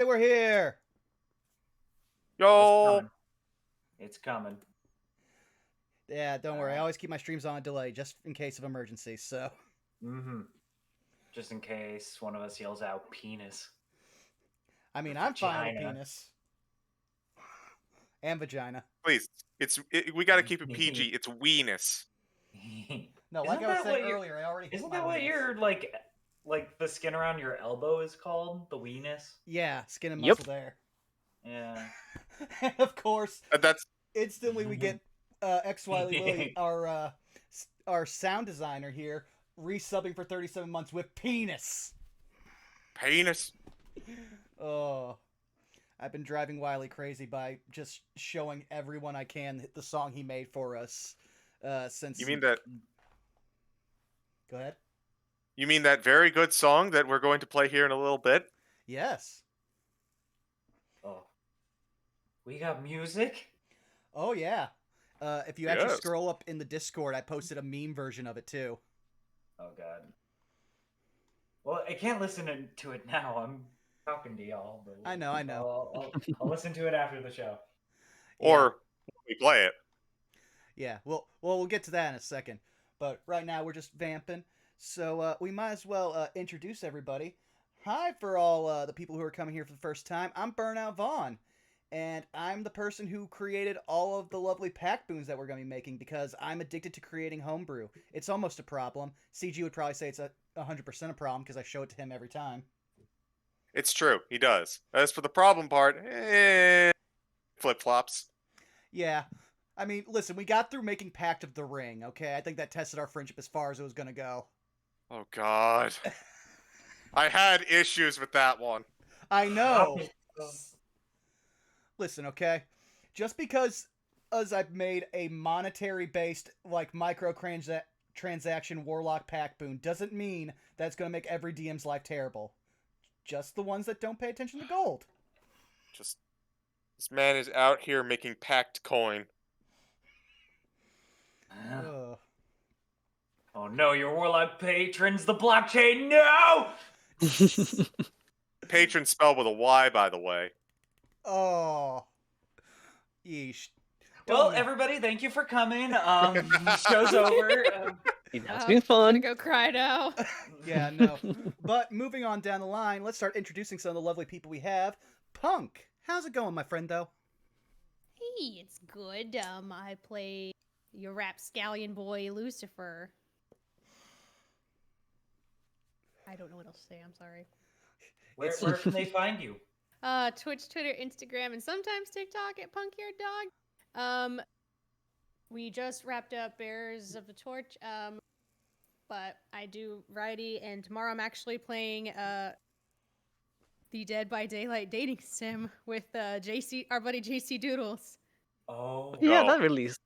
Hey, we're here. Yo. It's coming. Yeah, don't worry. I always keep my streams on a delay just in case of emergency. So. Just in case one of us yells out penis. I mean, I'm fine with penis. And vagina. Please, we got to keep it PG. It's weenus. No, like I was saying earlier, I already. Isn't that what your like the skin around your elbow is called? The weenus. Yeah, skin and muscle there. Yeah. And of course, that's instantly we get X Wiley Willie, our sound designer here, resubbing for 37 months with penis. Penis. Oh, I've been driving Wiley crazy by just showing everyone I can the song he made for us. Since you mean that? Go ahead. You mean that very good song that we're going to play here in a little bit? Yes. Oh. We got music? Oh, yeah. If you actually scroll up in the Discord, I posted a meme version of it, too. Oh, God. Well, I can't listen to it now. I'm talking to y'all. But I know. I'll listen to it after the show. Or we play it. Yeah, we'll get to that in a second. But right now, we're just vamping. So we might as well introduce everybody. Hi for all the people who are coming here for the first time. I'm Burnout Vaughn. And I'm the person who created all of the lovely pack boons that we're going to be making because I'm addicted to creating homebrew. It's almost a problem. CG would probably say it's 100% a problem because I show it to him every time. It's true. He does. As for the problem part, flip-flops. Yeah. I mean, listen, we got through making Pact of the Ring, okay? I think that tested our friendship as far as it was going to go. Oh, God. I had issues with that one. I know. Listen, okay? Just because I've made a monetary-based, like, micro-transaction Warlock pack boon doesn't mean that it's going to make every DM's life terrible. Just the ones that don't pay attention to gold. Just, this man is out here making packed coin. Oh no, your Warlock patron's the blockchain, no! Patron spelled with a Y, by the way. Oh. Yeesh. Well, everybody, thank you for coming. Show's over. It's been fun. Go cry now. Yeah, no. But moving on down the line, let's start introducing some of the lovely people we have. Punk, how's it going, my friend, though? Hey, it's good. I play your rapscallion boy, Lucifer. I don't know what else to say, I'm sorry. Where can they find you? Twitch, Twitter, Instagram, and sometimes TikTok at punkhaired dog. We just wrapped up Bearers of the Torch, but I do variety, and tomorrow I'm actually playing the Dead by Daylight dating sim with our buddy JC Doodles. Oh. Yeah, that released.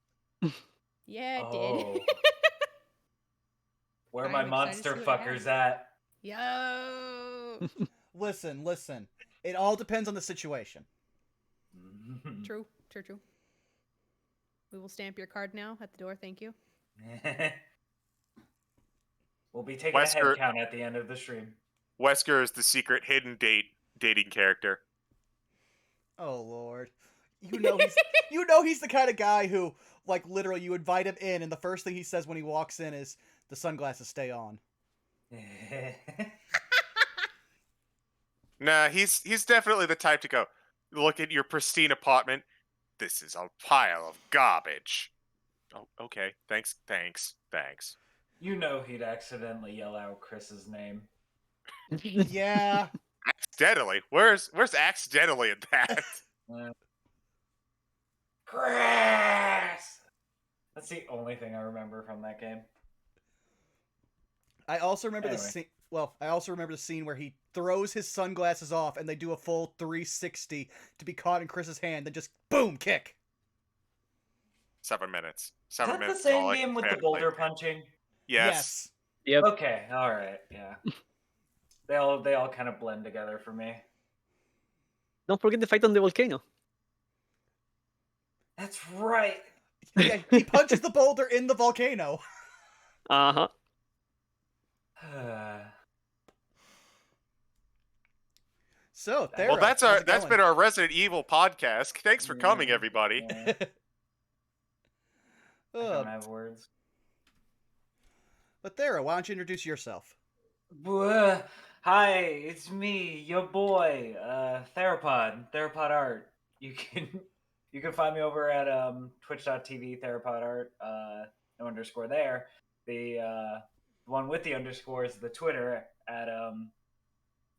Yeah, it did. Where are my monster fuckers at? Yo! Listen. It all depends on the situation. True. We will stamp your card now at the door, thank you. We'll be taking a head count at the end of the stream. Wesker is the secret hidden dating character. Oh, Lord. You know he's the kind of guy who, like, literally, you invite him in, and the first thing he says when he walks in is, the sunglasses stay on. Nah, he's definitely the type to go, look at your pristine apartment. This is a pile of garbage. Oh, okay. Thanks. You know he'd accidentally yell out Chris's name. Yeah. Accidentally? Where's accidentally in that? Chris! That's the only thing I remember from that game. I also remember the scene. Well, I also remember the scene where he throws his sunglasses off and they do a full 360 to be caught in Chris's hand, then just boom, kick. 7 minutes. Is that the same game with the boulder punching? Yes. Yep. Okay, alright, yeah. They all kind of blend together for me. Don't forget the fight on the volcano. That's right. Yeah, he punches the boulder in the volcano. Uh-huh. So, Well, Well, Thera, how's it that's going? been our Resident Evil podcast. Thanks for coming, Yeah, everybody. yeah, I Uh, don't have words. but Thera, why don't you introduce yourself? Hi, it's me, your boy, Therapod Art. You can find me over at twitch.tv Therapod Art, no underscore there. The one with the underscore is the Twitter at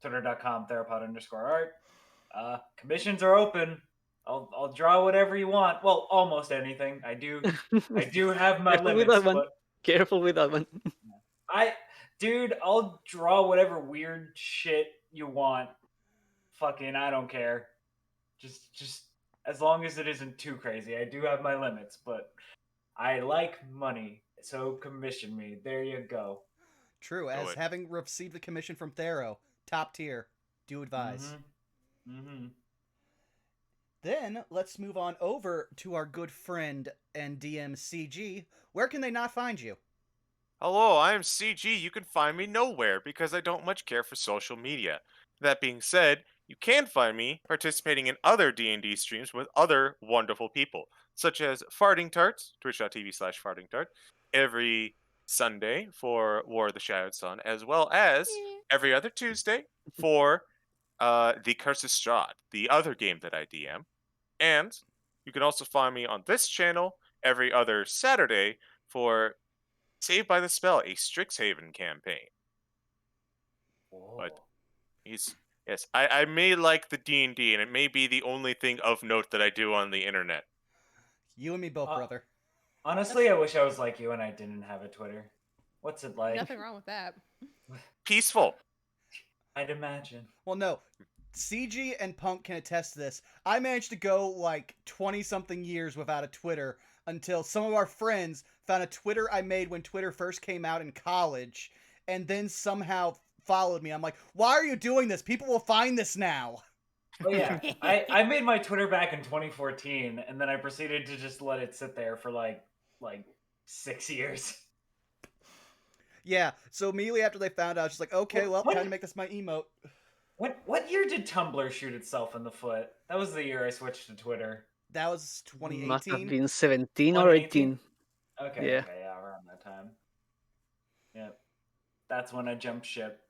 twitter.com Therapod underscore art. Commissions are open. I'll draw whatever you want. Well, almost anything. I do have my Careful with limits, that one. but Careful with that one. dude, I'll draw whatever weird shit you want. Fucking, I don't care. Just as long as it isn't too crazy. I do have my limits, but I like money, so commission me. There you go. True, as Good. having received a commission from Thero, top tier. Do advise. Mm-hmm. Then let's move on over to our good friend and DM CG. Where can they not find you? Hello, I am CG. You can find me nowhere because I don't much care for social media. That being said, you can find me participating in other D&D streams with other wonderful people, such as Farting Tarts, twitch.tv/fartingtart, every Sunday for War of the Shadowed Sun, as well as every other Tuesday for The Curse of Strahd, the other game that I DM. And you can also find me on this channel every other Saturday for Saved by the Spell, a Strixhaven campaign. But yes, I may like the D&D, and it may be the only thing of note that I do on the internet. You and me both, brother. Honestly, I wish I was like you and I didn't have a Twitter. What's it like? Nothing wrong with that. Peaceful. I'd imagine. Well, no. CG and Punk can attest to this. I managed to go like 20-something years without a Twitter until some of our friends found a Twitter I made when Twitter first came out in college, and then somehow followed me. I'm like, why are you doing this? People will find this now. Oh yeah, I made my Twitter back in 2014, and then I proceeded to just let it sit there for like 6 years. Yeah, so immediately after they found out, I was just like, okay, well, time to make this my emote. What year did Tumblr shoot itself in the foot? That was the year I switched to Twitter. That was 2018. Must have been 17 or 18. Okay, Yeah. okay, yeah, around that time. Yep. That's when I jumped ship.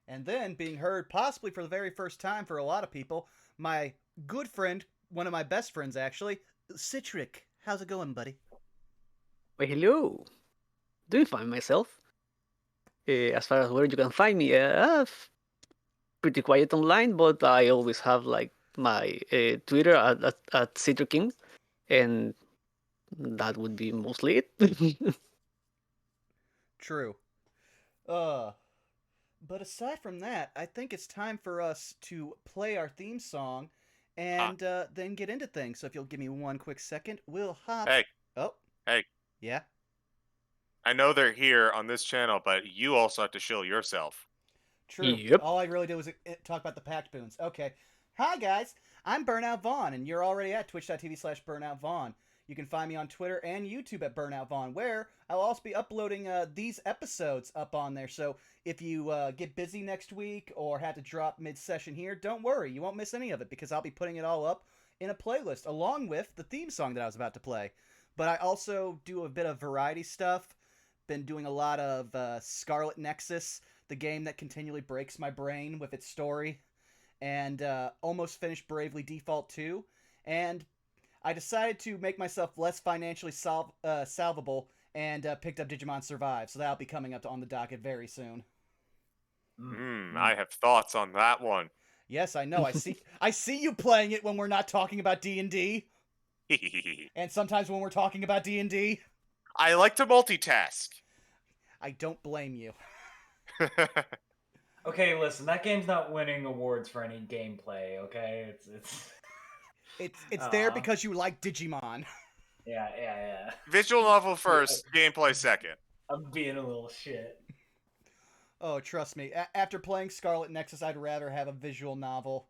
And then being heard possibly for the very first time for a lot of people, my good friend, one of my best friends actually, Citric. How's it going, buddy? Well, hello. Doing fine myself. As far as where you can find me, pretty quiet online, but I always have like my Twitter at Citric King, and that would be mostly it. True. But aside from that, I think it's time for us to play our theme song and then get into things. So if you'll give me one quick second, we'll hop. Hey. Oh. Hey. Yeah? I know they're here on this channel, but you also have to shill yourself. True. Yep. All I really did was talk about the Pact Boons. Okay. Hi, guys. I'm Burnout Vaughn, and you're already at twitch.tv/BurnoutVaughn. You can find me on Twitter and YouTube at Burnout Vaughn, where I'll also be uploading these episodes up on there. So if you get busy next week or have to drop mid-session here, don't worry. You won't miss any of it because I'll be putting it all up in a playlist along with the theme song that I was about to play. But I also do a bit of variety stuff. Been doing a lot of Scarlet Nexus, the game that continually breaks my brain with its story, and almost finished Bravely Default 2. And I decided to make myself less financially salvable and picked up Digimon Survive, so that'll be coming up on the docket very soon. I have thoughts on that one. Yes, I know. I see you playing it when we're not talking about D&D, and sometimes when we're talking about D&D. I like to multitask. I don't blame you. Okay, listen, that game's not winning awards for any gameplay, okay? It's there because you like Digimon. Yeah. Visual novel first, gameplay second. I'm being a little shit. Oh, trust me. After playing Scarlet Nexus, I'd rather have a visual novel.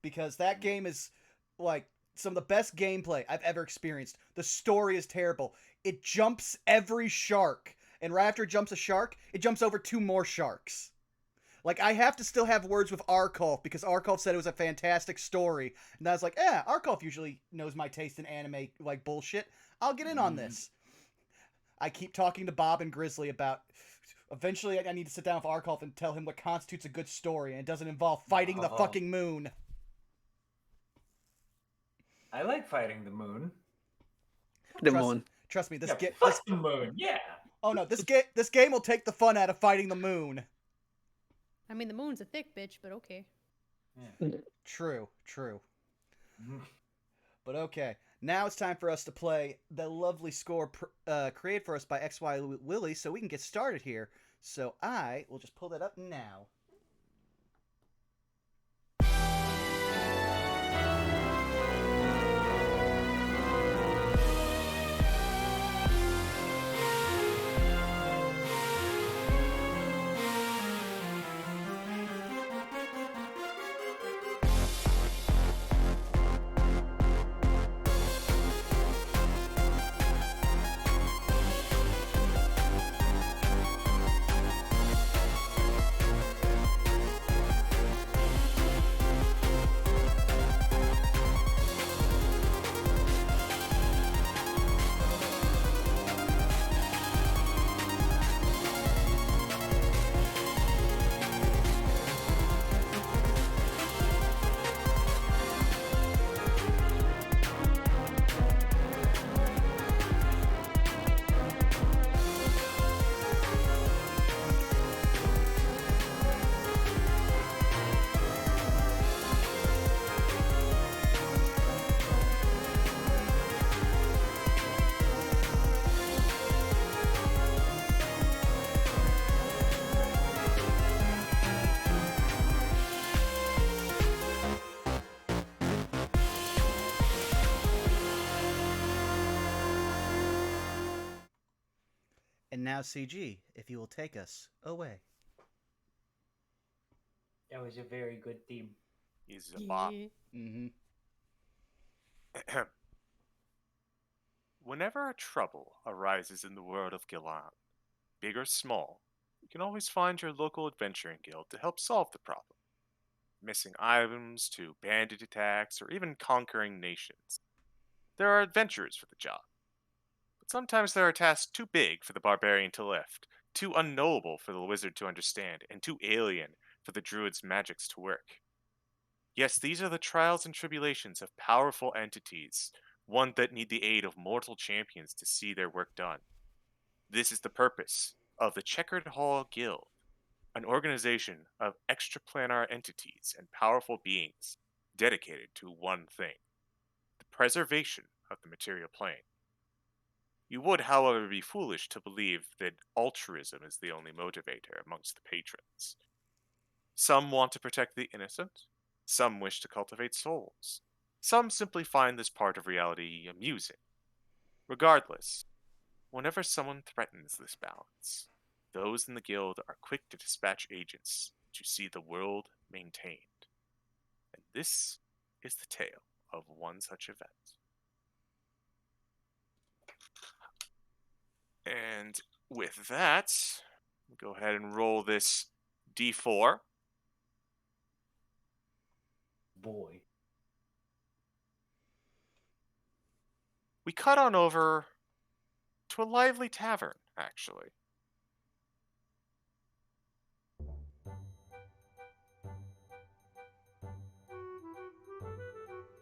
Because that game is, like, some of the best gameplay I've ever experienced. The story is terrible. It jumps every shark. And right after it jumps a shark, it jumps over 2 more sharks. Like, I have to still have words with Arkulf because Arkulf said it was a fantastic story. And I was like, Arkulf usually knows my taste in anime, like, bullshit. I'll get in on this. I keep talking to Bob and Grizzly about... Eventually, I need to sit down with Arkulf and tell him what constitutes a good story, and it doesn't involve fighting the fucking moon. I like fighting the moon. The moon. Trust me, this Yeah, game... fuck the moon, yeah. Oh no, this game will take the fun out of fighting the moon. I mean, the moon's a thick bitch, but okay. True. But okay, now it's time for us to play the lovely score created for us by XY Willie, so we can get started here. So I will just pull that up now. And now, CG, if you will take us away. That was a very good theme. He's a bop. Mm-hmm. Whenever a trouble arises in the world of Gilan, big or small, you can always find your local adventuring guild to help solve the problem. Missing items to bandit attacks or even conquering nations. There are adventurers for the job. But sometimes there are tasks too big for the barbarian to lift, too unknowable for the wizard to understand, and too alien for the druid's magics to work. Yes, these are the trials and tribulations of powerful entities, one that need the aid of mortal champions to see their work done. This is the purpose of the Checkered Hall Guild, an organization of extraplanar entities and powerful beings dedicated to one thing: the preservation of the material plane. You would, however, be foolish to believe that altruism is the only motivator amongst the patrons. Some want to protect the innocent, some wish to cultivate souls, some simply find this part of reality amusing. Regardless, whenever someone threatens this balance, those in the guild are quick to dispatch agents to see the world maintained. And this is the tale of one such event. And with that, we'll go ahead and roll this d4. Boy. We cut on over to a lively tavern, actually.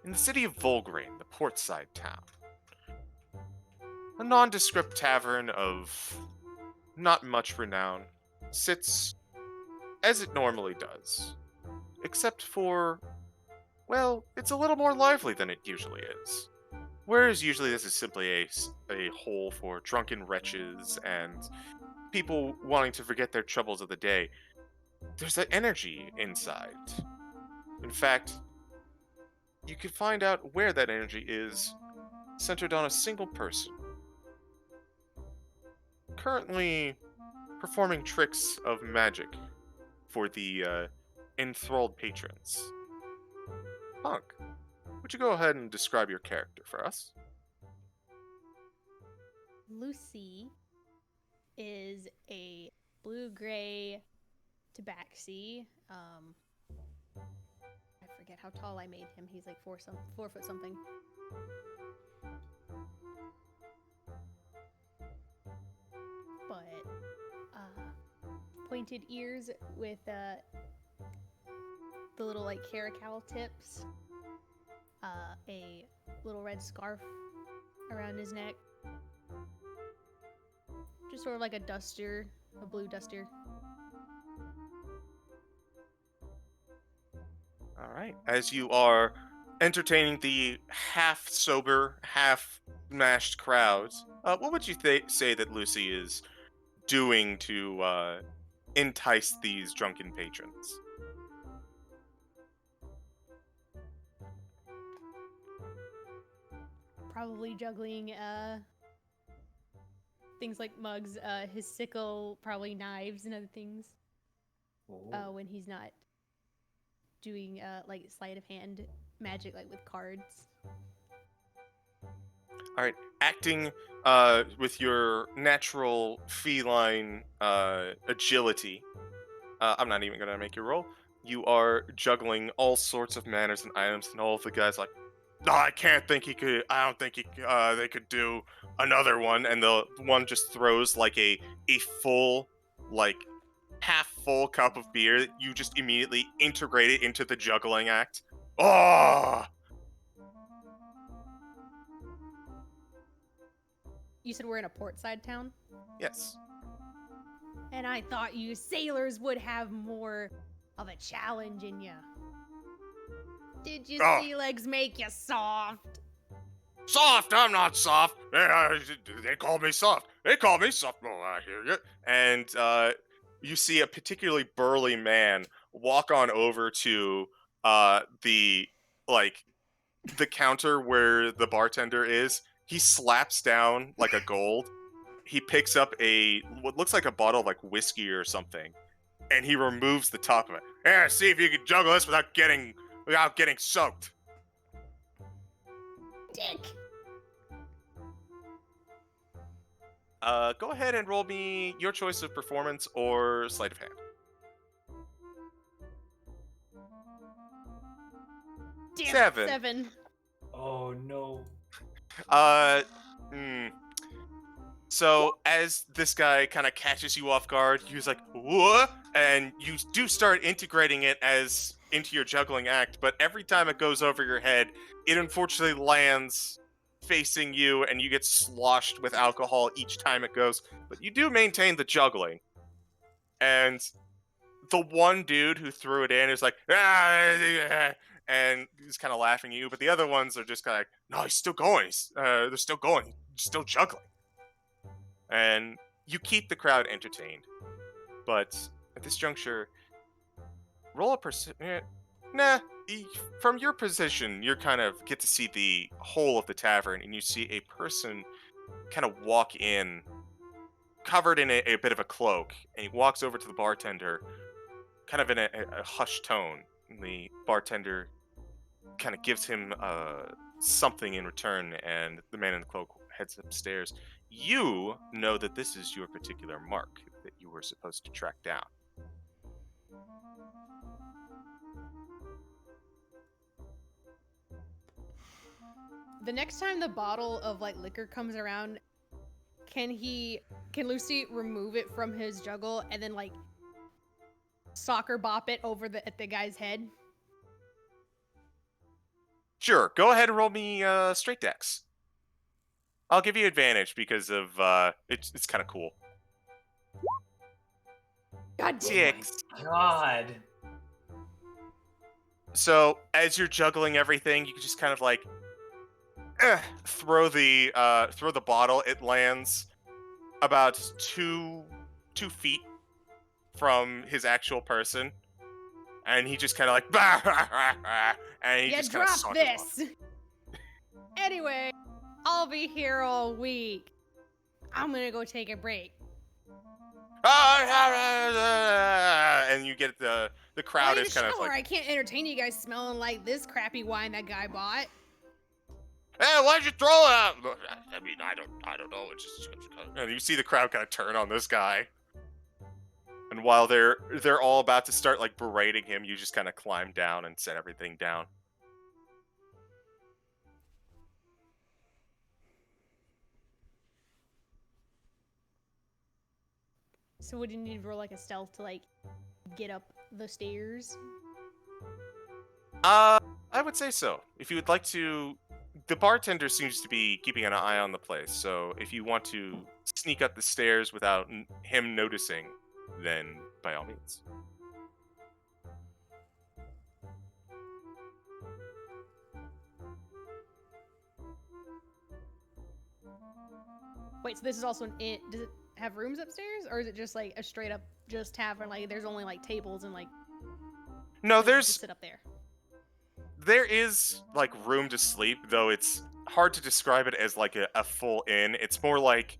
In the city of Volgrain, the portside town. A nondescript tavern of not much renown sits as it normally does, except for, well, it's a little more lively than it usually is. Whereas usually this is simply a hole for drunken wretches and people wanting to forget their troubles of the day, there's an energy inside. In fact, you can find out where that energy is centered on a single person, currently performing tricks of magic for the enthralled patrons. Punk, would you go ahead and describe your character for us? Lucy is a blue-gray to backsee. I forget how tall I made him. He's like 4 foot something. But pointed ears with the little like caracal tips, a little red scarf around his neck, just sort of like a duster, a blue duster. All right. As you are entertaining the half sober, half mashed crowds, what would you say that Lucy is doing to entice these drunken patrons? Probably juggling things like mugs, his sickle, probably knives and other things. When he's not doing like sleight of hand magic, like with cards. All right, acting with your natural feline agility. I'm not even gonna make you roll. You are juggling all sorts of manners and items, and all of the guys like, no, I can't think he could. I don't think they could do another one. And the one just throws like a full, like half full cup of beer. You just immediately integrate it into the juggling act. Oh! You said we're in a portside town? Yes. And I thought you sailors would have more of a challenge in you. Did you sea legs make you soft? Soft? I'm not soft. They call me soft. They call me soft. Oh, I hear you. And you see a particularly burly man walk on over to the counter where the bartender is. He slaps down like a gold. He picks up what looks like a bottle of like whiskey or something, and he removes the top of it. Yeah, see if you can juggle this without getting soaked. Dick! Go ahead and roll me your choice of performance or sleight of hand. Damn, 7. Oh no. So as this guy kind of catches you off guard, he's like, "What?" And you do start integrating it into your juggling act, but every time it goes over your head, it unfortunately lands facing you, and you get sloshed with alcohol each time it goes. But you do maintain the juggling. And the one dude who threw it in is like, and he's kind of laughing at you, but the other ones are just kind of like, no, he's still going. They're still going. Still juggling. And you keep the crowd entertained. But at this juncture, roll a from your position, you kind of get to see the whole of the tavern, and you see a person kind of walk in, covered in a bit of a cloak, and he walks over to the bartender, kind of in a hushed tone. And the bartender kind of gives him something in return, and the man in the cloak heads upstairs. You know that this is your particular mark that you were supposed to track down. The next time the bottle of like liquor comes around, can Lucy remove it from his juggle and then like soccer bop it over at the guy's head? Sure, go ahead and roll me straight dex. I'll give you advantage because of it's kind of cool. God damn. 6. God. So as you're juggling everything, you can just kind of like throw the bottle. It lands about 2 feet from his actual person, and he just kind of like, bah, bah, bah, bah, and he just kind of drop this. Anyway, I'll be here all week. I'm gonna go take a break. And you get the crowd is kind of like, I can't entertain you guys smelling like this crappy wine that guy bought. hey, why'd you throw it out? I mean, I don't know. It's just, and you see the crowd kind of turn on this guy, And while they're all about to start like berating him, you just kind of climb down and set everything down. So would you need to roll like a stealth to like get up the stairs? I would say so. If you would like to, the bartender seems to be keeping an eye on the place. So if you want to sneak up the stairs without him noticing, then by all means. Wait, so this is also an inn. Does it have rooms upstairs, or is it just like a straight up just tavern? Like there's only like tables and like No, places to sit up there. there is like room to sleep, though it's hard to describe it as like a full inn. It's more like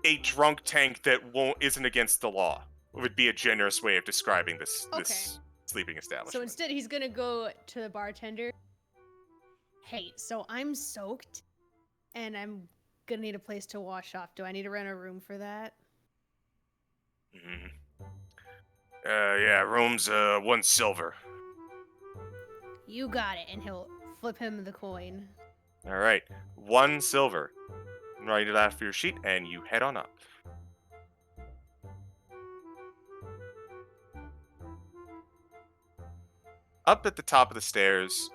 a drunk tank that isn't against the law. Would be a generous way of describing this sleeping establishment. So instead, he's gonna go to the bartender. Hey, so I'm soaked, and I'm gonna need a place to wash off. Do I need to rent a room for that? Yeah, room's 1 silver. You got it, and he'll flip him the coin. All right, 1 silver. Write it out for your sheet, and you head on up. Up at the top of the stairs,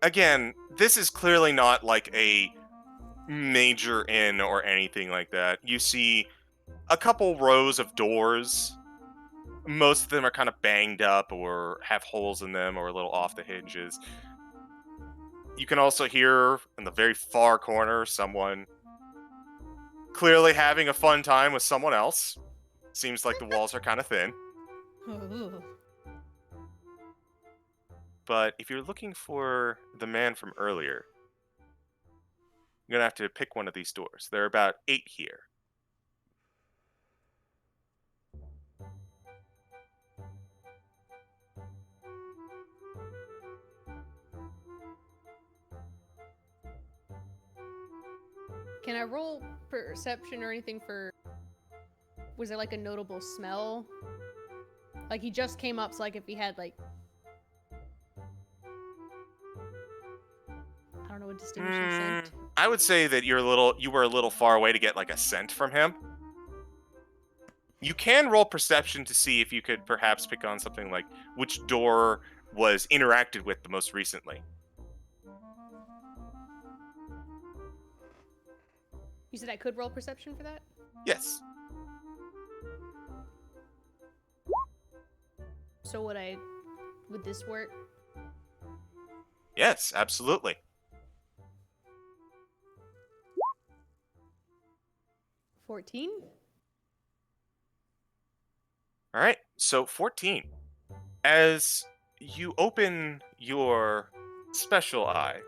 again, this is clearly not like a major inn or anything like that. You see a couple rows of doors. Most of them are kind of banged up or have holes in them or a little off the hinges. You can also hear in the very far corner someone clearly having a fun time with someone else. Seems like the walls are kind of thin. Ooh. But if you're looking for the man from earlier, you're going to have to pick one of these doors. There are about 8 here. Can I roll perception or anything for... Was there like a notable smell? Like he just came up, so like if he had like... I don't know, a distinguishing scent? I would say that you were a little far away to get like a scent from him. You can roll perception to see if you could perhaps pick on something like which door was interacted with the most recently. You said I could roll perception for that? Yes. So would this work? Yes, absolutely. 14? All right, so 14. As you open your special eye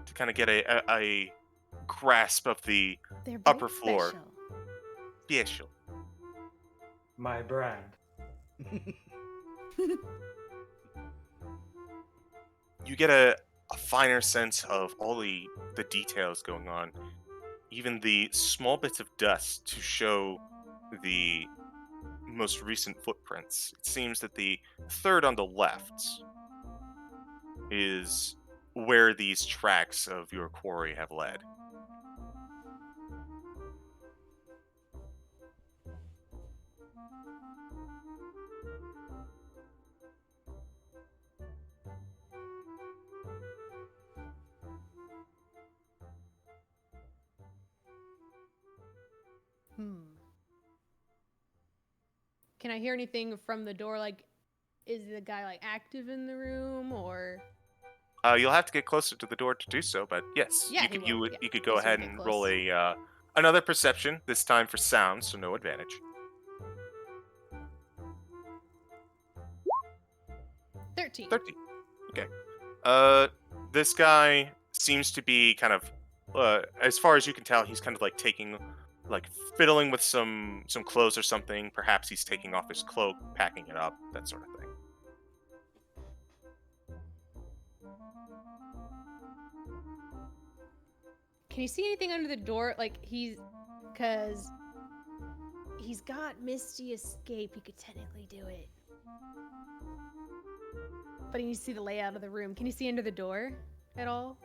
to kind of get a grasp of the They're very upper floor. special. Special. My brand. You get a finer sense of all the details going on. Even the small bits of dust to show the most recent footprints. It seems that the third on the left is where these tracks of your quarry have led. Can I hear anything from the door? Like, is the guy like active in the room, or? You'll have to get closer to the door to do so, but yes, Yeah, you could go Closer, ahead get and close. roll a another perception. This time for sound, so no advantage. 13. 13. Okay. This guy seems to be kind of, as far as you can tell, he's kind of like fiddling with some clothes or something. Perhaps he's taking off his cloak, packing it up, that sort of thing. Can you see anything under the door? Like Because he's got Misty Escape. He could technically do it. But he needs to see the layout of the room. Can you see under the door at all?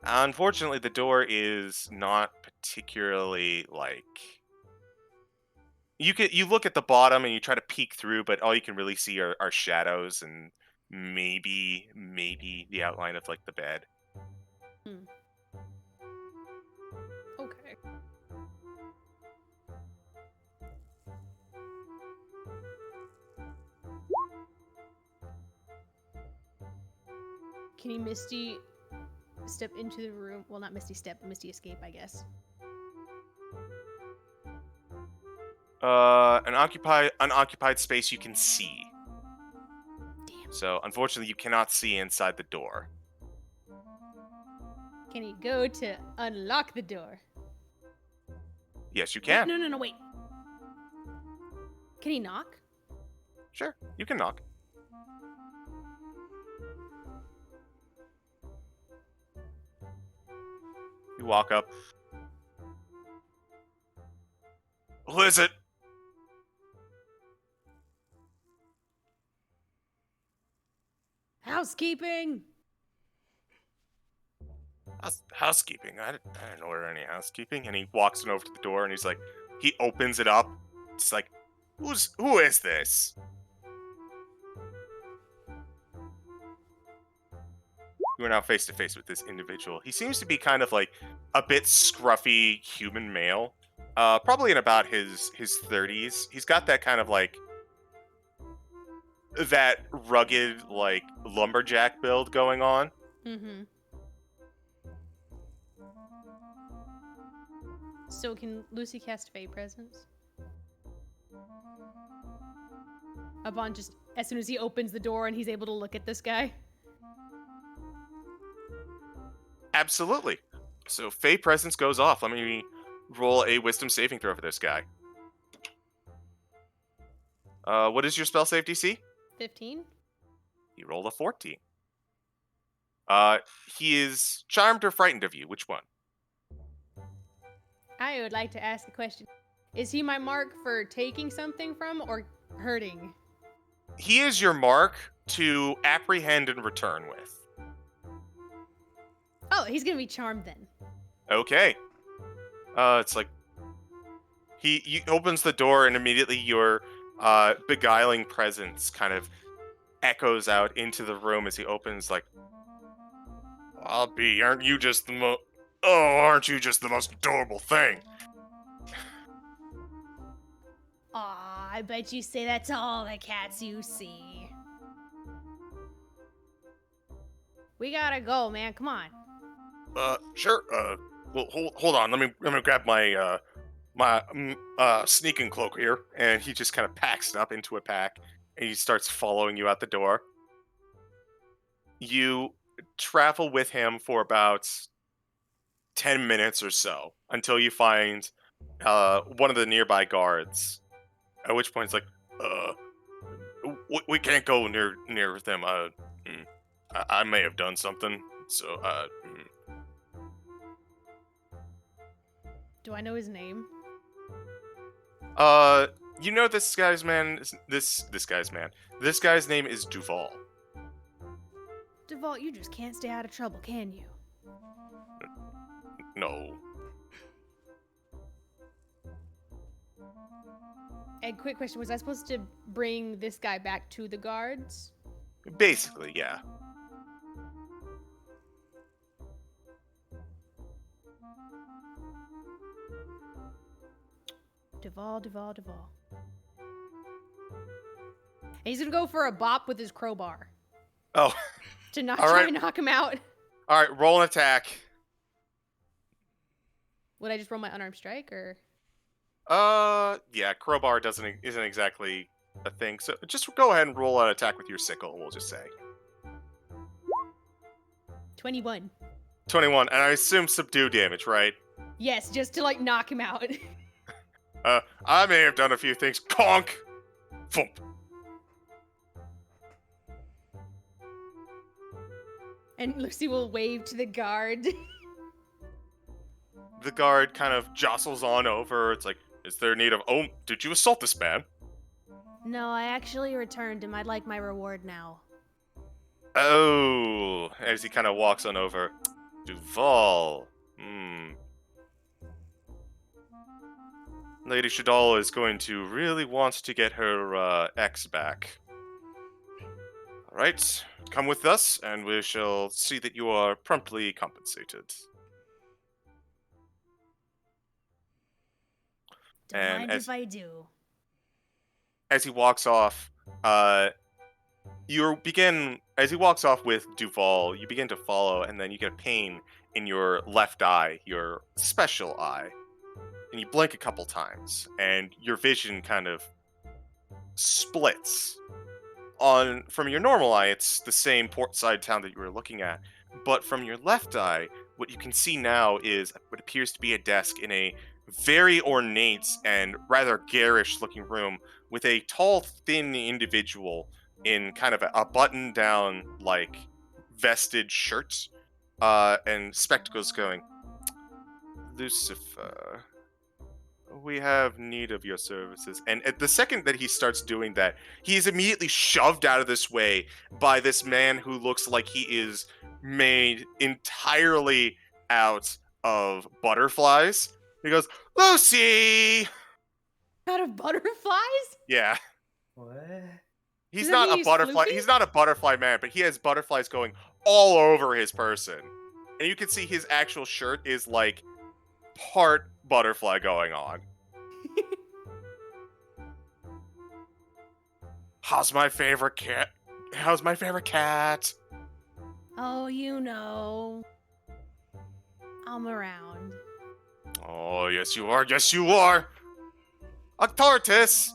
Unfortunately, the door is not particularly like. You look at the bottom and you try to peek through, but all you can really see are shadows and maybe the outline of like the bed. Okay. Can you Misty step into the room? Well, not Misty step, but Misty Escape, I guess. An unoccupied space you can see. Damn. So unfortunately, you cannot see inside the door. Can he go to unlock the door? Yes, you Wait, can. no, wait. Can he knock? Sure, you can knock. You walk up. Who is it? Housekeeping! Housekeeping. I didn't order any housekeeping. And he walks over to the door and he's like, he opens it up. It's like, who is this? You are now face to face with this individual. He seems to be kind of like a bit scruffy human male. Probably in about his 30s. He's got that kind of like that rugged like lumberjack build going on. Mm-hmm. So can Lucy cast Fey Presence? Upon just as soon as he opens the door and he's able to look at this guy? Absolutely. So Fey Presence goes off. Let me roll a Wisdom saving throw for this guy. What is your spell save DC? 15? He rolled a 14. He is charmed or frightened of you. Which one? I would like to ask a question. Is he my mark for taking something from or hurting? He is your mark to apprehend and return with. Oh, he's gonna be charmed then. Okay. It's like he opens the door and immediately your beguiling presence kind of echoes out into the room as he opens. Like, aren't you just the most adorable thing? Aw, I bet you say that to all the cats you see. We gotta go, man. Come on. Sure. Well, hold on. Let me grab my sneaking cloak here, and he just kind of packs it up into a pack, and he starts following you out the door. You travel with him for about 10 minutes or so until you find one of the nearby guards. At which point, it's like, we can't go near them. I may have done something. So, Do I know his name? you know this guy's man. This guy's name is Duval. Devault, you just can't stay out of trouble, can you? No. And quick question, was I supposed to bring this guy back to the guards? Basically, yeah. Duval. And he's gonna go for a bop with his crowbar. Oh. To not All try right. and knock him out. All right, roll an attack. Would I just roll my unarmed strike, or? Yeah, crowbar isn't exactly a thing. So just go ahead and roll an attack with your sickle, we'll just say. 21. 21, and I assume subdue damage, right? Yes, just to like knock him out. I may have done a few things. Conk! Thump. And Lucy will wave to the guard. the guard kind of jostles on over. It's like, is there need of... Oh, did you assault this man? No, I actually returned him. I'd like my reward now. Oh, as he kind of walks on over. Duval. Lady Shadal is going to really want to get her ex back. Alright, come with us, and we shall see that you are promptly compensated. Don't And mind if I do. as he walks off, as he walks off with Duval, you begin to follow, and then you get a pain in your left eye, your special eye. And you blink a couple times, and your vision kind of splits. From your normal eye, it's the same portside town that you were looking at. But from your left eye, what you can see now is what appears to be a desk in a very ornate and rather garish looking room with a tall, thin individual in kind of a button-down, like, vested shirt and spectacles going, Lucifer, we have need of your services. And at the second that he starts doing that, he is immediately shoved out of this way by this man who looks like he is made entirely out of butterflies. He goes, Lucy! Out of butterflies? Yeah. What? He's Does that not mean a he's butterfly. floofy? He's not a butterfly man, but he has butterflies going all over his person. And you can see his actual shirt is like part butterfly going on. How's my favorite cat? How's my favorite cat? Oh, you know. I'm around. Oh, yes you are. Yes you are. Octartus.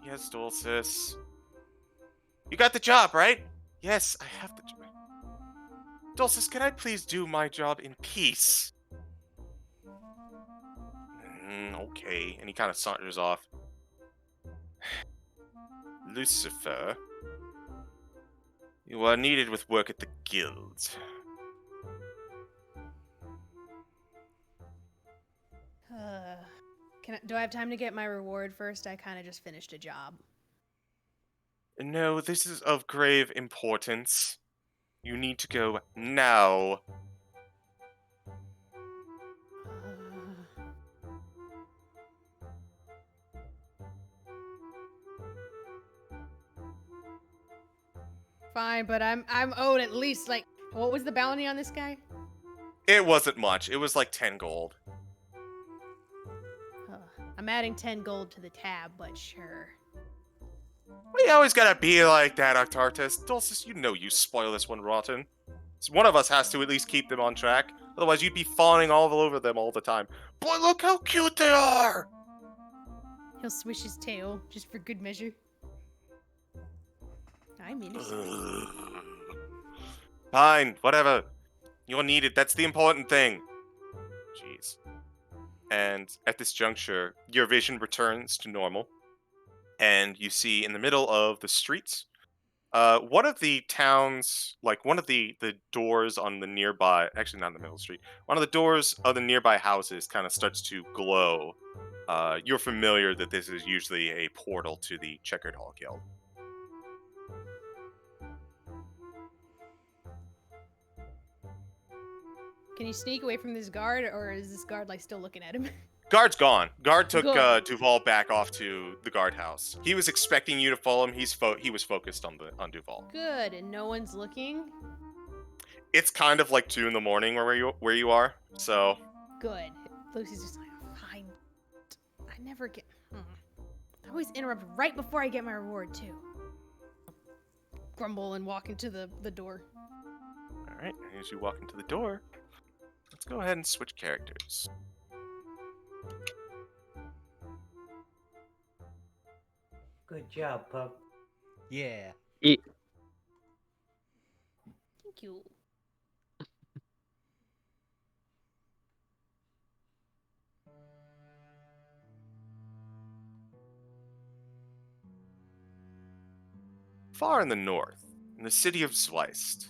Yes, Dulcis. You got the job, right? Yes, I have the job. Dulcis, can I please do my job in peace? Okay. And he kind of saunters off. Lucifer, you are needed with work at the guild. Do I have time to get my reward first? I kind of just finished a job. No, this is of grave importance. You need to go now. Fine, but I'm owed at least like what was the bounty on this guy? It wasn't much. It was like 10 gold. I'm adding 10 gold to the tab, but sure. We always gotta be like that, Octartus. Dulcis, you know you spoil this one rotten. So one of us has to at least keep them on track. Otherwise, you'd be fawning all over them all the time. Boy, look how cute they are! He'll swish his tail just for good measure. I'm innocent. Fine, whatever. You're needed. That's the important thing. Jeez. And at this juncture, your vision returns to normal. And you see in the middle of the streets, one of the towns, like one of the doors on the nearby, actually not in the middle of the street, one of the doors of the nearby houses kind of starts to glow. You're familiar that this is usually a portal to the Checkered Hall Guild. Can you sneak away from this guard, or is this guard like still looking at him? Guard's gone. Guard took Good. Duval back off to the guardhouse. He was expecting you to follow him. He was focused on Duval. Good, and no one's looking. It's kind of like 2 a.m. where you are. So Good. Lucy's just like, fine. I never get. I always interrupt right before I get my reward too. Grumble and walk into the door. all right. And as you walk into the door, let's go ahead and switch characters. Good job, pup. Yeah. Thank you. Far in the north, in the city of Zweist,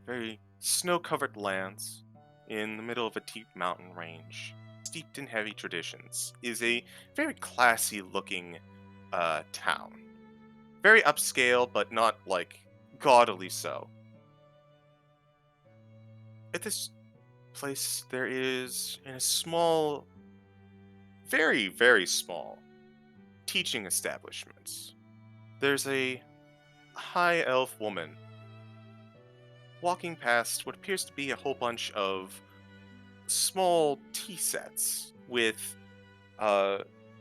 very snow-covered lands, in the middle of a deep mountain range, steeped in heavy traditions, is a very classy looking town. Very upscale, but not like gaudily so. At this place, there is in a small, very, very small teaching establishment. There's a high elf woman walking past what appears to be a whole bunch of small tea sets with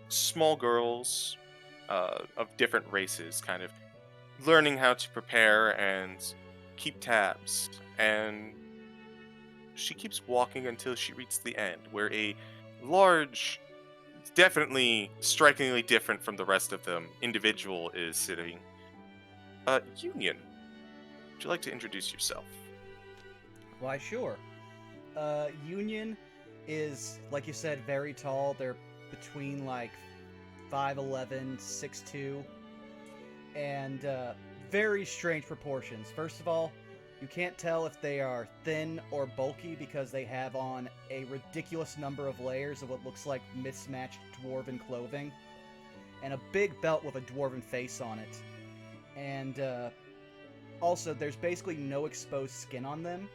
small girls of different races kind of learning how to prepare and keep tabs. And she keeps walking until she reaches the end, where a large, definitely strikingly different from the rest of them, individual is sitting. Union, would you like to introduce yourself? Why, sure. Union is, like you said, very tall. They're between like 5'11", 6'2", and very strange proportions. First of all, you can't tell if they are thin or bulky because they have on a ridiculous number of layers of what looks like mismatched dwarven clothing, and a big belt with a dwarven face on it. And also, there's basically no exposed skin on them.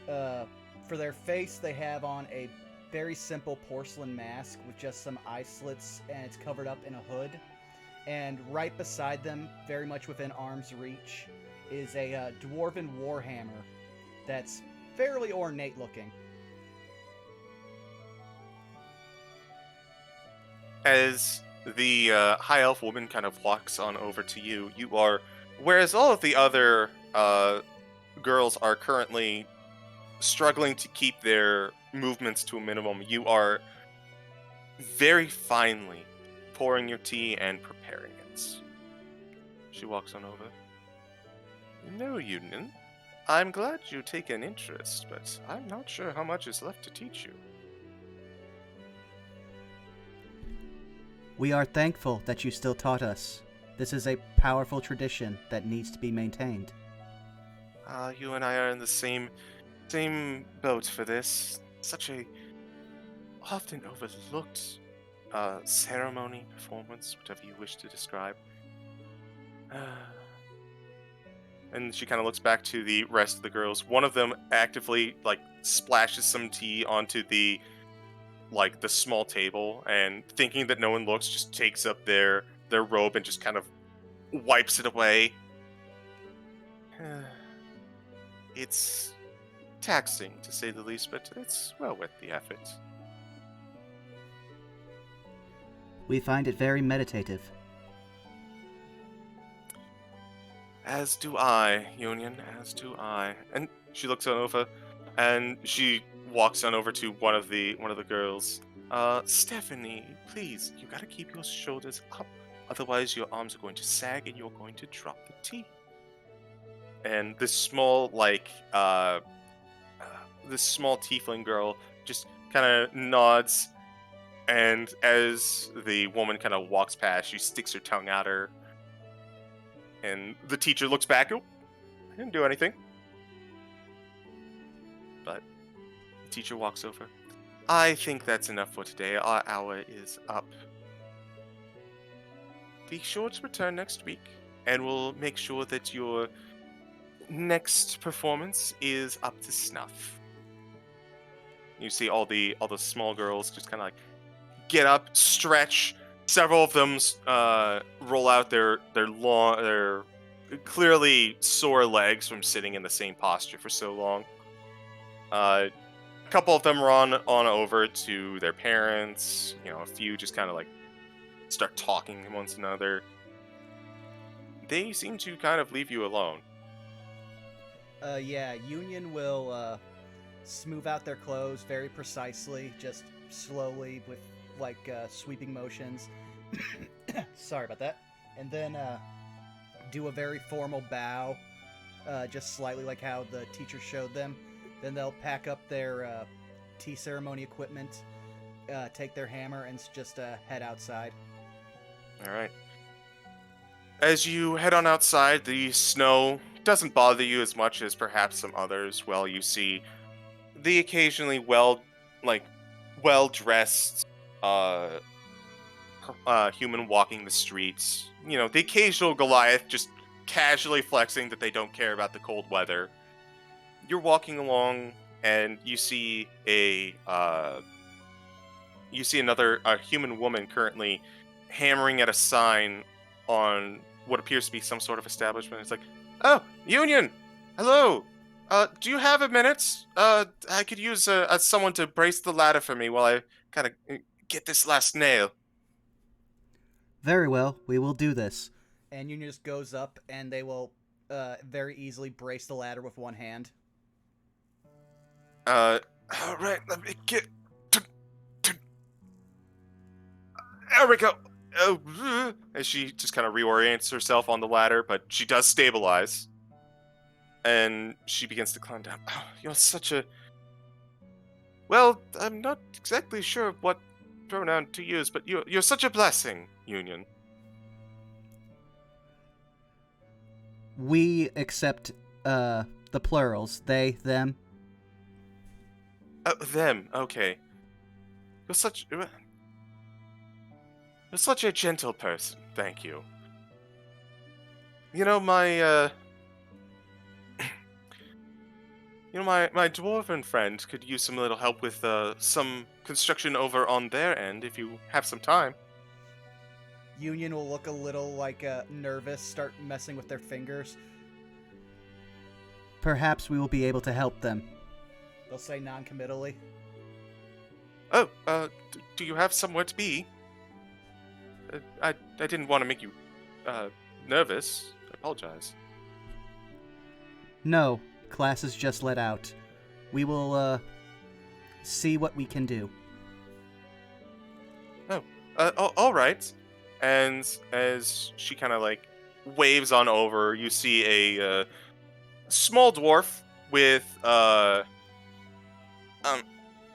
For their face, they have on a very simple porcelain mask with just some eye slits, and it's covered up in a hood. And right beside them, very much within arm's reach, is a dwarven warhammer that's fairly ornate looking. As the high elf woman kind of walks on over to you, you are, whereas all of the other girls are currently struggling to keep their movements to a minimum, you are very finely pouring your tea and preparing it. She walks on over. No, Union. I'm glad you take an interest, but I'm not sure how much is left to teach you. We are thankful that you still taught us. This is a powerful tradition that needs to be maintained. You and I are in the same boat for this. Such a often overlooked ceremony, performance, whatever you wish to describe. And she kind of looks back to the rest of the girls. One of them actively splashes some tea onto the small table, and thinking that no one looks, just takes up their robe and just kind of wipes it away. It's taxing, to say the least, but it's well worth the effort. We find it very meditative. As do I, Union, as do I. And she looks on over, and she walks on over to one of the girls. Stephanie, please, you gotta keep your shoulders up, otherwise your arms are going to sag and you're going to drop the tea. And this small, this small tiefling girl just kind of nods, and as the woman kind of walks past, she sticks her tongue at her. And the teacher looks back. Oh, I didn't do anything. But the teacher walks over. I think that's enough for today. Our hour is up. Be sure to return next week, and we'll make sure that your next performance is up to snuff. You see all the small girls just kind of get up, stretch. Several of them roll out their clearly sore legs from sitting in the same posture for so long. A couple of them run on over to their parents. A few just kind of start talking to one another. They seem to kind of leave you alone. Yeah, Union will smooth out their clothes very precisely, just slowly with sweeping motions. Sorry about that. And then do a very formal bow, just slightly like how the teacher showed them. Then they'll pack up their tea ceremony equipment, take their hammer, and just head outside. All right. As you head on outside, the snow doesn't bother you as much as perhaps some others. Well, you see the occasionally well-dressed human walking the streets. You know, the occasional Goliath just casually flexing that they don't care about the cold weather. You're walking along, and you see another human woman currently hammering at a sign on what appears to be some sort of establishment. It's like, oh, Union, hello. Do you have a minute? I could use someone to brace the ladder for me while I kind of get this last nail. Very well, we will do this. And Union just goes up, and they will very easily brace the ladder with one hand. All right, let me get. There we go. Oh, as she just kind of reorients herself on the ladder, but she does stabilize. And she begins to climb down. Oh, you're such a... Well, I'm not exactly sure what pronoun to use, but you're such a blessing, Union. We accept the plurals. They, them. Them, okay. You're such a gentle person, thank you. You know, my dwarven friend could use some little help with some construction over on their end if you have some time. Union will look a little nervous, start messing with their fingers. Perhaps we will be able to help them. They'll say non-committally. Oh, do you have somewhere to be? I didn't want to make you nervous. I apologize. No, class is just let out. We will see what we can do. All right. And as she kind of waves on over, you see a small dwarf with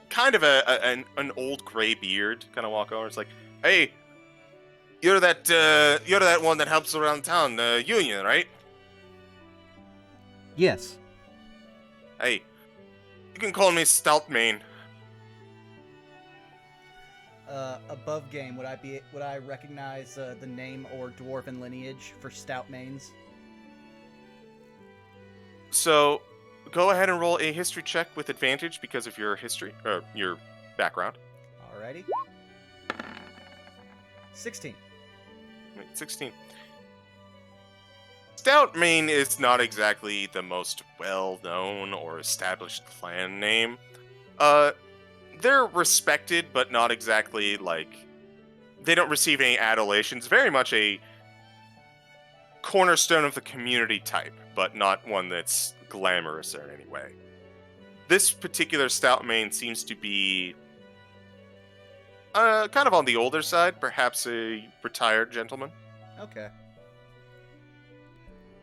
kind of an old gray beard kind of walk over. It's like, hey, you're that one that helps around town, the Union, right? Yes. Hey, you can call me Stoutmane. Above game, would I recognize the name or dwarven lineage for Stoutmanes? So, go ahead and roll a history check with advantage because of your history, or your background. Alrighty. 16. 16. Stoutmane is not exactly the most well-known or established clan name. They're respected, but not exactly, they don't receive any adulations. Very much a cornerstone of the community type, but not one that's glamorous in any way. This particular Stoutmane seems to be kind of on the older side, perhaps a retired gentleman. Okay.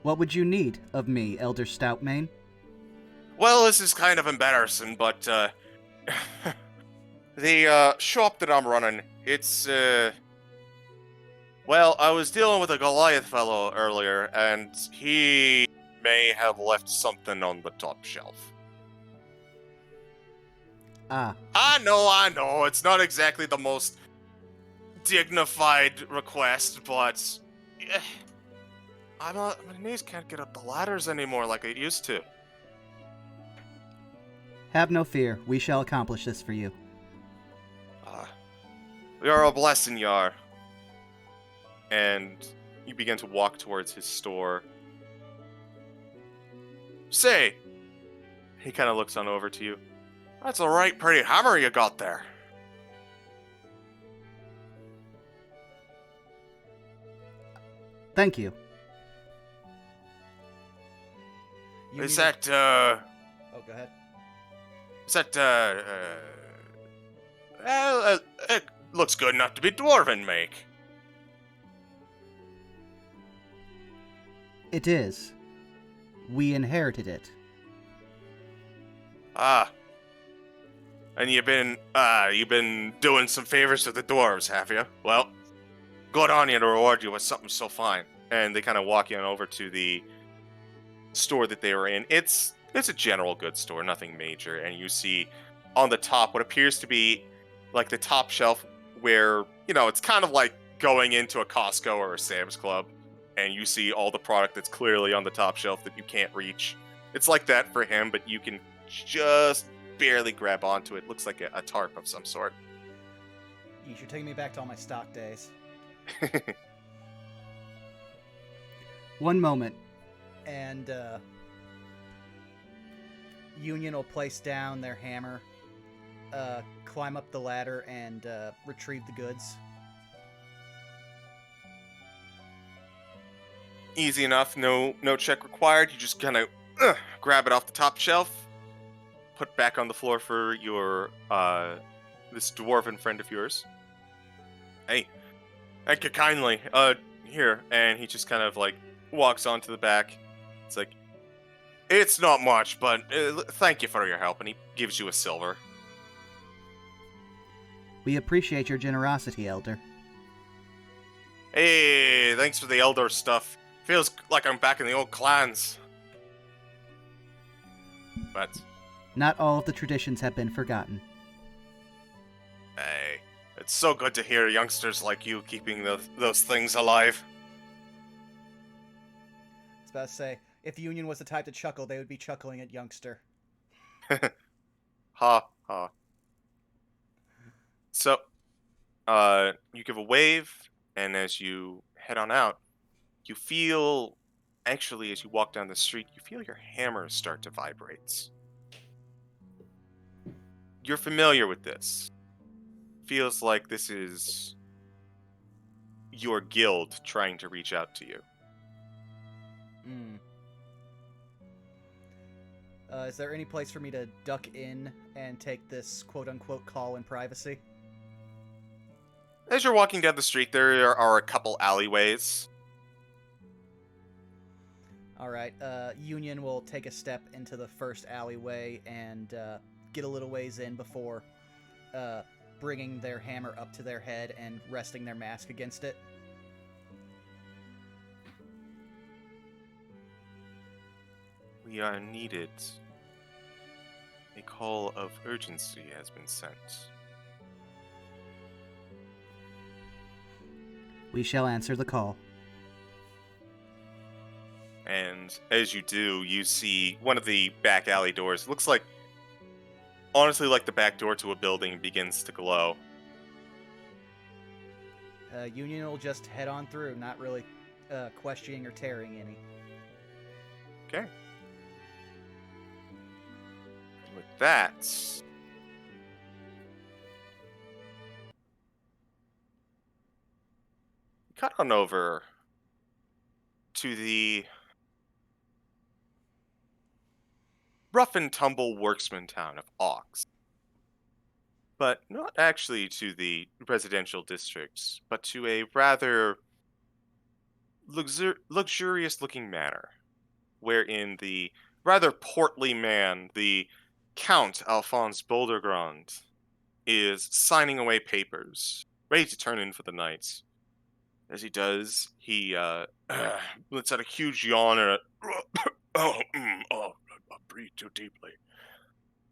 What would you need of me, Elder Stoutmane? Well, this is kind of embarrassing, but the shop that I'm running, it's well, I was dealing with a Goliath fellow earlier, and he may have left something on the top shelf. Ah. I know, it's not exactly the most dignified request, but my knees can't get up the ladders anymore like it used to. Have no fear. We shall accomplish this for you. We are a blessing, Yar. And you begin to walk towards his store. Say, he kind of looks on over to you. That's a right pretty hammer you got there. Thank you. Is that, Oh, go ahead. Is that, well, it looks good enough to be dwarven make. It is. We inherited it. Ah. And you've been doing some favors to the dwarves, have you? Well, good on you to reward you with something so fine. And they kind of walk you on over to the store that they were in. It's It's a general goods store, nothing major, and you see on the top what appears to be like the top shelf where, it's kind of like going into a Costco or a Sam's Club, and you see all the product that's clearly on the top shelf that you can't reach. It's like that for him, but you can just barely grab onto it. Looks like a tarp of some sort. You're taking me back to all my stock days. One moment, and Union will place down their hammer, climb up the ladder, and retrieve the goods. Easy enough, no check required. You just kind of grab it off the top shelf, put it back on the floor for your this dwarven friend of yours. Hey, thank you kindly. Here, and he just kind of like walks onto the back. It's like, it's not much, but thank you for your help, and he gives you a silver. We appreciate your generosity, Elder. Hey, thanks for the elder stuff. Feels like I'm back in the old clans. But Not all of the traditions have been forgotten. hey, it's so good to hear youngsters like you keeping those things alive. I was about to say, if Union was the type to chuckle, they would be chuckling at youngster. Ha ha. So, you give a wave, and as you head on out, you feel, actually, as you walk down the street, you feel your hammer start to vibrate. You're familiar with this. Feels like this is your guild trying to reach out to you. Is there any place for me to duck in and take this quote-unquote call in privacy? As you're walking down the street, there are a couple alleyways. Alright, Union will take a step into the first alleyway and get a little ways in before bringing their hammer up to their head and resting their mask against it. We are needed. A call of urgency has been sent. We shall answer the call. And as you do, you see one of the back alley doors. Looks like, honestly, like the back door to a building begins to glow. Union will just head on through, not really questioning or tearing any. Okay. With that, cut on over to the rough and tumble worksman town of Ox. But not actually to the residential districts, but to a rather luxurious-looking manor, wherein the rather portly man, the Count Alphonse Bouldergrand, is signing away papers, ready to turn in for the night. As he does, he lets out a huge yawn and I breathe too deeply.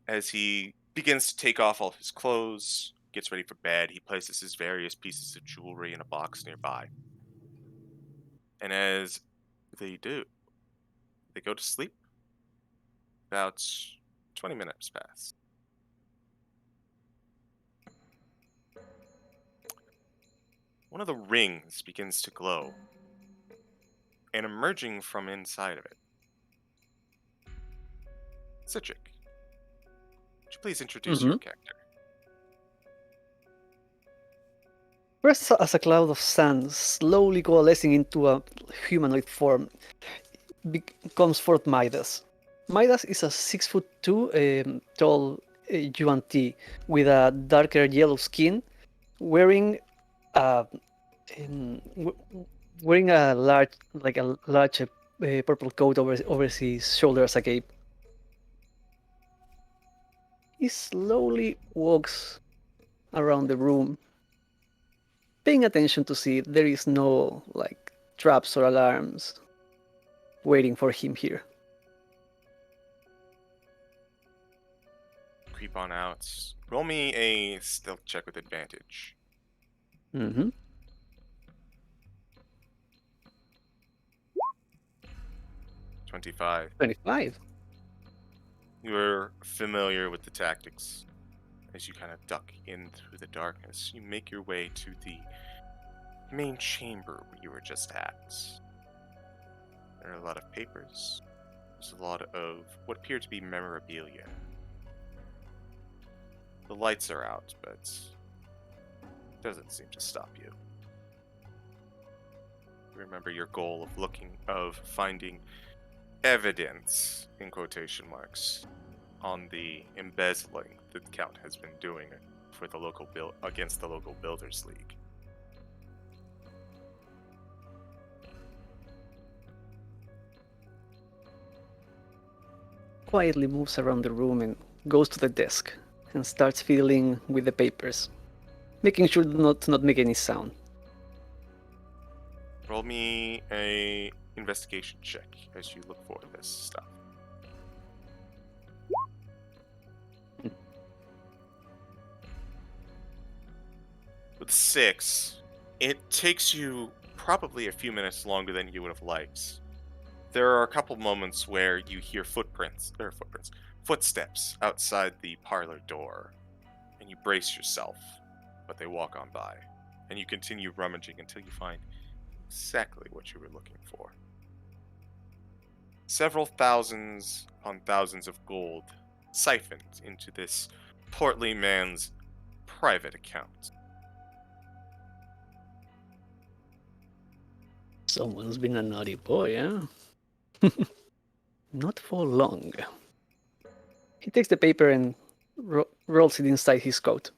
As he begins to take off all his clothes, gets ready for bed, he places his various pieces of jewelry in a box nearby. And as they do, they go to sleep. About 20 minutes pass. One of the rings begins to glow, and emerging from inside of it, Citric, would you please introduce your character? First, as a cloud of sand slowly coalescing into a humanoid form, comes forth Midas. Midas is a 6'2" tall UNT with a darker yellow skin, wearing a large purple coat over his shoulder as a cape. He slowly walks around the room, paying attention to see there is no traps or alarms waiting for him here. creep on out. Roll me a stealth check with advantage. Mm-hmm. 25. 25. You're familiar with the tactics. As you kind of duck in through the darkness, you make your way to the main chamber where you were just at. There are a lot of papers. There's a lot of what appear to be memorabilia. The lights are out, but it doesn't seem to stop you. Remember your goal of finding evidence, in quotation marks, on the embezzling that the Count has been doing for the local against the local Builders League. Quietly moves around the room and goes to the desk and starts fiddling with the papers, making sure to not make any sound. Roll me a investigation check as you look for this stuff. With 6, it takes you probably a few minutes longer than you would have liked. There are a couple moments where you hear footsteps outside the parlor door, and you brace yourself, but they walk on by, and you continue rummaging until you find exactly what you were looking for. Several thousands upon thousands of gold siphoned into this portly man's private account. Someone's been a naughty boy, huh? Not for long. He takes the paper and rolls it inside his coat.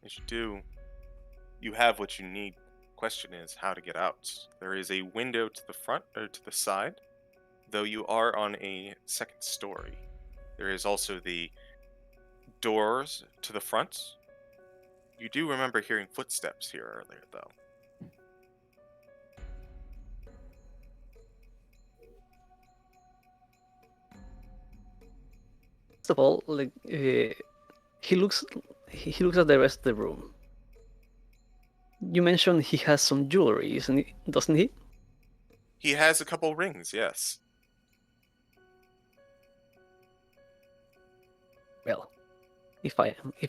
As you do, you have what you need. Question is how to get out. There is a window to the front or to the side, though you are on a second story. There is also the doors to the front. You do remember hearing footsteps here earlier, though. First of all, like he looks at the rest of the room. You mentioned he has some jewelry, doesn't he? He has a couple rings, yes. Well, if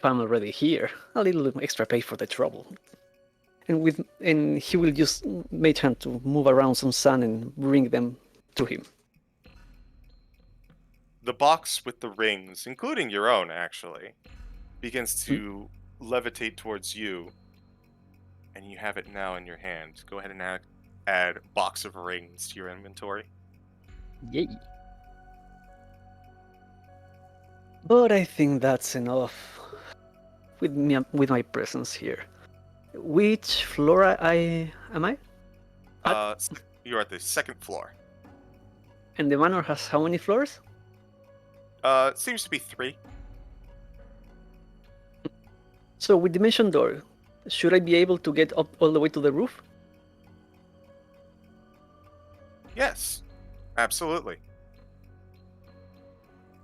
I'm already here, a little extra pay for the trouble. And he will just make him to move around some sun and bring them to him. The box with the rings, including your own, actually, begins to levitate towards you, and you have it now in your hand. Go ahead and add box of rings to your inventory. Yay. But I think that's enough with my presence here. Which floor am I? You're at the second floor. And the manor has how many floors? It seems to be 3. So with the dimension door, should I be able to get up all the way to the roof? Yes, absolutely.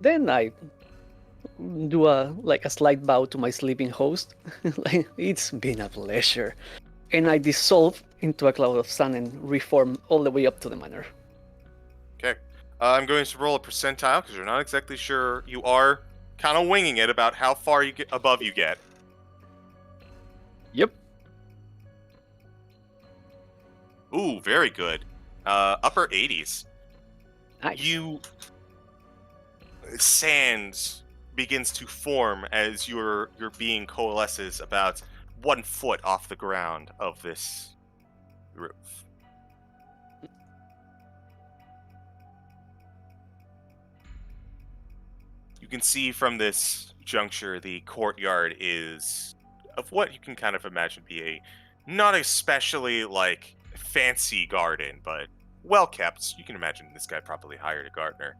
Then I do a slight bow to my sleeping host. Like, it's been a pleasure. And I dissolve into a cloud of sun and reform all the way up to the manor. Okay. I'm going to roll a percentile because you're not exactly sure. You are kind of winging it about how far above you get. Yep. Ooh, very good. Upper 80s. Nice. Sand begins to form as your being coalesces about 1 foot off the ground of this roof. You can see from this juncture the courtyard is of what you can kind of imagine be a not especially fancy garden, but well kept. You can imagine this guy probably hired a gardener,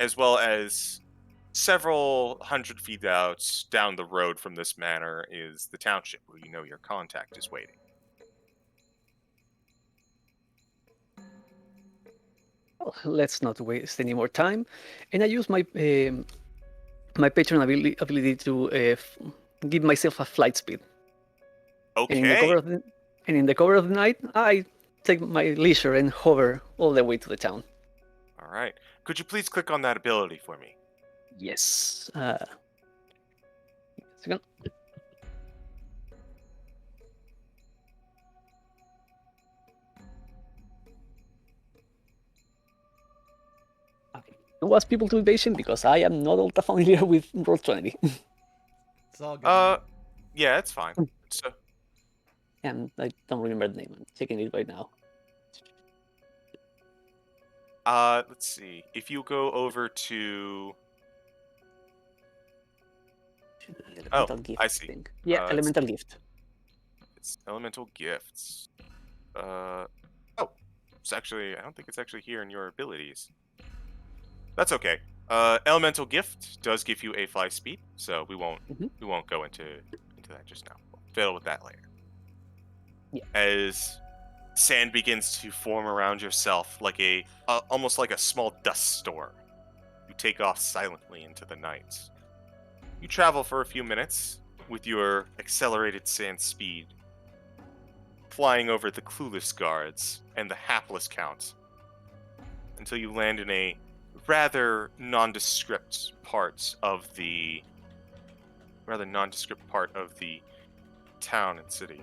as well as several hundred feet out down the road from this manor is the township where you know your contact is waiting. Well, let's not waste any more time. And I use my my patron ability to give myself a flight speed. And in the Okay. cover of the night, I take my leisure and hover all the way to the town. All right. Could you please click on that ability for me? Yes. Second. Don't ask people to be patient because I am not all that familiar with Roll20. It's all good. Yeah, it's fine. So, And I don't remember the name. I'm checking it right now. let's see. If you go over to, Elemental gift, I see. think. Yeah, It's- elemental gift. it's elemental gifts. It's actually, I don't think it's actually here in your abilities. That's okay. Elemental gift does give you a fly speed, so we won't go into that just now. We'll fiddle with that later. Yeah. As sand begins to form around yourself like almost like a small dust storm, you take off silently into the night. You travel for a few minutes with your accelerated sand speed, flying over the clueless guards and the hapless count, until you land in a rather nondescript part of the town and city.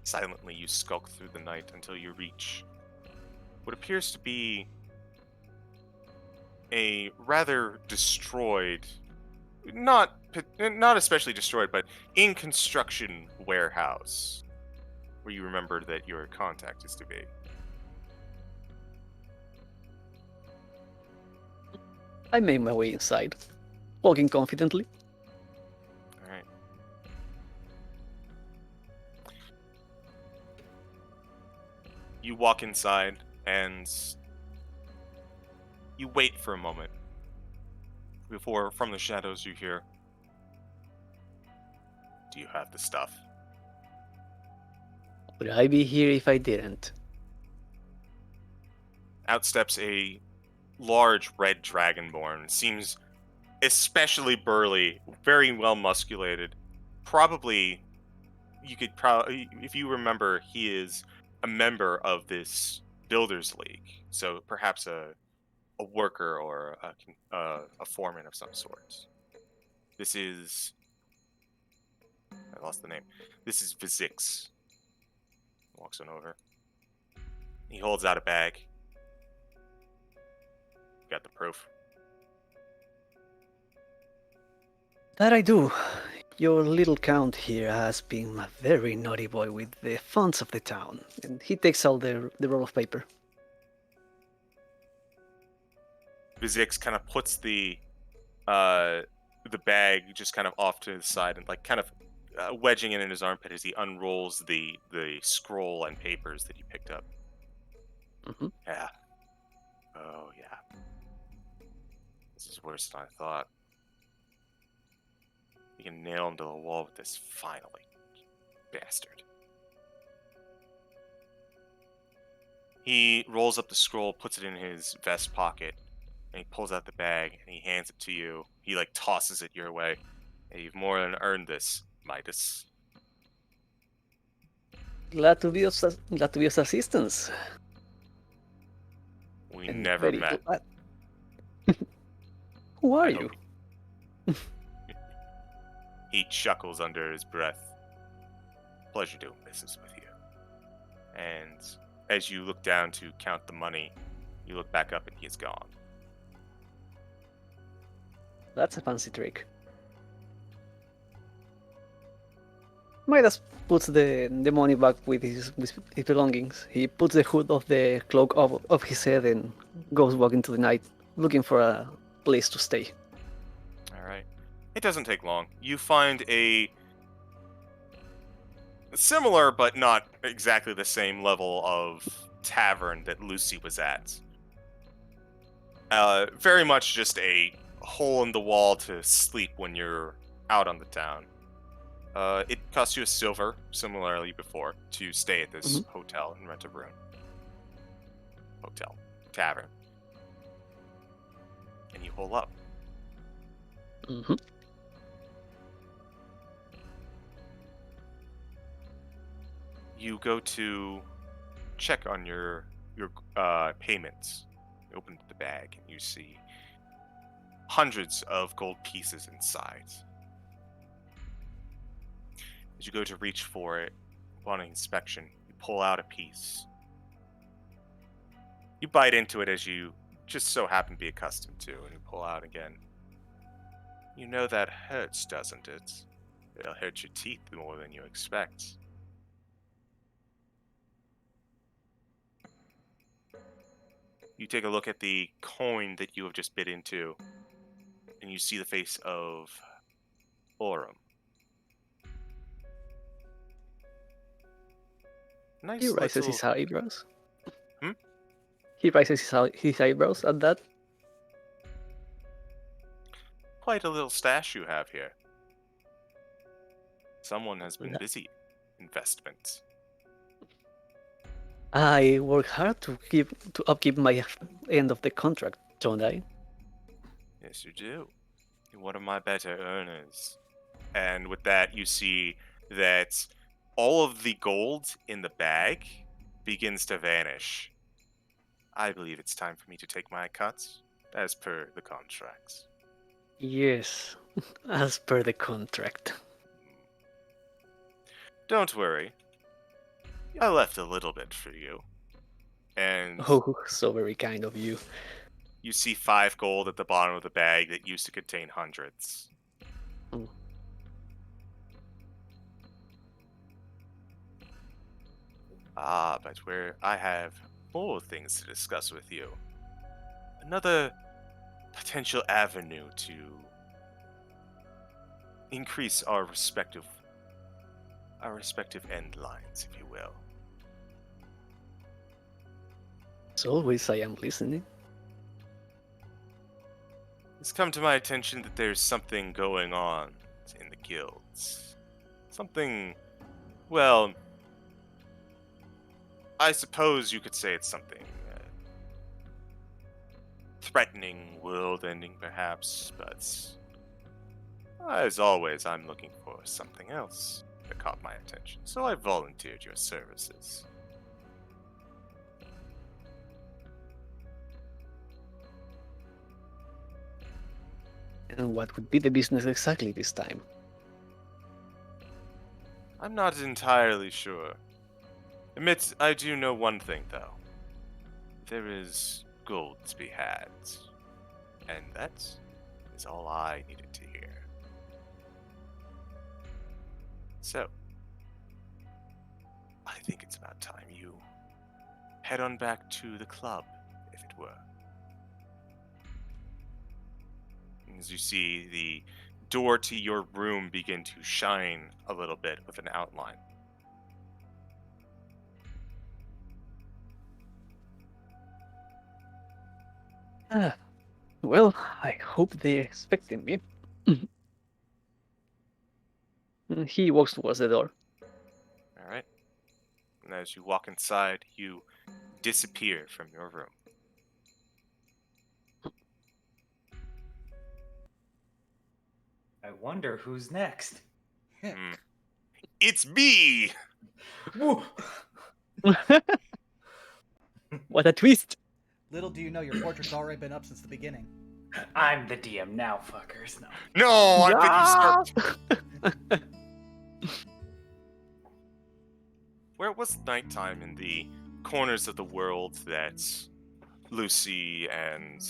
Silently, you skulk through the night until you reach what appears to be a rather destroyed, not especially destroyed, but in construction warehouse, where you remember that your contact is to be. I made my way inside, walking confidently. All right. You walk inside and you wait for a moment before, from the shadows, you hear, "Do you have the stuff?" Would I be here if I didn't? Out steps a large red dragonborn. Seems especially burly, very well musculated. Probably, if you remember, he is a member of this Builders League. So perhaps a worker or a foreman of some sort. This is... I lost the name. This is Vizix. Walks on over. He holds out a bag. Got the proof. That I do. Your little count here has been a very naughty boy with the funds of the town. And he takes out the roll of paper. Vizix kind of puts the bag just kind of off to the side and like kind of wedging it in his armpit as he unrolls the scroll and papers that he picked up. Mm-hmm. Yeah. Oh yeah. This is worse than I thought. You can nail him to the wall with this finally, bastard. He rolls up the scroll, puts it in his vest pocket, and he pulls out the bag and he hands it to you. He like tosses it your way. Hey, you've more than earned this, Midas. Glad to be of assistance. We And never very met. glad. Who are I you? hope- He chuckles under his breath. Pleasure doing business with you. And as you look down to count the money, you look back up and he is gone. That's a fancy trick. Midas puts the money back with his belongings. He puts the hood of the cloak of his head and goes walking to the night, looking for a place to stay. All right. It doesn't take long. You find a similar but not exactly the same level of tavern that Lucy was at. Very much just a hole in the wall to sleep when you're out on the town. It costs you a silver, similarly before, to stay at this hotel and rent a room. hotel, tavern, and you hole up. Mm-hmm. You go to check on your payments. You open the bag and you see hundreds of gold pieces inside. As you go to reach for it upon inspection, you pull out a piece. You bite into it as you just so happen to be accustomed to, and you pull out again. You know that hurts, doesn't it? It'll hurt your teeth more than you expect. You take a look at the coin that you have just bit into, and you see the face of Aurum. Nice He raises little... his eyebrows. Hmm? He raises his eyebrows at that. Quite a little stash you have here. Someone has been Yeah. busy. Investments. I work hard to upkeep my end of the contract, don't I? Yes, you do. You're one of my better earners. And with that, you see that all of the gold in the bag begins to vanish. I believe it's time for me to take my cuts, as per the contracts. Yes, as per the contract. Don't worry. I left a little bit for you. And Oh, so very kind of you. you see 5 gold at the bottom of the bag that used to contain hundreds. Mm. But where I have more things to discuss with you. Another potential avenue to increase our respective end lines, if you will. As always, I am listening. It's come to my attention that there's something going on in the guilds. Something, well, I suppose you could say it's something threatening, world-ending perhaps, but as always, I'm looking for something else that caught my attention, so I volunteered your services. And what would be the business exactly this time? I'm not entirely sure. Admit, I do know one thing, though. There is gold to be had. And that is all I needed to hear. So, I think it's about time you head on back to the club, if it were. As you see the door to your room begin to shine a little bit with an outline. Well, I hope they're expecting me. He walks towards the door. Alright. And as you walk inside, you disappear from your room. I wonder who's next. It's me! Woo! What a twist! Little do you know, your portrait's already been up since the beginning. I'm the DM now, fuckers. No. No, I think you start. Where it was nighttime in the corners of the world that Lucy and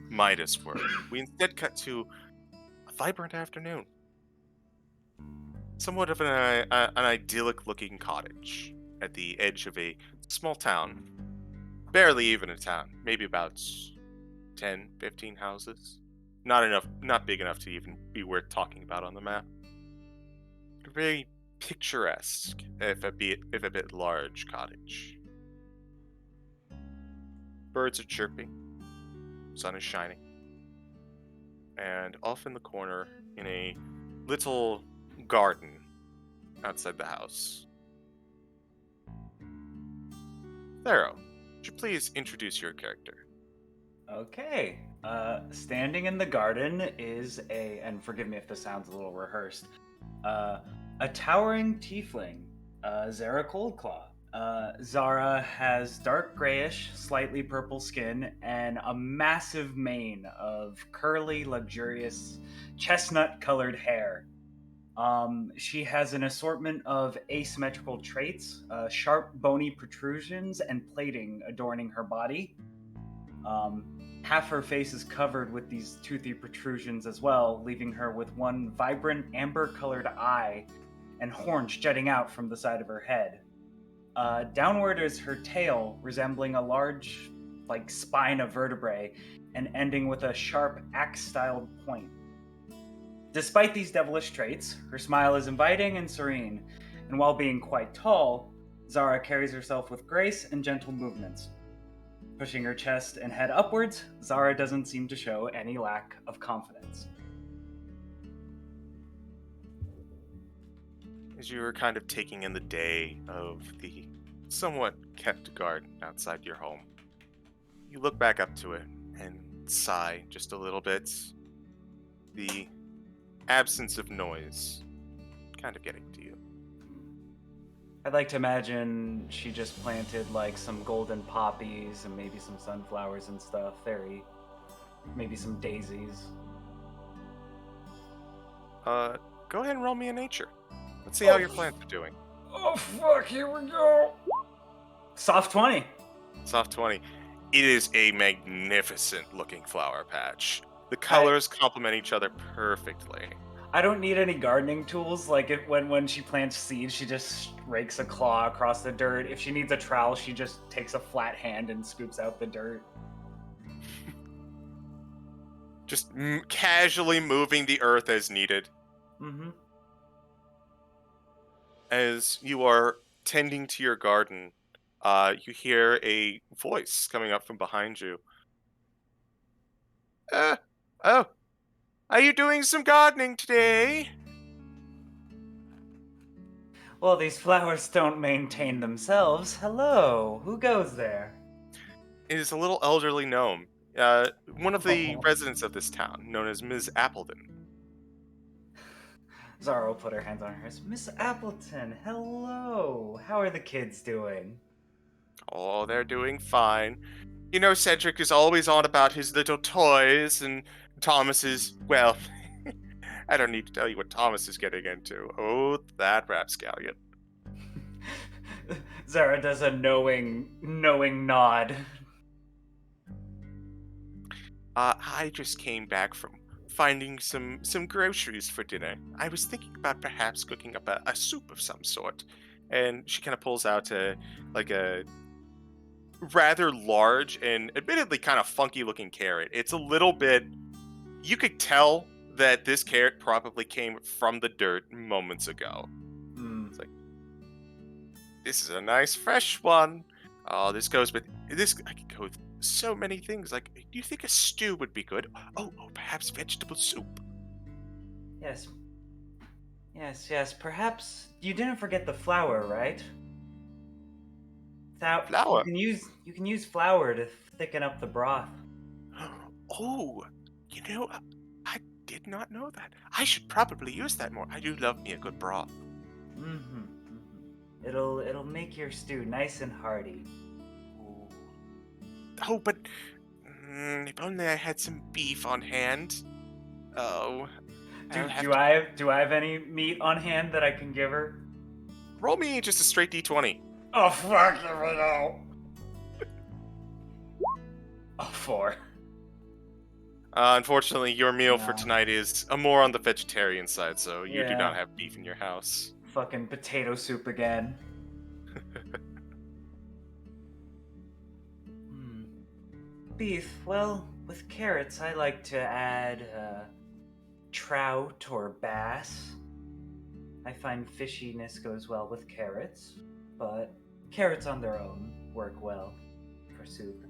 Midas were, we instead cut to a vibrant afternoon. Somewhat of an idyllic-looking cottage at the edge of a small town. Barely even a town. Maybe about 10, 15 houses. Not big enough to even be worth talking about on the map. A very picturesque, if a bit large cottage. Birds are chirping. Sun is shining. And off in the corner, in a little garden outside the house, Thero, Would you please introduce your character? Okay. Standing in the garden is and forgive me if this sounds a little rehearsed, a towering tiefling, Zara Coldclaw. Zara has dark grayish, slightly purple skin and a massive mane of curly, luxurious, chestnut-colored hair. She has an assortment of asymmetrical traits, sharp, bony protrusions, and plating adorning her body. Half her face is covered with these toothy protrusions as well, leaving her with one vibrant amber-colored eye and horns jutting out from the side of her head. Downward is her tail, resembling a large, spine of vertebrae, and ending with a sharp axe-styled point. Despite these devilish traits, her smile is inviting and serene, and while being quite tall, Zara carries herself with grace and gentle movements. Pushing her chest and head upwards, Zara doesn't seem to show any lack of confidence. As you were kind of taking in the day of the somewhat kept garden outside your home, you look back up to it and sigh just a little bit. The absence of noise kind of getting to you. I'd like to imagine she just planted some golden poppies and maybe some sunflowers and stuff. Maybe some daisies. Go ahead and roll me a nature. Let's see how your plants are doing. Oh fuck, here we go! Soft 20. Soft 20. It is a magnificent looking flower patch. The colors complement each other perfectly. I don't need any gardening tools. When she plants seeds, she just rakes a claw across the dirt. If she needs a trowel, she just takes a flat hand and scoops out the dirt. Just casually moving the earth as needed. Mm-hmm. As you are tending to your garden, you hear a voice coming up from behind you. Oh, are you doing some gardening today? Well, these flowers don't maintain themselves. Hello, who goes there? It is a little elderly gnome, one of the residents of this town, known as Ms. Appleton. Zara will put her hands on hers. Miss Appleton, hello. How are the kids doing? Oh, they're doing fine. You know, Cedric is always on about his little toys, and Thomas is, well, I don't need to tell you what Thomas is getting into. Oh, that rapscallion. Zara does a knowing nod. I just came back from finding some groceries for dinner. I was thinking about perhaps cooking up a soup of some sort. And she kind of pulls out a rather large and admittedly kind of funky looking carrot. It's a little bit, you could tell that this carrot probably came from the dirt moments ago. It's like, this is a nice fresh one. Oh, this goes with this. I could go with so many things. Like, do you think a stew would be good? Oh, perhaps vegetable soup. Yes. Perhaps you didn't forget the flour, right? Flour? You can use flour to thicken up the broth. Oh, you know, I did not know that. I should probably use that more. I do love me a good broth. Mm-hmm. It'll make your stew nice and hearty. Oh, but if only I had some beef on hand. Oh. Do I have any meat on hand that I can give her? Roll me just a straight D20. Oh fuck, here we go. A 4. Unfortunately, your meal for tonight is more on the vegetarian side, so you do not have beef in your house. Fucking potato soup again. Beef, well, with carrots, I like to add trout or bass. I find fishiness goes well with carrots, but carrots on their own work well for soup.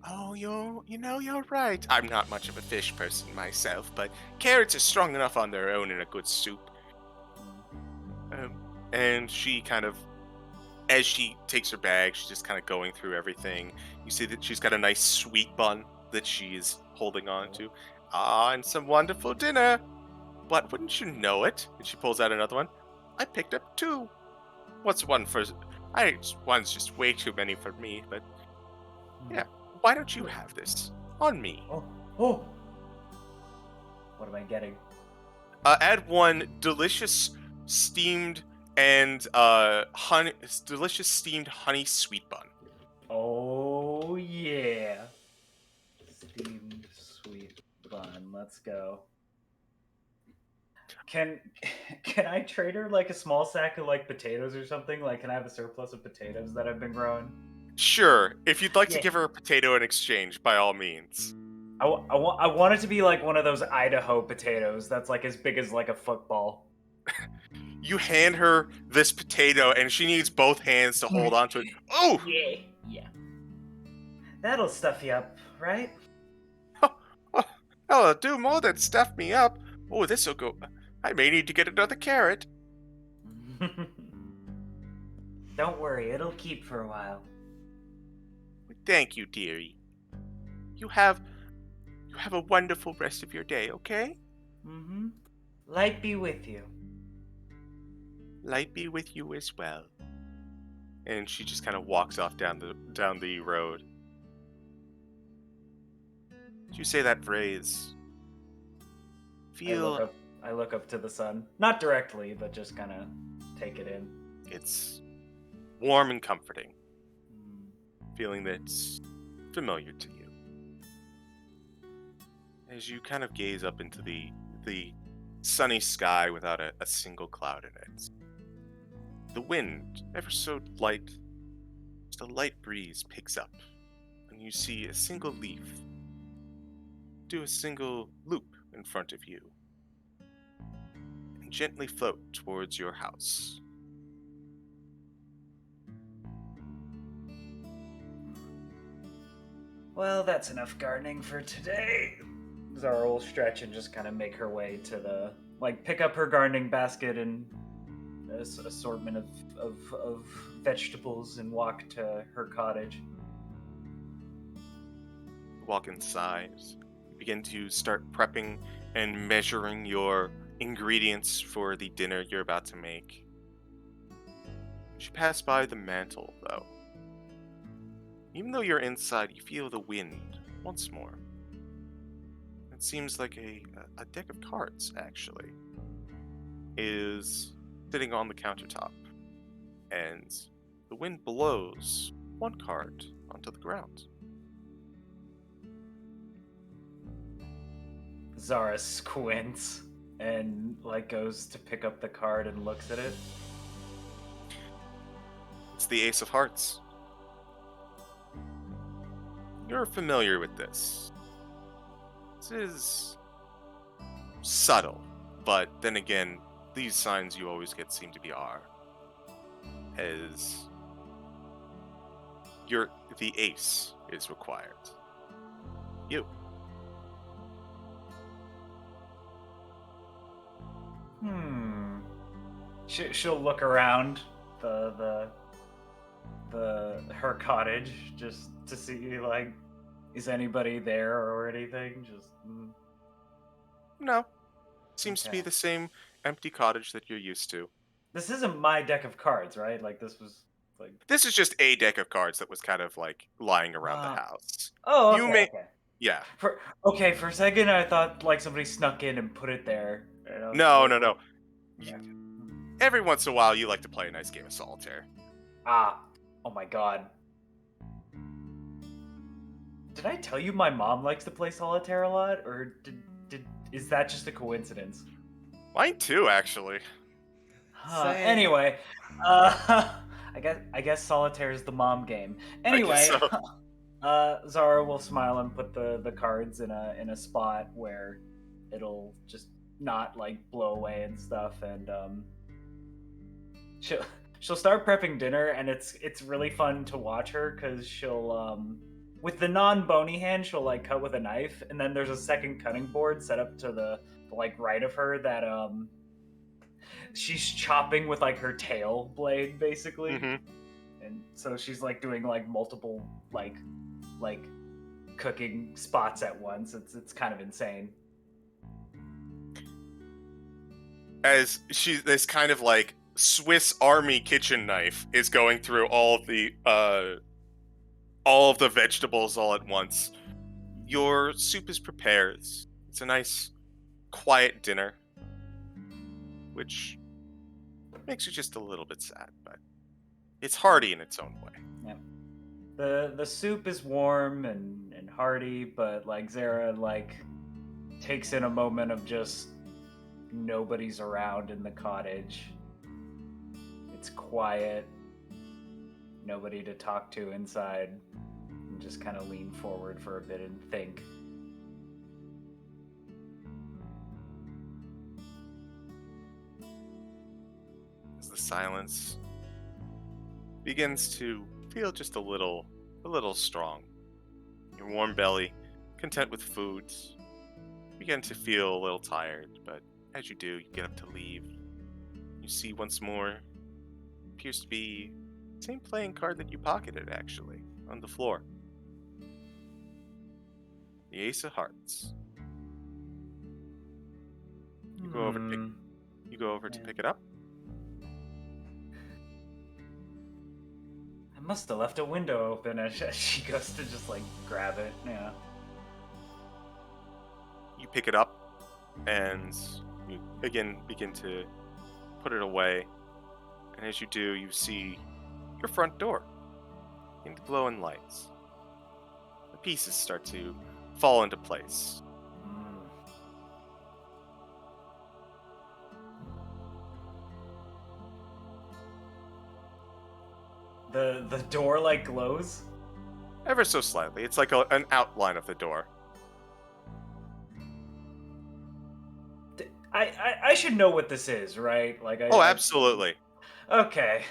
Oh, you're right. I'm not much of a fish person myself, but carrots are strong enough on their own in a good soup. And she kind of as she takes her bag, she's just kind of going through everything. You see that she's got a nice sweet bun that she's holding on to. And some wonderful dinner. But wouldn't you know it? And she pulls out another one. I picked up 2. What's one for? One's just way too many for me, but yeah. Why don't you have this on me? Oh. What am I getting? Add 1 delicious steamed and delicious steamed honey sweet bun. Oh yeah. Steamed sweet bun. Let's go. Can I trade her like a small sack of like potatoes or something? Like, can I have a surplus of potatoes that I've been growing? Sure, if you'd like to Yeah. give her a potato in exchange, by all means. I want it to be like one of those Idaho potatoes that's like as big as like a football. You hand her this potato, and she needs both hands to hold onto it. Oh! Yeah. That'll stuff you up, right? Oh, it'll do more than stuff me up. Oh, this'll go. I may need to get another carrot. Don't worry, it'll keep for a while. Thank you, dearie. You have a wonderful rest of your day, okay? Mm-hmm. Light be with you. Light be with you as well. And she just kind of walks off down the road. Did you say that phrase? I look up to the sun. Not directly, but just kind of take it in. It's warm and comforting. Feeling that's familiar to you. As you kind of gaze up into the sunny sky without a single cloud in it. The wind, ever so light, just a light breeze picks up, and you see a single leaf do a single loop in front of you, and gently float towards your house. Well, that's enough gardening for today. Zara will stretch and just kind of make her way to pick up her gardening basket and assortment of vegetables and walk to her cottage. Walk inside. You begin to start prepping and measuring your ingredients for the dinner you're about to make. As you pass by the mantle, though, even though you're inside, you feel the wind once more. It seems like a deck of cards, actually, is sitting on the countertop, and the wind blows one card onto the ground. Zara squints and goes to pick up the card and looks at it. It's the Ace of Hearts. You're familiar with this. This is subtle, but then again, these signs you always get seem to be are. As the ace is required. You. She'll look around her cottage just to see is anybody there or anything. No. Seems to be Okay. the same empty cottage that you're used to. This isn't my deck of cards, right? This was This is just a deck of cards that was kind of lying around the Ah. house. Oh, You okay, may- okay. Yeah. For a second I thought somebody snuck in and put it there. And I was No. Yeah. Every once in a while, you like to play a nice game of solitaire. Oh my god. Did I tell you my mom likes to play solitaire a lot, or is that just a coincidence? Mine too, actually. Same. Anyway, I guess solitaire is the mom game. Anyway, I guess Zara will smile and put the cards in a spot where it'll just not blow away and stuff, and she'll start prepping dinner, and it's really fun to watch her because she'll with the non-bony hand she'll cut with a knife, and then there's a second cutting board set up to the right of her that she's chopping with her tail blade basically. Mm-hmm. and so she's like doing like multiple like cooking spots at once. It's kind of insane. As this kind of like Swiss Army kitchen knife is going through all of the vegetables all at once. Your soup is prepared. It's a nice, quiet dinner, which makes you just a little bit sad, but it's hearty in its own way. Yeah. The soup is warm and hearty, but like Zara like takes in a moment of just nobody's around in the cottage. It's quiet. Nobody to talk to inside. And just kind of lean forward for a bit and think. As the silence begins to feel just a little strong. Your warm belly, content with foods, begin to feel a little tired, but as you do, you get up to leave. You see once more, appears to be the same playing card that you pocketed, actually, on the floor. The Ace of Hearts. You go over to pick it up. I must have left a window open as she goes to just like grab it. Yeah. You pick it up, and you again begin to put it away. And as you do, you see your front door into glowing lights. The pieces start to fall into place. The door like glows? Ever so slightly. It's like an outline of the door. I should know what this is, right? Like Absolutely. Okay.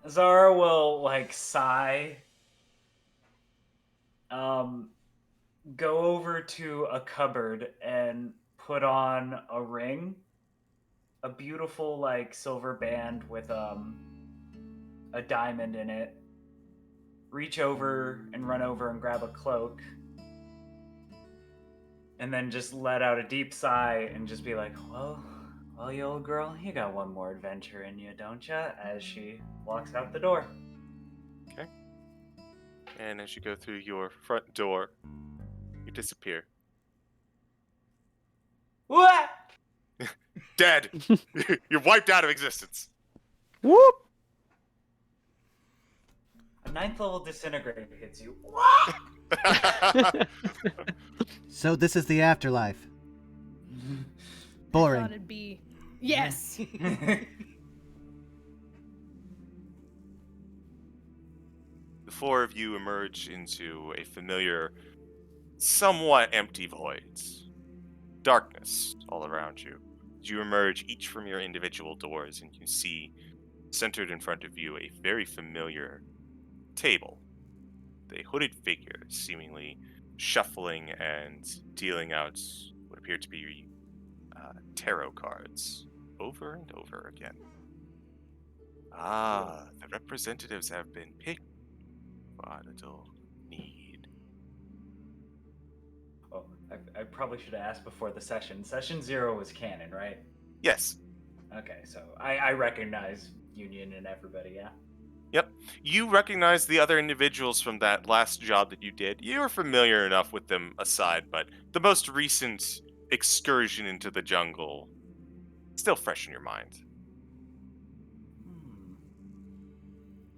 Zara will like sigh. Go over to a cupboard and put on a ring. A beautiful like silver band with a diamond in it. Reach over and run over and grab a cloak. And then just let out a deep sigh and just be like, well, you old girl, you got one more adventure in you, don't ya? As she walks out the door. Okay. And as you go through your front door, you disappear. What? Dead! You're wiped out of existence. Whoop! A 9th level disintegrator hits you. So this is the afterlife. I Boring. thought it'd be. Yes. The four of you emerge into a familiar, somewhat empty void. Darkness all around you. As you emerge each from your individual doors, and you see, centered in front of you, a very familiar table. A hooded figure, seemingly shuffling and dealing out what appear to be tarot cards over and over again. The representatives have been picked. What it'll need. Oh, I probably should have asked before the session. Session 0 was canon, right? Yes. Okay, so I recognize Union and everybody, yeah? Yep. You recognize the other individuals from that last job that you did. You were familiar enough with them aside, but the most recent excursion into the jungle, still fresh in your mind.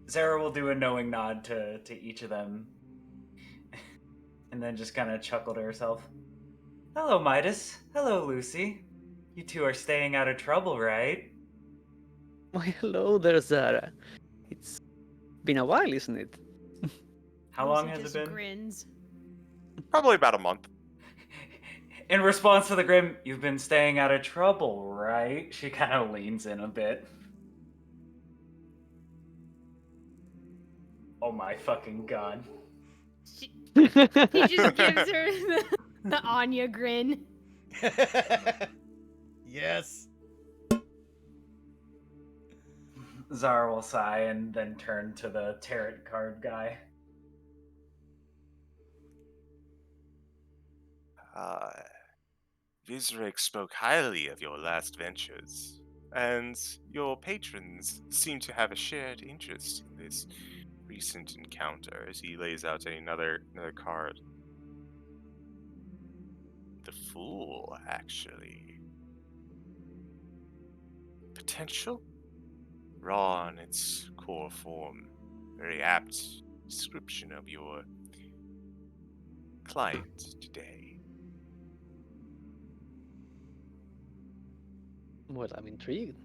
Zara will do a knowing nod to each of them. And then just kind of chuckle to herself. Hello, Midas. Hello, Lucy. You two are staying out of trouble, right? Why, hello there, Zara. It's been a while, isn't it? How long Lucy has it just been? Grins. Probably about a month. In response to the grim, you've been staying out of trouble, right? She kind of leans in a bit. Oh my fucking god. He just gives her the Anya grin. Yes. Zara will sigh and then turn to the tarot card guy. Vizrek spoke highly of your last ventures, and your patrons seem to have a shared interest in this recent encounter as he lays out another card. The Fool, actually. Potential? Raw in its core form. Very apt description of your client today. Well, I'm intrigued.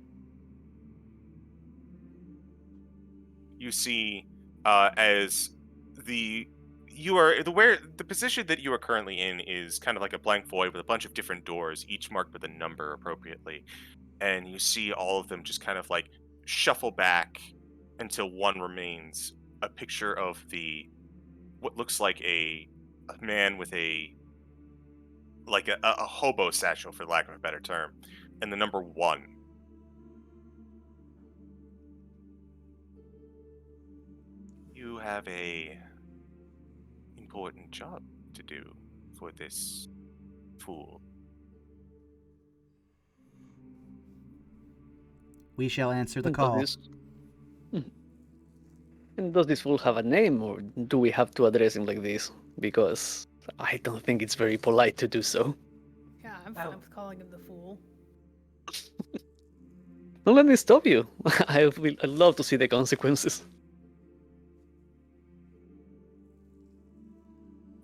You see, as the you are the where the position that you are currently in is kind of like a blank void with a bunch of different doors, each marked with a number appropriately, and you see all of them just kind of like shuffle back until one remains, a picture of the what looks like a man with a hobo satchel, for lack of a better term, and the number 1. You have a important job to do for this fool. We shall answer the And call. Does this fool have a name, or do we have to address him like this? Because I don't think it's very polite to do so. Yeah, I'm fine with calling him the fool. Don't let me stop you. I'd love to see the consequences.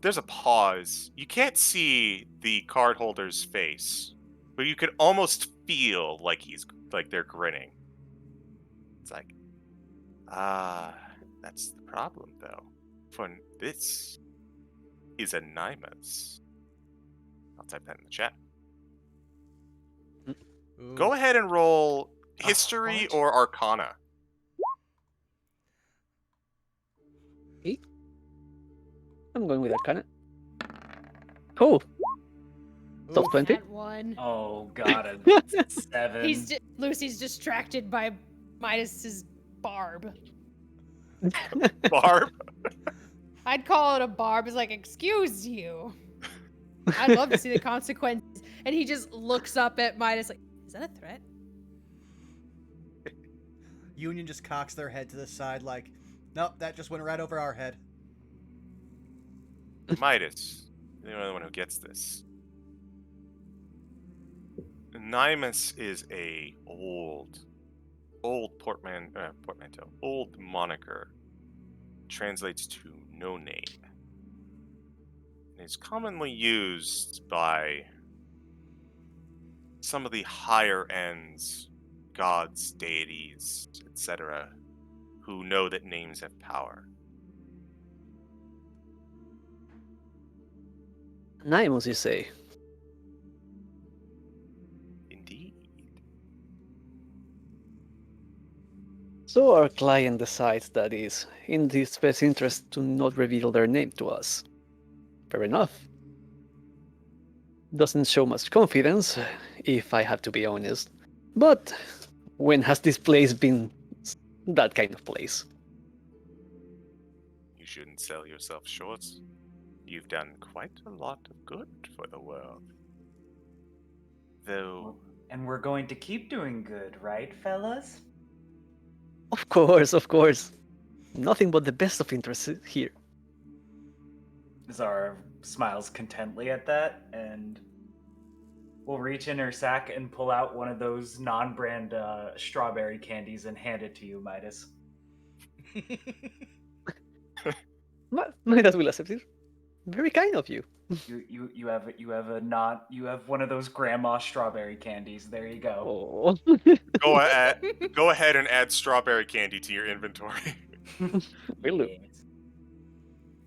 There's a pause. You can't see the card holder's face, but you could almost feel like they're grinning. It's like, that's the problem though. For this is anonymous. I'll type that in the chat. Ooh. Go ahead and roll history what? or arcana. I'm going with Arcana. Oh, top Ooh. 20. That one. Oh god, a 7. Lucy's distracted by Midas's barb. Barb. I'd call it a barb. It's like, excuse you. I'd love to see the consequences. And he just looks up at Midas like, is that a threat? Union just cocks their head to the side like, nope, that just went right over our head. Midas, you're the only one who gets this. Anonymous is a old portmanteau, old moniker. Translates to no name. And is commonly used by some of the higher ends, gods, deities, etc., who know that names have power. Anonymous, you say? Indeed. So our client decides that it's in his best interest to not reveal their name to us. Fair enough. Doesn't show much confidence, if I have to be honest. But when has this place been that kind of place? You shouldn't sell yourself short. You've done quite a lot of good for the world. Though... And we're going to keep doing good, right, fellas? Of course. Nothing but the best of interest here. Zara smiles contently at that and will reach in her sack and pull out one of those non-brand strawberry candies and hand it to you, Midas. Midas will accept it. Very kind of you. You have one of those grandma strawberry candies. There you go. Oh. Go ahead and add strawberry candy to your inventory. Will do. Yes.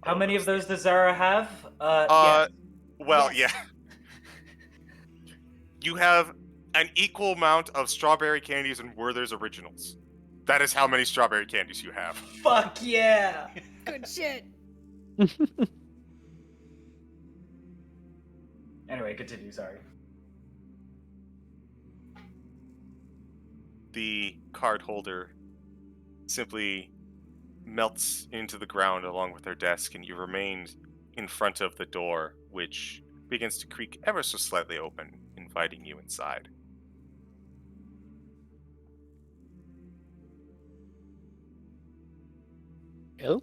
How many of those does Zara have? Well, Yes. yeah. You have an equal amount of strawberry candies and Werther's Originals. That is how many strawberry candies you have. Fuck yeah! Good shit. Anyway, continue. Sorry. The card holder simply melts into the ground along with their desk, and you remain in front of the door, which begins to creak ever so slightly open, inviting you inside. Well,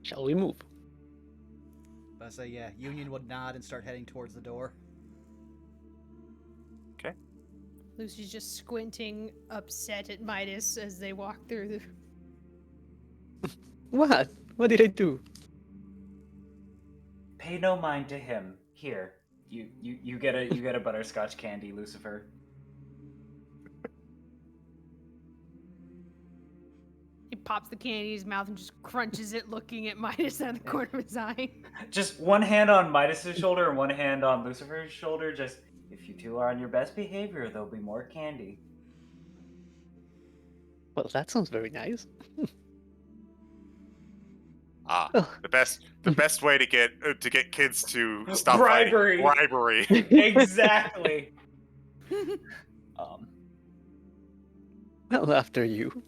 shall we move? But I say, yeah, Union would nod and start heading towards the door. Okay. Lucy's just squinting, upset at Midas as they walk through the. What? What did I do? Pay no mind to him. Here, you get a butterscotch candy, Lucifer. He pops the candy in his mouth and just crunches it, looking at Midas out of the corner of his eye. Just one hand on Midas's shoulder and one hand on Lucifer's shoulder. Just if you two are on your best behavior, there'll be more candy. Well, that sounds very nice. Ah, Oh. the best way to get kids to stop Bribery. fighting. Bribery. Exactly. Well, after you.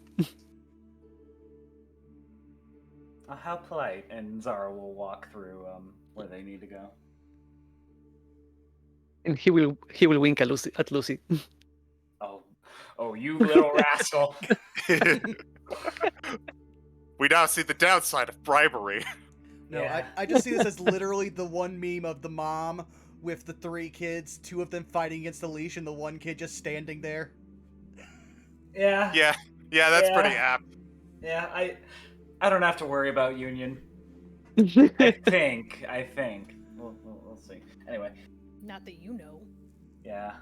How polite. And Zara will walk through where they need to go. And he will wink at Lucy. Oh, you little rascal. We now see the downside of bribery. No, Yeah. I just see this as literally the one meme of the mom with the 3 kids, 2 of them fighting against the leash, and the one kid just standing there. Yeah. Yeah, that's pretty Yeah. apt. Yeah, I don't have to worry about Union. I think. We'll see. Anyway, Not that you know. yeah.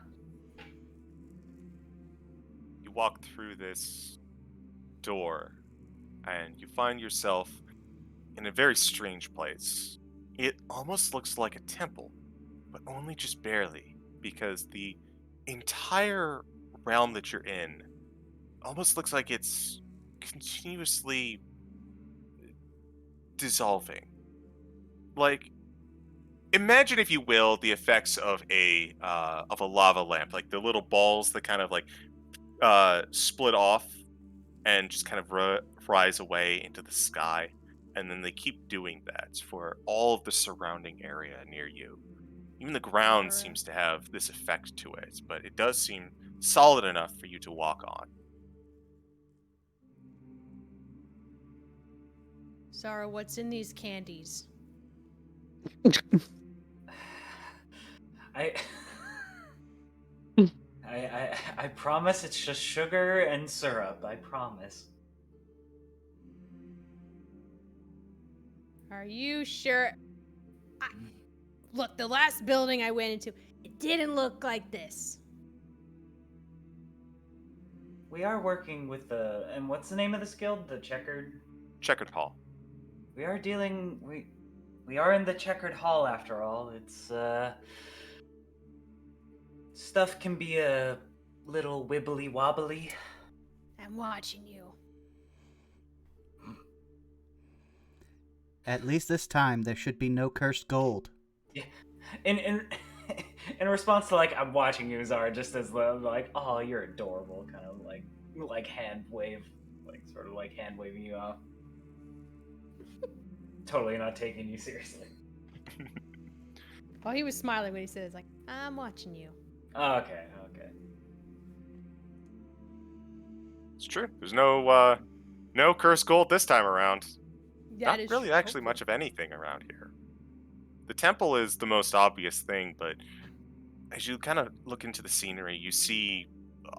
You walk through this door, and you find yourself in a very strange place. It almost looks like a temple, but only just barely, because the entire realm that you're in almost looks like it's continuously dissolving. Like, imagine, if you will, the effects of a lava lamp, like the little balls that kind of like split off and just kind of rise away into the sky, and then they keep doing that for all of the surrounding area near you. Even the ground Alright. seems to have this effect to it, but it does seem solid enough for you to walk on. Zara, what's in these candies? I I promise it's just sugar and syrup. I promise. Are you sure? Look, the last building I went into, it didn't look like this. We are working with and what's the name of this guild? The Checkered Hall. We are dealing we are in the Checkered Hall after all. It's stuff can be a little wibbly wobbly. I'm watching you. At least this time, there should be no cursed gold. Yeah. In response to like I'm watching you, Zara, just as like, oh, you're adorable, kind of like hand wave, like sort of like hand waving you off. Totally not taking you seriously. Oh, he was smiling when he said, "Like I'm watching you." Okay. It's true. There's no cursed gold this time around. That Not is really actually hopeful. much of anything around here. The temple is the most obvious thing, but as you kind of look into the scenery, you see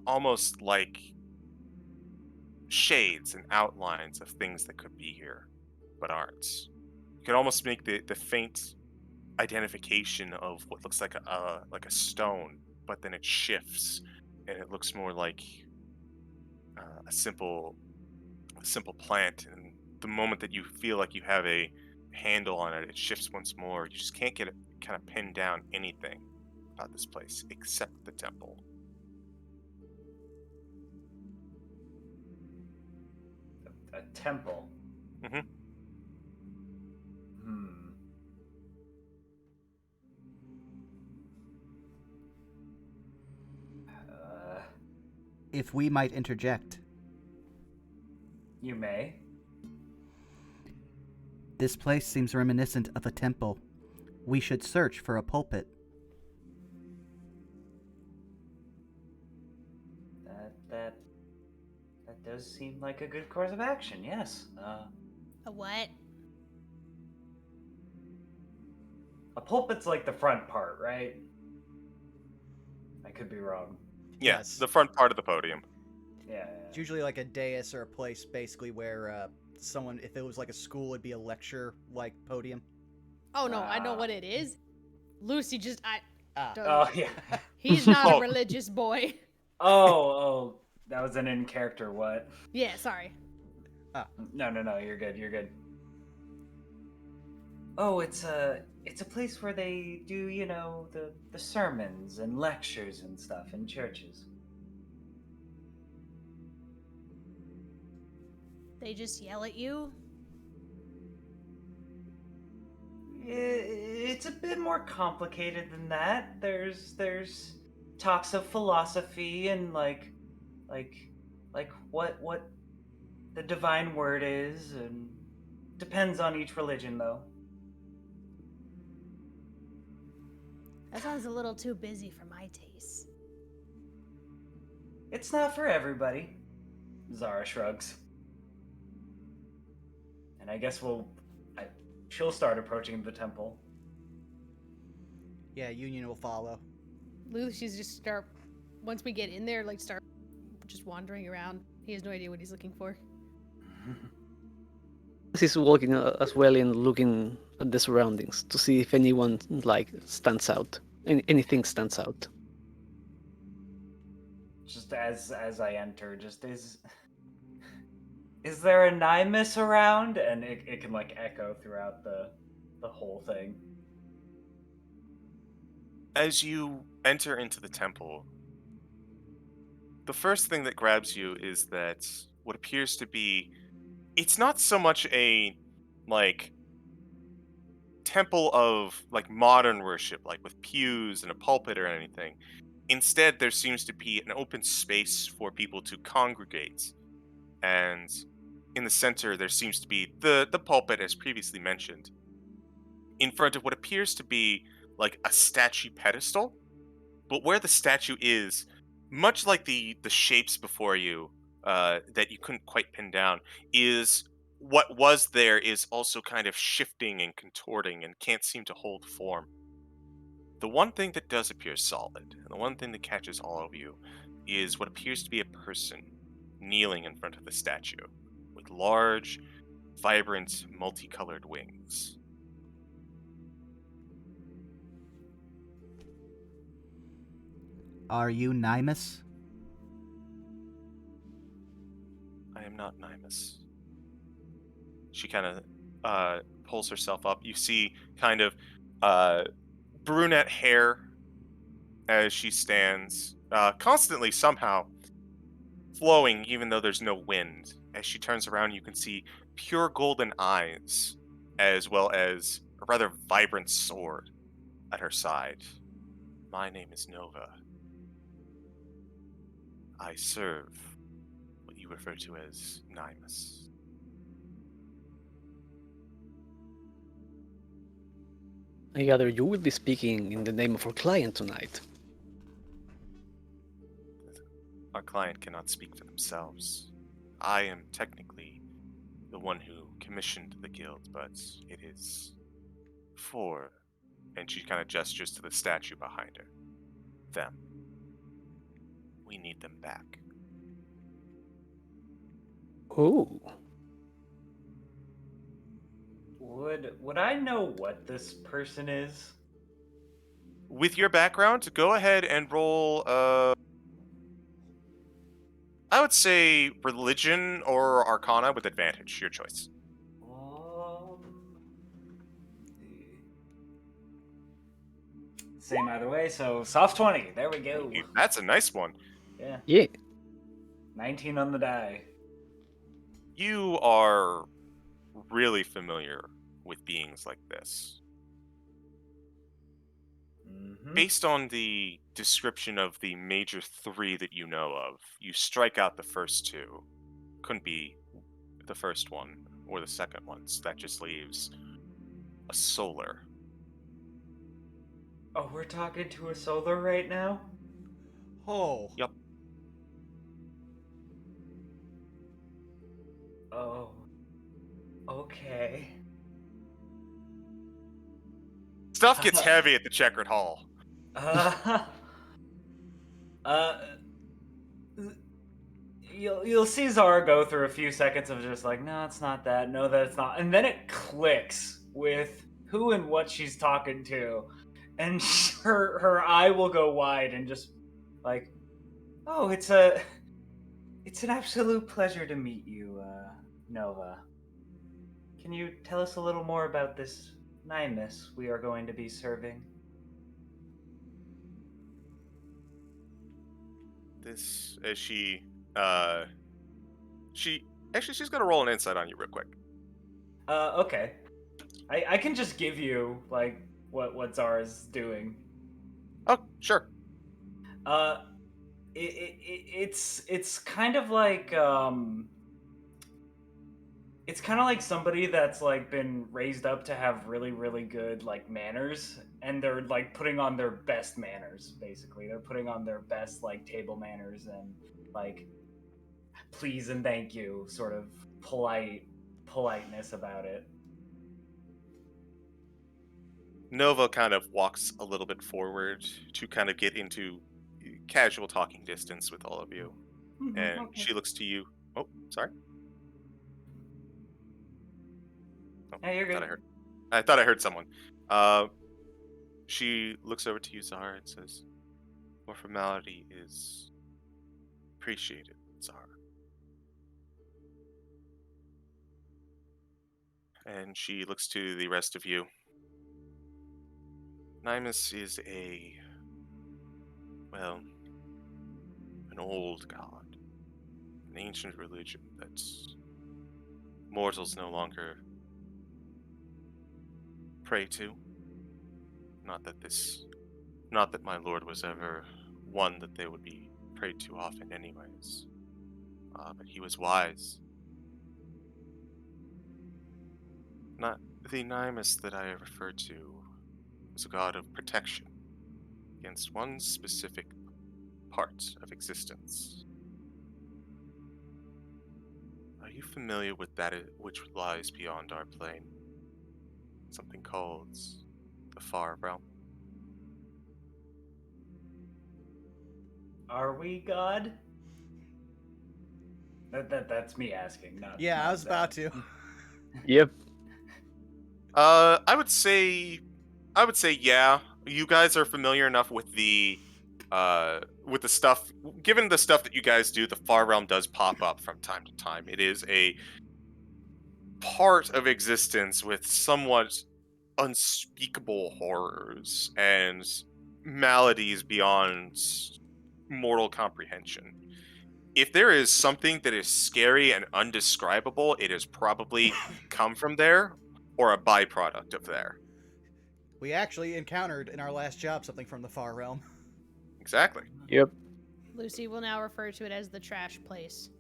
almost like shades and outlines of things that could be here, but aren't. You can almost make the faint identification of what looks like a stone, but then it shifts, and it looks more like a simple plant. And the moment that you feel like you have a handle on it, it shifts once more. You just can't get it kind of pinned down anything about this place except the temple. A temple. Mhm. if we might interject. You may. This place seems reminiscent of a temple. We should search for a pulpit. That does seem like a good course of action. Yes. A what? A pulpit's like the front part, right? I could be wrong. Yeah, Yes. the front part of the podium. Yeah. It's usually like a dais or a place basically where someone, if it was like a school, it'd be a lecture-like podium. Oh no, I know what it is. Lucy just don't- Oh yeah. He's not Oh. a religious boy. Oh, that was an in character. What? Yeah, sorry. No, you're good. Oh, it's a place where they do, the sermons and lectures and stuff in churches. They just yell at you. It's a bit more complicated than that. There's talks of philosophy and like what the divine word is, and depends on each religion though. That sounds a little too busy for my taste. It's not for everybody. Zara shrugs. And I guess she'll start approaching the temple. Yeah, Union will follow. Lucy's just start once we get in there, like start just wandering around. He has no idea what he's looking for. He's walking as well and looking at the surroundings to see if anyone like stands out. Anything stands out. Just as I enter, just is there a Nymus around? And it can like echo throughout the whole thing. As you enter into the temple, the first thing that grabs you is that what appears to be, it's not so much a like temple of like modern worship, like with pews and a pulpit or anything. Instead, there seems to be an open space for people to congregate. And in the center, there seems to be the pulpit, as previously mentioned, in front of what appears to be like a statue pedestal. But where the statue is, much like the shapes before you that you couldn't quite pin down, is what was there is also kind of shifting and contorting and can't seem to hold form. The one thing that does appear solid, and the one thing that catches all of you, is what appears to be a person kneeling in front of the statue, with large, vibrant, multicolored wings. Are you Nymus? I am not Nymus. She kind of pulls herself up. You see kind of brunette hair as she stands, constantly somehow flowing even though there's no wind. As she turns around, you can see pure golden eyes, as well as a rather vibrant sword at her side. My name is Nova. I serve what you refer to as Nymus. I gather you will be speaking in the name of our client tonight. Our client cannot speak for themselves. I am technically the one who commissioned the guild, but it is for, and she kind of gestures to the statue behind her, them. We need them back. Oh, Would I know what this person is? With your background, go ahead and roll, I would say religion or arcana with advantage, your choice. Same either way, so soft 20. There we go. That's a nice one. Yeah. yeah. 19 on the die. You are really familiar with beings like this. Based on the description of the major 3 that you know of, you strike out the first 2. Couldn't be the first one or the second one, so that just leaves a solar. Oh, we're talking to a solar right now? Oh. Yep. Oh. Okay. Stuff gets heavy at the Checkered Hall. Uh, uh, you'll see Zara go through a few seconds of just like, no, it's not that. No, that's not. And then it clicks with who and what she's talking to, and her eye will go wide and just like, oh, it's an absolute pleasure to meet you, Nova. Can you tell us a little more about this Nymus we are going to be serving? This, as she's gonna roll an insight on you real quick. Okay. I can just give you like what Zara's doing. Oh, sure. It's kind of like it's kind of like somebody that's like been raised up to have really really good like manners, and they're like putting on their best manners. Basically, they're putting on their best like table manners and like please and thank you sort of politeness about it. Nova kind of walks a little bit forward to kind of get into casual talking distance with all of you. And Okay. she looks to you. Oh, sorry. Oh, Hey, you're good. I thought I heard someone. She looks over to you, Zahara, and says, "More formality is appreciated, Zahara." And she looks to the rest of you. Nymus is an old god, an ancient religion that mortals no longer pray to. Not that my lord was ever one that they would be prayed to often anyways. But he was wise. Not the Nymus that I refer to was a god of protection against one specific part of existence. Are you familiar with that which lies beyond our plane? Something called the Far Realm. Are we God? That's me asking, not. Yeah, not I was about Zach. to. Yep. I would say yeah. You guys are familiar enough with the stuff. Given the stuff that you guys do, the Far Realm does pop up from time to time. It is a part of existence with somewhat unspeakable horrors and maladies beyond mortal comprehension. If there is something that is scary and undescribable, it has probably come from there or a byproduct of there. We actually encountered in our last job something from the Far Realm. Exactly. Yep. Lucy will now refer to it as the trash place.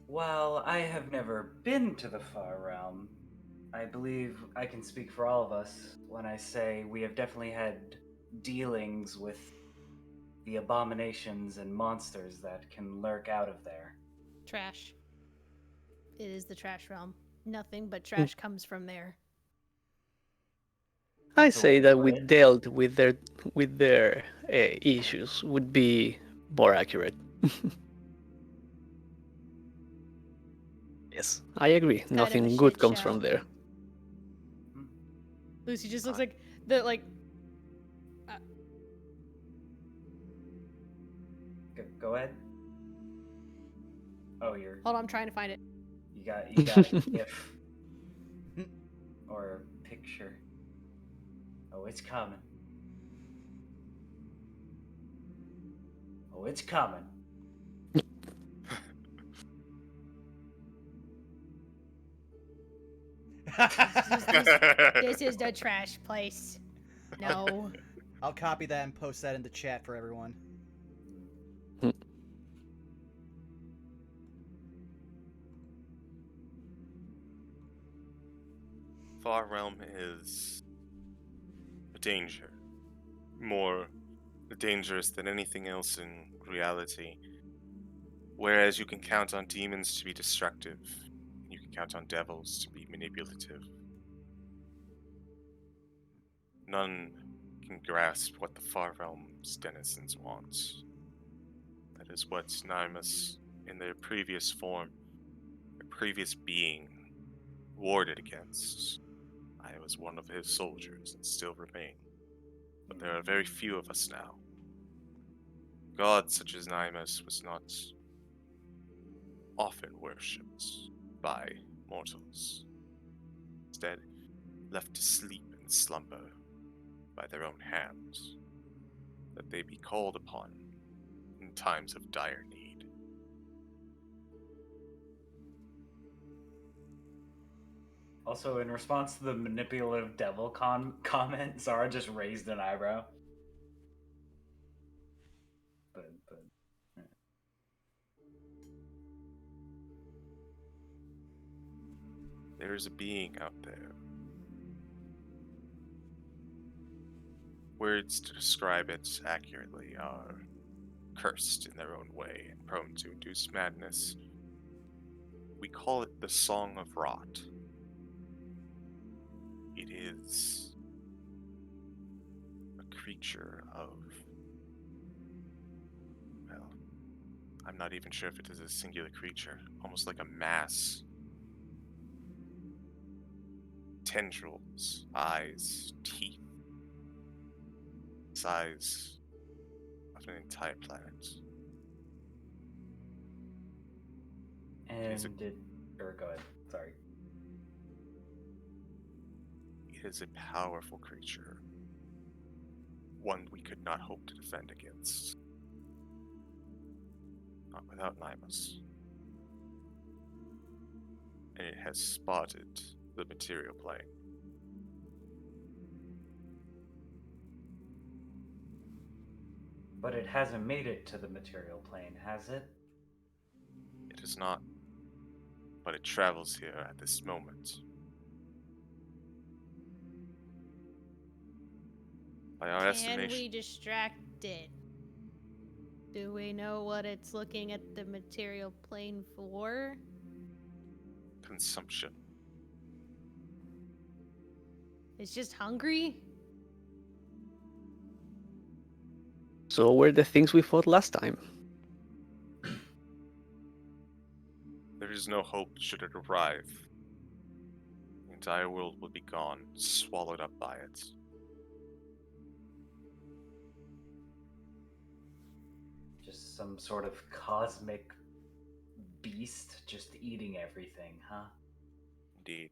While I have never been to the Far Realm, I believe I can speak for all of us when I say we have definitely had dealings with the abominations and monsters that can lurk out of there. Trash. It is the trash realm. Nothing but trash comes from there. I That's a way say to that put we it. dealt with their issues would be more accurate. Yes, I agree. Kind of a Nothing good shit comes show. from there. Lucy just looks like the like. Go ahead. Oh, Hold on, I'm trying to find it. you got a GIF or a picture. Oh, it's coming. Oh, it's coming. This is the trash place. No. I'll copy that and post that in the chat for everyone. Far Realm is a danger. More dangerous than anything else in reality. Whereas you can count on demons to be destructive, you can count on devils to be manipulative. None can grasp what the Far Realm's denizens want. That is what Nymus, in their previous form, their previous being, warded against. I was one of his soldiers and still remain. But there are very few of us now. God such as Nymus was not often worshipped by mortals. Instead, left to sleep and slumber by their own hands, that they be called upon in times of dire need. Also, in response to the manipulative devil comment, Zara just raised an eyebrow. But There is a being out there. Words to describe it accurately are cursed in their own way and prone to induce madness. We call it the Song of Rot. It is a creature of, well, I'm not even sure if it is a singular creature, almost like a mass. Tendrils, eyes, teeth, size of an entire planet. and or go ahead. Sorry. It is a powerful creature, one we could not hope to defend against. Not without Nymus. And it has spotted the material plane. But it hasn't made it to the material plane, has it? It is not, but it travels here at this moment. By our Can estimation, we distract it? Do we know what it's looking at the material plane for? consumption. It's just hungry? So were the things we fought last time. There is no hope should it arrive. The entire world will be gone, swallowed up by it. Just some sort of cosmic beast just eating everything, huh? Indeed.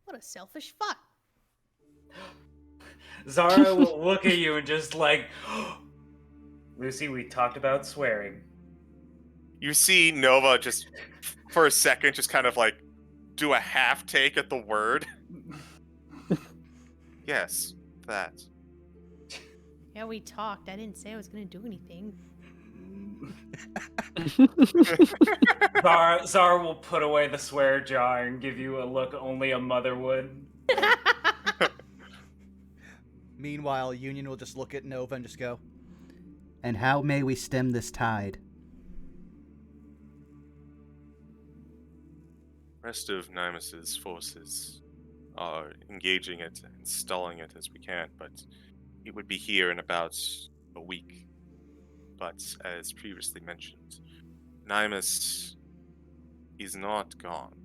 What a selfish fuck. Zara will look at you and just like, Lucy, we talked about swearing. You see Nova just, for a second, just kind of like do a half take at the word. Yes, that. Yeah, we talked. I didn't say I was gonna do anything. Zara will put away the swear jar and give you a look only a mother would. Meanwhile, Union will just look at Nova and just go, "And how may we stem this tide?" Rest of Nymus's forces are engaging it and stalling it as we can, but it would be here in about a week. But as previously mentioned, Nymus is not gone.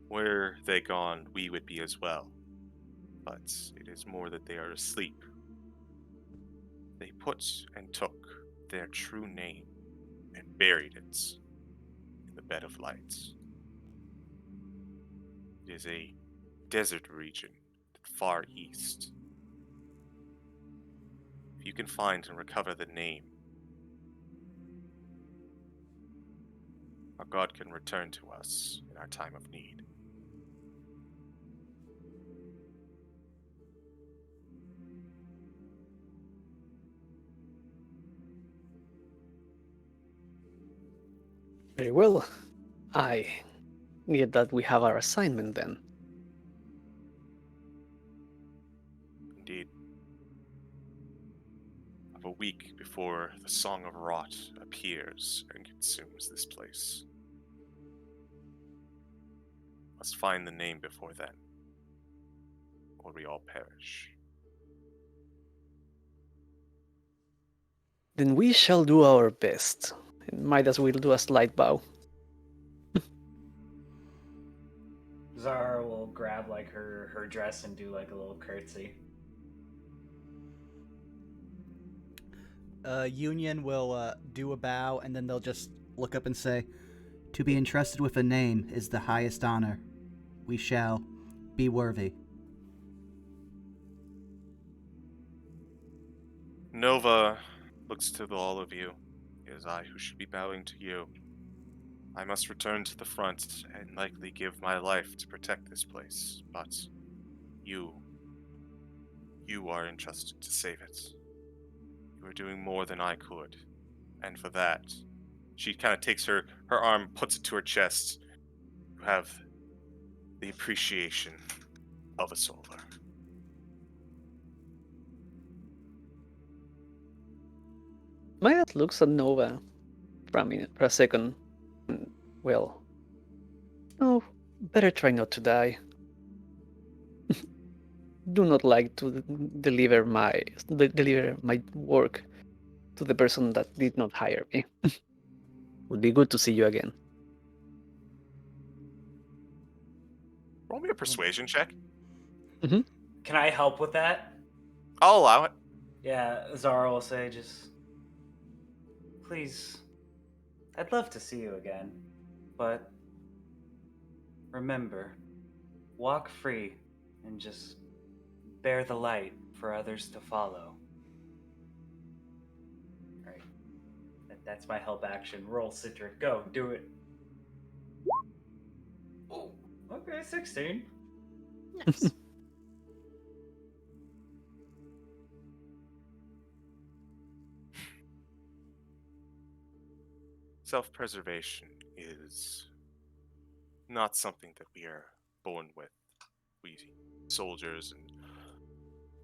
Were they gone, we would be as well. But it is more that they are asleep. They put and took their true name and buried it in the bed of light. It is a desert region to the far east. If you can find and recover the name, our God can return to us in our time of need. Very well. I get that we have our assignment then. Indeed. Of a week before the Song of Rot appears and consumes this place. Must find the name before then, or we all perish. Then we shall do our best. And Midas will do a slight bow. Zara will grab like her dress and do like a little curtsy. Union will do a bow, and then they'll just look up and say, "To be entrusted with a name is the highest honor. We shall be worthy." Nova looks to all of you. It is I who should be bowing to you. I must return to the front and likely give my life to protect this place, but you are entrusted to save it. You are doing more than I could, and for that, she kind of takes her arm, puts it to her chest. You have the appreciation of a soldier. Midas looks at Nova for a second. Well, no, better try not to die. Do not like to deliver my work to the person that did not hire me. Would be good to see you again. Roll me a persuasion check. Can I help with that? I'll allow it. Yeah, Zara will say, just please, I'd love to see you again, but remember, walk free and just bear the light for others to follow. All right, that's my help action. Roll, Citric, go, do it. Oh, okay, 16. Nice. Self-preservation is not something that we are born with. We soldiers and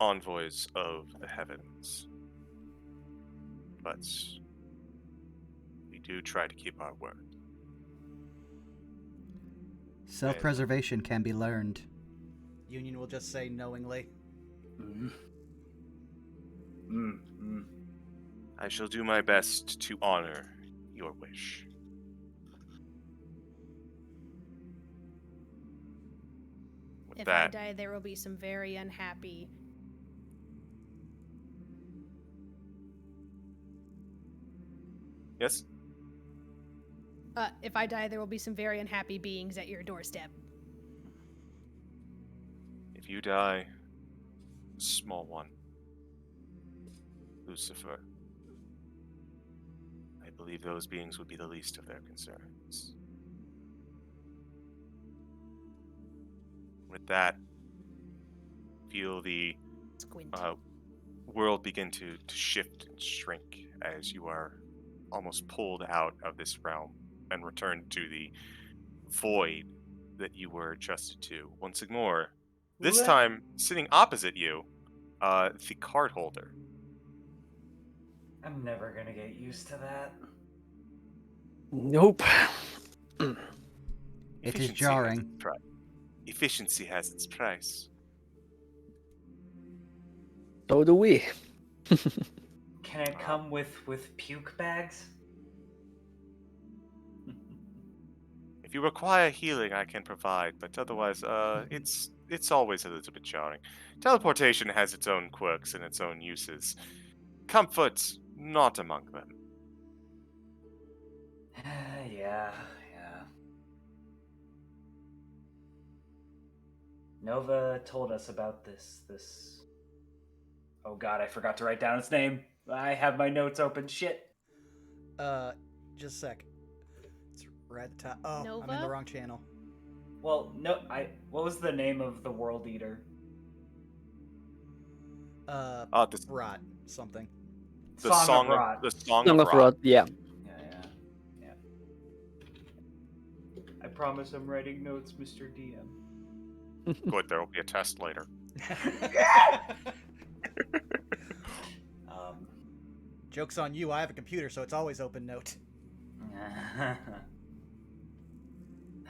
envoys of the heavens. But we do try to keep our word. Self-preservation can be learned. Union will just say knowingly. I shall do my best to honor your wish. With If I that, die, there will be some very unhappy. yes? If I die, there will be some very unhappy beings at your doorstep. If you die, small one, Lucifer, I believe those beings would be the least of their concerns. With that, feel the Squint. world begin to shift and shrink as you are almost pulled out of this realm and returned to the void that you were trusted to. Once more, this What? time sitting opposite you, the card holder. I'm never gonna get used to that. Nope. It is Efficiency has jarring. its price. Efficiency has its price. So do we. Can it come with puke bags? If you require healing, I can provide, but otherwise, it's always a little bit jarring. Teleportation has its own quirks and its own uses. Comfort, not among them. Yeah. Nova told us about this. Oh god, I forgot to write down its name. I have my notes open. Shit. Just a sec. It's right at the top. Oh, I'm in Nova? the wrong channel. Well, no, what was the name of the world eater? This, Rot something. the song Rot. of the song Song of of Rot. Rot, yeah. Yeah. promise I'm writing notes, Mr. DM. Good, there will be a test later. Um, Joke's on you, I have a computer, so it's always open note.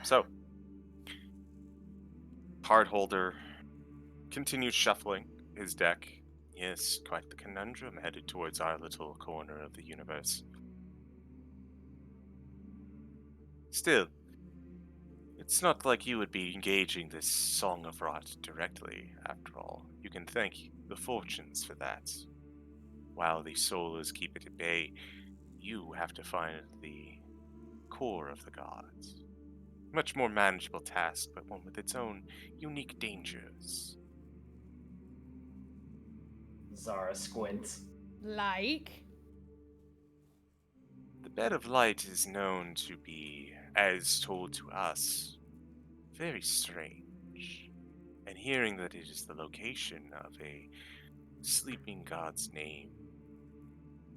So, cardholder continues shuffling his deck. Yes, quite the conundrum headed towards our little corner of the universe. Still, it's not like you would be engaging this Song of Rot directly, after all. You can thank the fortunes for that. While the souls keep it at bay, you have to find the core of the gods. Much more manageable task, but one with its own unique dangers. Zara squints. Like? The Bed of Light is known to be, as told to us, very strange. And hearing that it is the location of a sleeping god's name,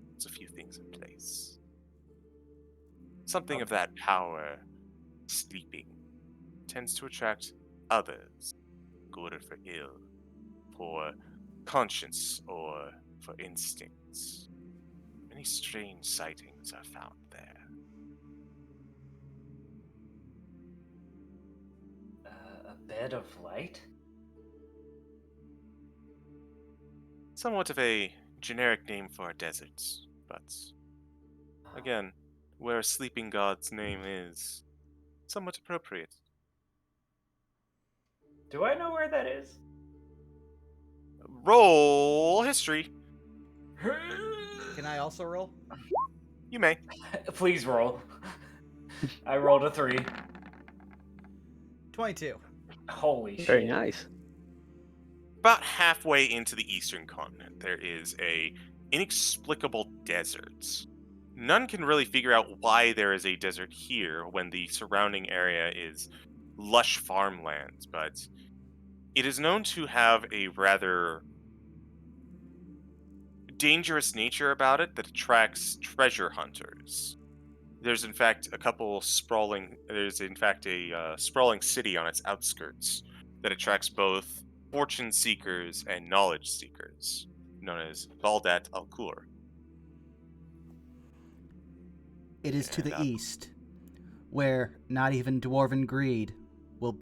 puts a few things in place. Something of that power, sleeping, tends to attract others, good or for ill, for conscience or for instincts. Many strange sightings are found there. A bed of light? Somewhat of a generic name for our deserts, but again, where a sleeping god's name is, somewhat appropriate. Do I know where that is? Roll history. Can I also roll? You may. Please roll. I rolled a 3. 22. Holy shit. Very nice. About halfway into the eastern continent, there is a inexplicable desert. None can really figure out why there is a desert here when the surrounding area is lush farmland, but it is known to have a rather dangerous nature about it that attracts treasure hunters. There's in fact a sprawling city on its outskirts that attracts both fortune seekers and knowledge seekers, known as Baldat al-Kur. It is to And, the east, where not even dwarven greed will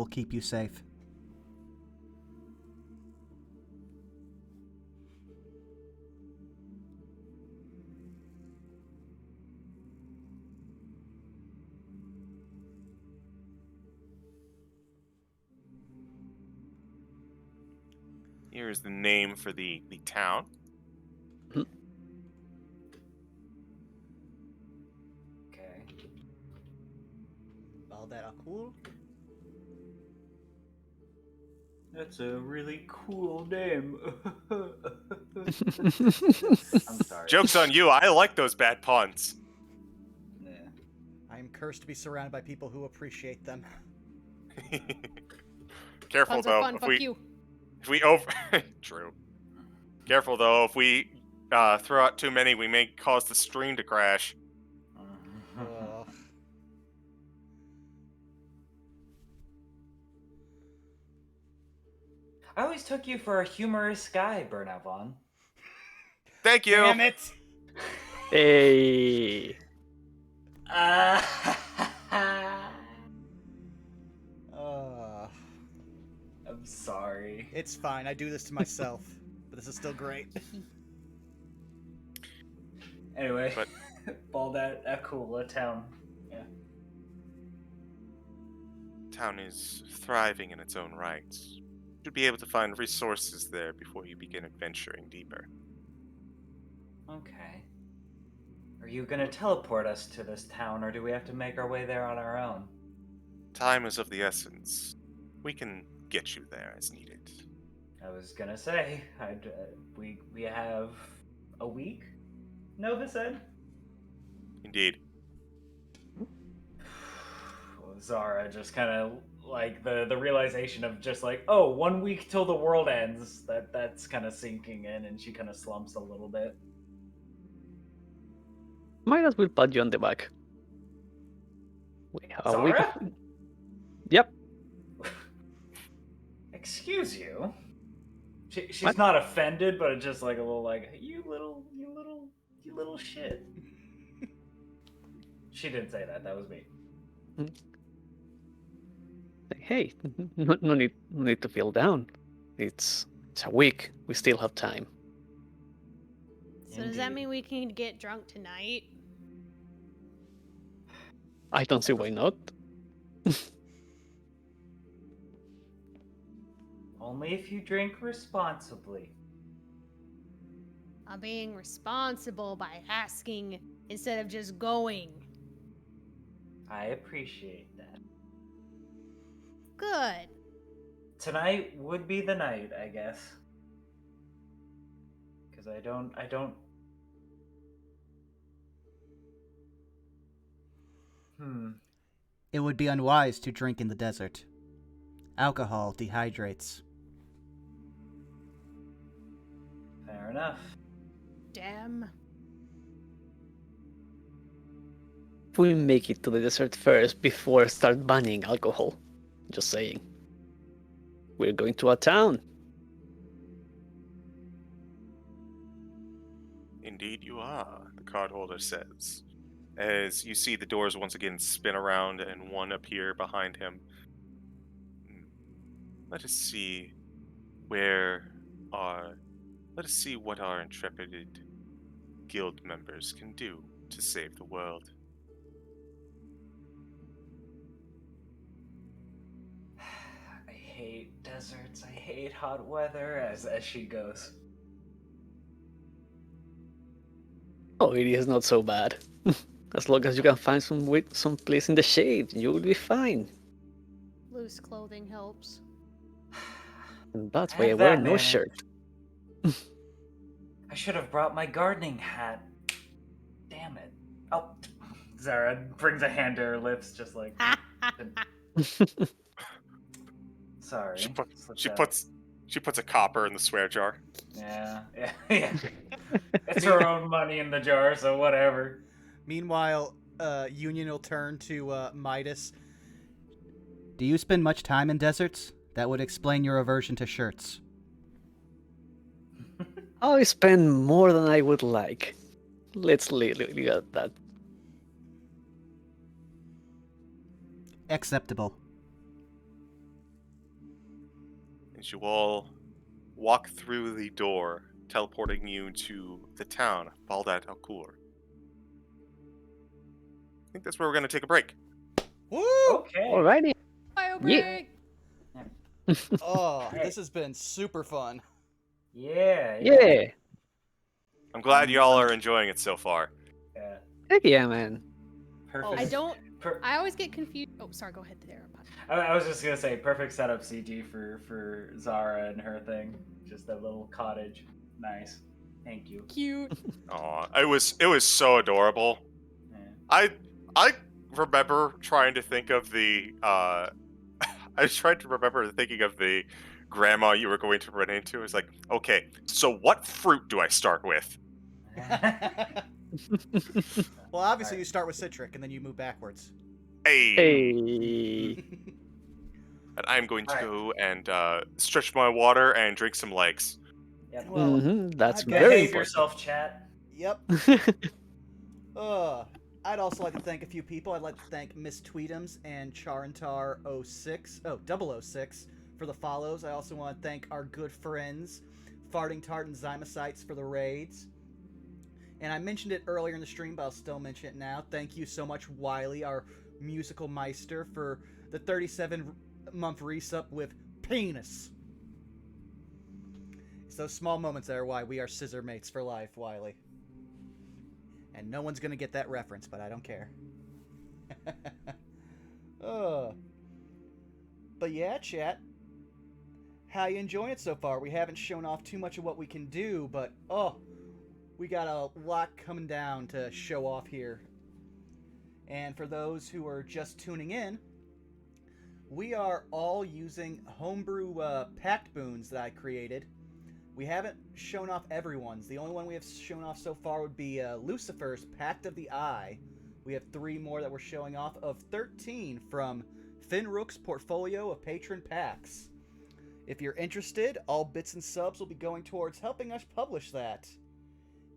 keep you safe. Here is the name for the town. Okay. Baldat al-Kur? That's a really cool name. I'm sorry. Joke's on you, I like those bad puns. Yeah. I am cursed to be surrounded by people who appreciate them. Careful Puns though, are fun, fuck you. if we True. Careful though, if we throw out too many, we may cause the stream to crash. Ugh. I always took you for a humorous guy, Burnout Vaughn. Thank you. Damn it! Hey. Uh, I'm sorry. it's fine. I do this to myself, but this is still great. Anyway, But- Baldat Akula town. Yeah. Town is thriving in its own right. You'll be able to find resources there before you begin adventuring deeper. Okay. Are you gonna teleport us to this town, or do we have to make our way there on our own? Time is of the essence. We can get you there as needed. I was gonna say, we have a week. Nova said. Indeed. Zara just kind of like the realization of just like, oh, 1 week till the world ends. That's kind of sinking in, and she kind of slumps a little bit. Midas will pat you on the back. Zara? Yep. Excuse you. She's What? not offended, but it's just like a little like you little shit. She didn't say that. That was me. Hey, no need to feel down. It's a week. We still have time. So does that Indeed. mean we can get drunk tonight? I don't see why not. Only if you drink responsibly. I'm being responsible by asking instead of just going. I appreciate that. Good. Tonight would be the night, I guess. Because I don't. It would be unwise to drink in the desert. Alcohol dehydrates. Fair enough. Damn. If we make it to the desert first before start banning alcohol. Just saying. We're going to a town. Indeed you are, the card holder says. As you see the doors once again spin around and one appear behind him. Let us see let us see what our intrepid guild members can do to save the world. I hate deserts. I hate hot weather. As she goes. Oh, it is not so bad. As long as you can find some place in the shade, you will be fine. Loose clothing helps. And that's I why I have wear that no manner. shirt. I should have brought my gardening hat. Damn it. Oh, Zara brings a hand to her lips, just like. Sorry. Slipped She out. puts a copper in the swear jar. Yeah. It's her own money in the jar, so whatever. Meanwhile, Union will turn to Midas. Do you spend much time in deserts? That would explain your aversion to shirts. I spend more than I would like. Let's leave it at that. Acceptable. As you all walk through the door, teleporting you to the town, Baldat Alcour. I think that's where we're going to take a break. Woo! Okay. Alrighty. Bio Yeah. break. Oh, this has been super fun. Yeah. Yeah. I'm glad y'all are enjoying it so far. Yeah. Heck yeah, man. Perfect. I don't. I always get confused. Oh, sorry. Go ahead there. I was just gonna say perfect setup CG for Zara and her thing. Just that little cottage. Nice. Thank you. Cute. Aw, it was so adorable. Yeah. I remember trying to think of the I tried to remember thinking of the grandma you were going to run into. It's like, okay, so what fruit do I start with? Well, obviously you start with citric and then you move backwards. Hey. Hey. And I'm going to Alright. go and stretch my water and drink some legs. Yep. Well, That's I've got- very Behave important. yourself, chat. Yep. I'd also like to thank a few people. I'd like to thank Miss Tweetums and Charantar06, 006 for the follows. I also want to thank our good friends, Farting Tart and Zymocytes for the raids. And I mentioned it earlier in the stream, but I'll still mention it now. Thank you so much, Wiley, our musical meister, for the 37-month resub with penis. It's those small moments that are why we are scissor mates for life, Wiley. And no one's gonna get that reference, but I don't care. But yeah, chat. How you enjoying it so far? We haven't shown off too much of what we can do, but we got a lot coming down to show off here. And for those who are just tuning in, we are all using homebrew pact boons that I created. We haven't shown off everyone's. The only one we have shown off so far would be Lucifer's Pact of the Eye, we have 3 more that we're showing off of 13 from Finrook's portfolio of patron packs. If you're interested, all bits and subs will be going towards helping us publish that.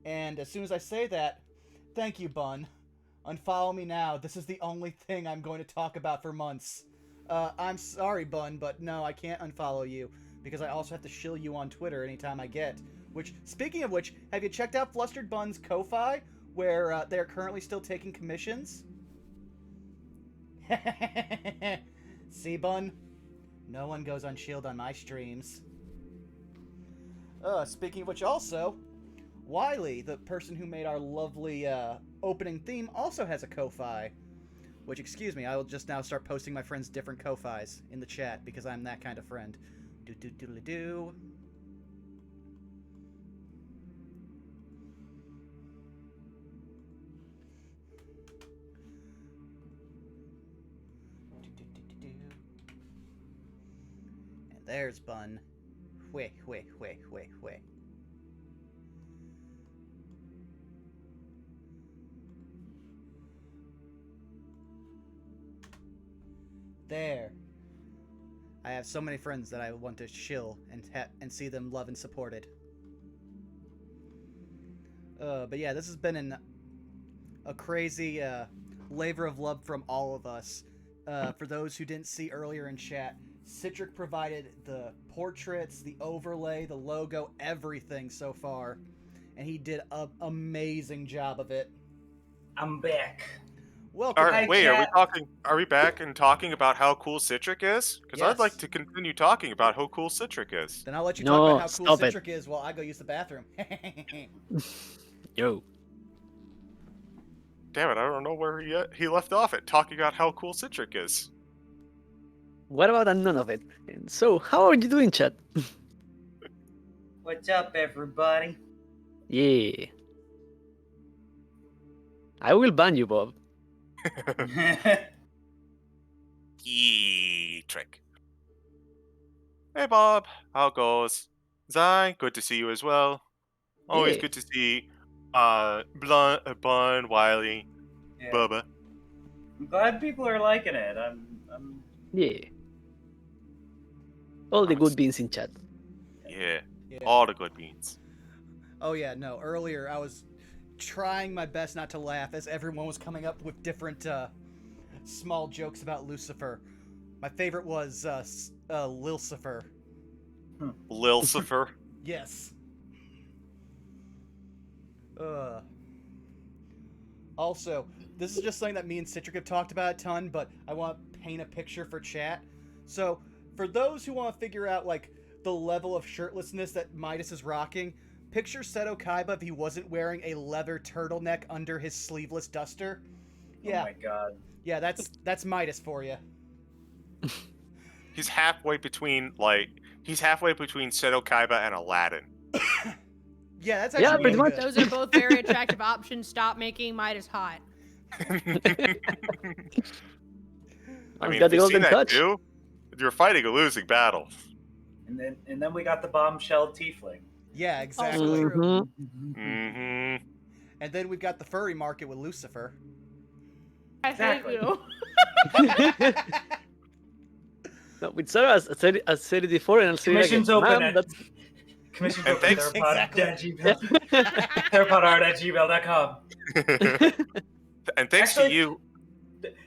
And as soon as I say that, thank you, Bun. Unfollow me now. This is the only thing I'm going to talk about for months. I'm sorry, Bun, but no, I can't unfollow you, because I also have to shill you on Twitter anytime I get. Which, speaking of which, have you checked out Flustered Bun's Ko-Fi, where they're currently still taking commissions? See, Bun? No one goes unshield on my streams. Speaking of which, also, Wiley, the person who made our lovely opening theme, also has a Ko-Fi. Which, excuse me, I will just now start posting my friends' different Ko-Fis in the chat, because I'm that kind of friend. Do-do-doodly-doo. And there's Bun. Whey. There. I have so many friends that I want to shill and see them loved and supported. But yeah, this has been a crazy labor of love from all of us. For those who didn't see earlier in chat, Citric provided the portraits, the overlay, the logo, everything so far. And he did an amazing job of it. I'm back. Welcome. Are we back and talking about how cool Citric is? Because I'd like Yes. to continue talking about how cool Citric is. Then I'll let you No, talk about how cool stop it. Citric is while I go use the bathroom. Yo. Damn it, I don't know where he left off at talking about how cool Citric is. What about none of it? And so, how are you doing, chat? What's up, everybody? Yeah. I will ban you, Bob. Trick. Hey Bob, how goes? Zai, good to see you as well. Always Yeah. good to see Bun, Wiley, Yeah. Bubba. I'm glad people are liking it. I'm Yeah. All the good beans in chat. Yeah, Yeah. all the good beans. Oh yeah, no. Earlier I was trying my best not to laugh as everyone was coming up with different small jokes about Lucifer. My favorite was Lilcifer. Lilcifer. Yes. Also, this is just something that me and Citric have talked about a ton, but I want to paint a picture for chat. So, for those who want to figure out, like, the level of shirtlessness that Midas is rocking, picture Seto Kaiba if he wasn't wearing a leather turtleneck under his sleeveless duster. Yeah, Oh my god. yeah, that's Midas for you. He's halfway between Seto Kaiba and Aladdin. Yeah, that's Yeah, actually pretty really much. good. Those are both very attractive options. Stop making Midas hot. I I've mean, got if the you've seen golden that touch. too, you're fighting a losing battle. And then we got the bombshell tiefling. Yeah, Also exactly. true. Mhm. Mm-hmm. And then we've got the furry market with Lucifer. I Exactly. hate you. No, with Sarah, I said it before, and I'll say it again. Commission's open Ma'am, at that's... Commission's And open thanks- theropodart@gmail.com. And thanks Actually- to you,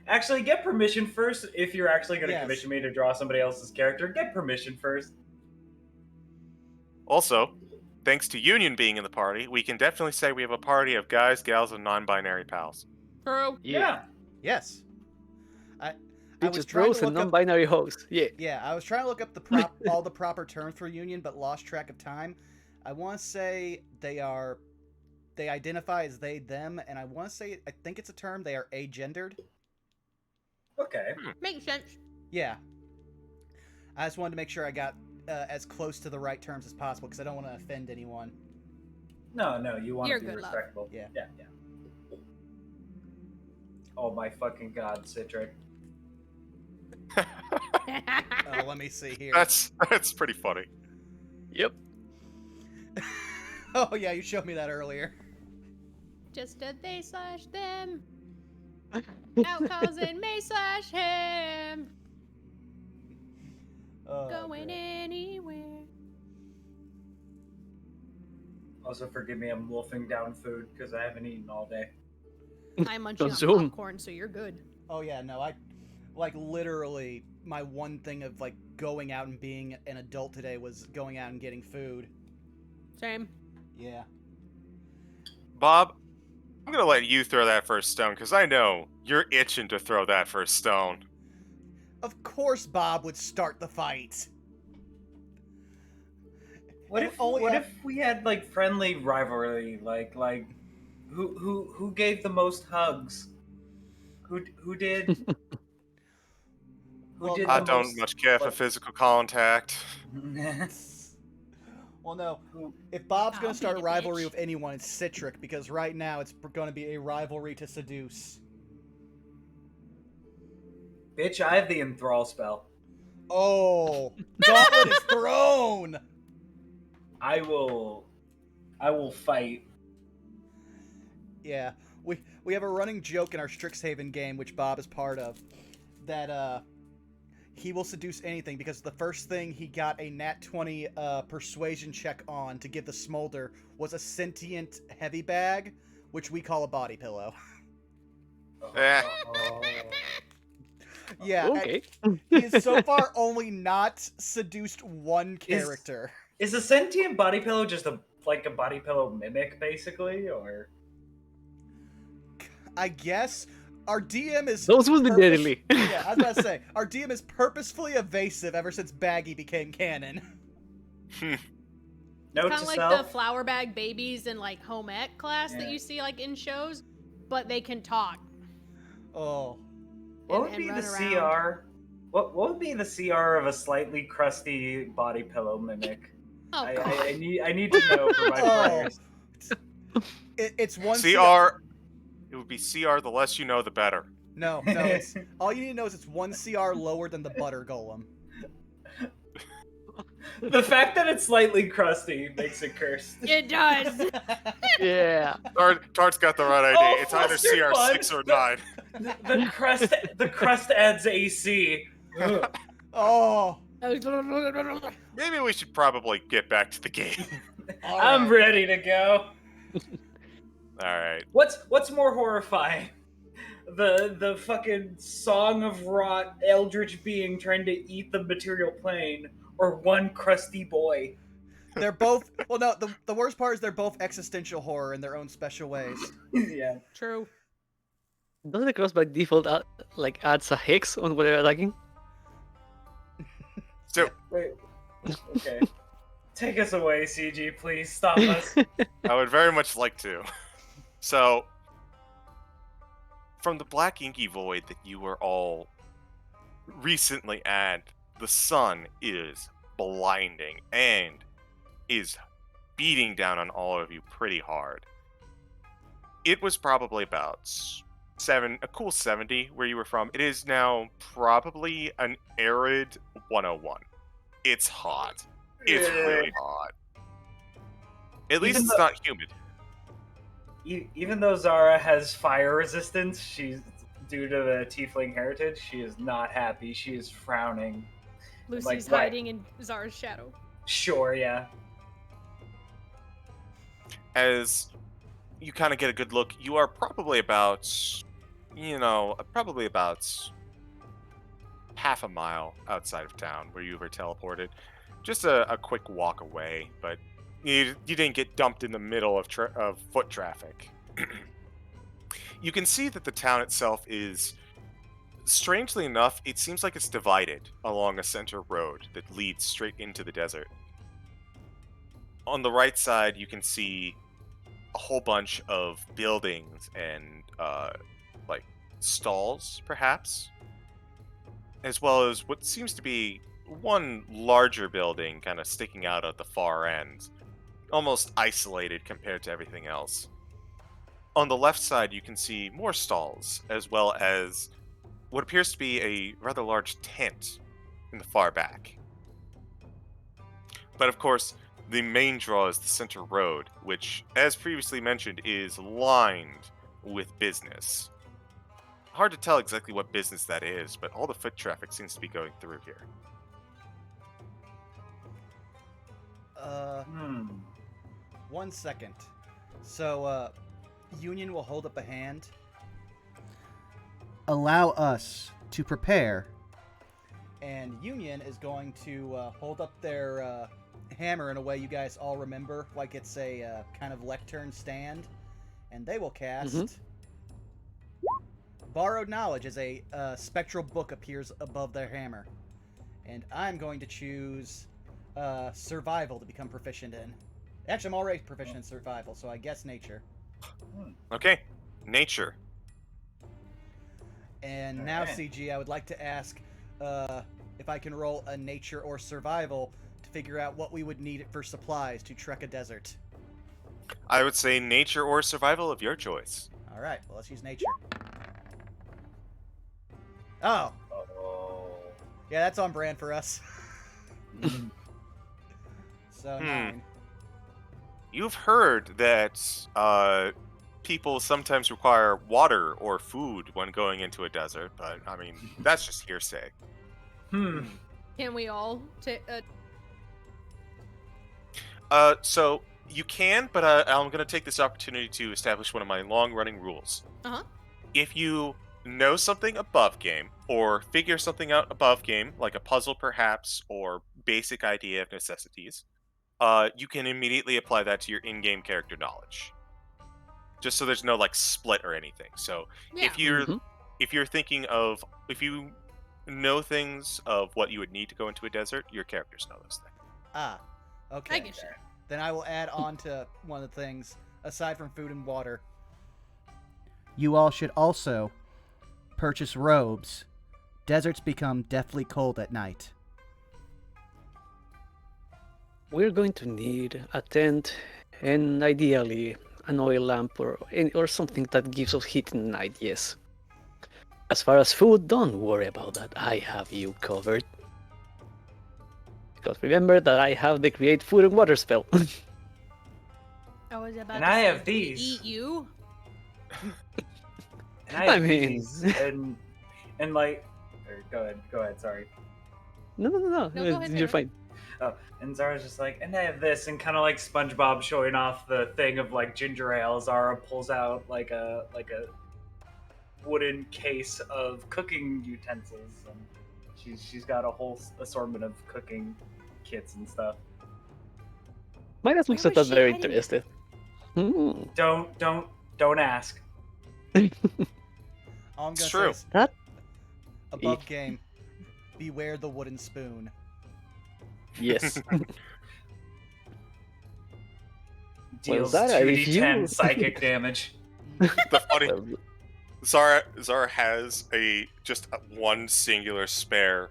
Actually, get permission first if you're actually going to Yes. commission me to draw somebody else's character. Get permission first. also, thanks to Union being in the party, we can definitely say we have a party of guys, gals, and non-binary pals. True. Yeah. Yes. I was Bitches, trying bros, to and look up. non-binary hosts. Yeah. Yeah, I was trying to look up all the proper terms for union, but lost track of time. I want to say they identify as they them, and I think it's a term. They are agendered. Okay. Makes sense. Yeah. I just wanted to make sure I got as close to the right terms as possible because I don't want to offend anyone. No, you want You're to be good, love. respectable. Yeah. Yeah. Oh my fucking god, Citric. Let me see here. That's pretty funny. Yep. Oh yeah, you showed me that earlier. Just a they/them. Out causing me/him. Going great. anywhere. Also, forgive me, I'm wolfing down food because I haven't eaten all day. I'm munching on Consume. popcorn, so you're good. Oh yeah, no, I like literally my one thing of like going out and being an adult today was going out and getting food. Same. Yeah. Bob, I'm gonna let you throw that first stone because I know you're itching to throw that first stone. Of course Bob would start the fight. What And if only what af- if we had like friendly rivalry, like who gave the most hugs? Who did Well, did I the don't most much care for what- physical contact. Well, no. Who- If Bob's I'll gonna be start a the rivalry bitch. with anyone, it's Citric, because right now it's gonna be a rivalry to seduce. Bitch, I have the enthrall spell. Oh, gauntlet is thrown. I will fight. Yeah, we have a running joke in our Strixhaven game, which Bob is part of, that he will seduce anything because the first thing he got a nat 20 persuasion check on to give the smolder was a sentient heavy bag, which we call a body pillow. Eh. Oh. Yeah, Okay. he has so far only not seduced one character. Is a sentient body pillow just like a body pillow mimic, basically, or? I guess our DM is Those would be purpose- deadly. Yeah, I was about to say our DM is purposefully evasive ever since Baggy became canon. Note Kind to of like self. the flower bag babies in like home ec class that Yeah. you see like in shows, but they can talk. Oh, What would and be run the around. CR? What would be the CR of a slightly crusty body pillow mimic? Oh god. I need to know for my Oh. players. it's one CR. It would be CR. The less you know, the better. No, it's all you need to know is it's one CR lower than the butter golem. The fact that it's slightly crusty makes it cursed. It does. Yeah. Tart's got the right idea. Oh, It's either flustered CR buds. 6 or 9. The crust adds AC. Ugh. Oh, Maybe we should probably get back to the game. all I'm right. ready to go. All right. What's more horrifying? The fucking song of rot eldritch being trying to eat the material plane, or one crusty boy. They're both. Well, no. The worst part is they're both existential horror in their own special ways. Yeah. True. Doesn't the cross by default adds a hex on whatever attacking? So Wait. Okay. Take us away, CG. Please stop us. I would very much like to. So, from the black inky void that you were all recently at, the sun is blinding and is beating down on all of you pretty hard. It was probably about a cool 70 where you were from. It is now probably an arid 101. It's hot. It's Yeah. really hot. At least Even it's though- not humid. Even though Zara has fire resistance, she's due to the tiefling heritage. She is not happy. She is frowning. Lucy's right. hiding in Zara's shadow. Sure, yeah. As you kind of get a good look, you are probably about, half a mile outside of town where you were teleported. Just a quick walk away, but you didn't get dumped in the middle of foot traffic. You can see that the town itself is, strangely enough, it seems like it's divided along a center road that leads straight into the desert. On the right side, you can see a whole bunch of buildings and like stalls, perhaps, as well as what seems to be one larger building kind of sticking out at the far end, almost isolated compared to everything else. On the left side, you can see more stalls, as well as what appears to be a rather large tent in the far back. But of course, the main draw is the center road, which, as previously mentioned, is lined with business. hard to tell exactly what business that is, but all the foot traffic seems to be going through here. Hmm. 1 second. So, Union will hold up a hand. Allow us to prepare. And Union is going to hold up their hammer in a way you guys all remember, like it's a kind of lectern stand. And they will cast Borrowed Knowledge as a spectral book appears above their hammer. And I'm going to choose Survival to become proficient in. Actually, I'm already proficient in Survival, so I guess Nature. Okay, nature. And now, Alright. CG, I would like to ask if I can roll a Nature or Survival to figure out what we would need for supplies to trek a desert. I would say nature or survival of your choice. All right, well, let's use Nature. Oh, Oh. yeah, that's on brand for us. So, 9. You've heard that people sometimes require water or food when going into a desert, but I mean, that's just hearsay. Can we all take? So you can, but I'm going to take this opportunity to establish one of my long-running rules. Uh-huh. If you know something above game, or figure something out above game, like a puzzle perhaps, or basic idea of necessities, you can immediately apply that to your in-game character knowledge. Just so there's no like split or anything. So Yeah. if you're thinking of, if you know things of what you would need to go into a desert, your characters know those things. Ah, okay. I get you. Then I will add on to one of the things, aside from food and water. You all should also purchase robes. Deserts become deathly cold at night. We're going to need a tent and ideally an oil lamp or something that gives us heat in the night, yes. As far as food, don't worry about that. I have you covered. Because remember that I have the create food and water spell. I was about And to I say, have "Do we these." Eat you? And I have mean- these, and like, or go ahead, sorry. No, No, go ahead, you're Sarah. fine. Oh, and Zara's just like, and I have this, and kind of like SpongeBob showing off the thing of like ginger ale. Zara pulls out like a wooden case of cooking utensils, and she's got a whole assortment of cooking kits and stuff. Midas looks Where at that was she very hiding it? interested. Hmm. Don't ask. All I'm It's gonna true. say is, That above game, beware the wooden spoon. yes. Deals Zara, if 2d10 you- psychic damage. The funny Well, Zara has just one singular spare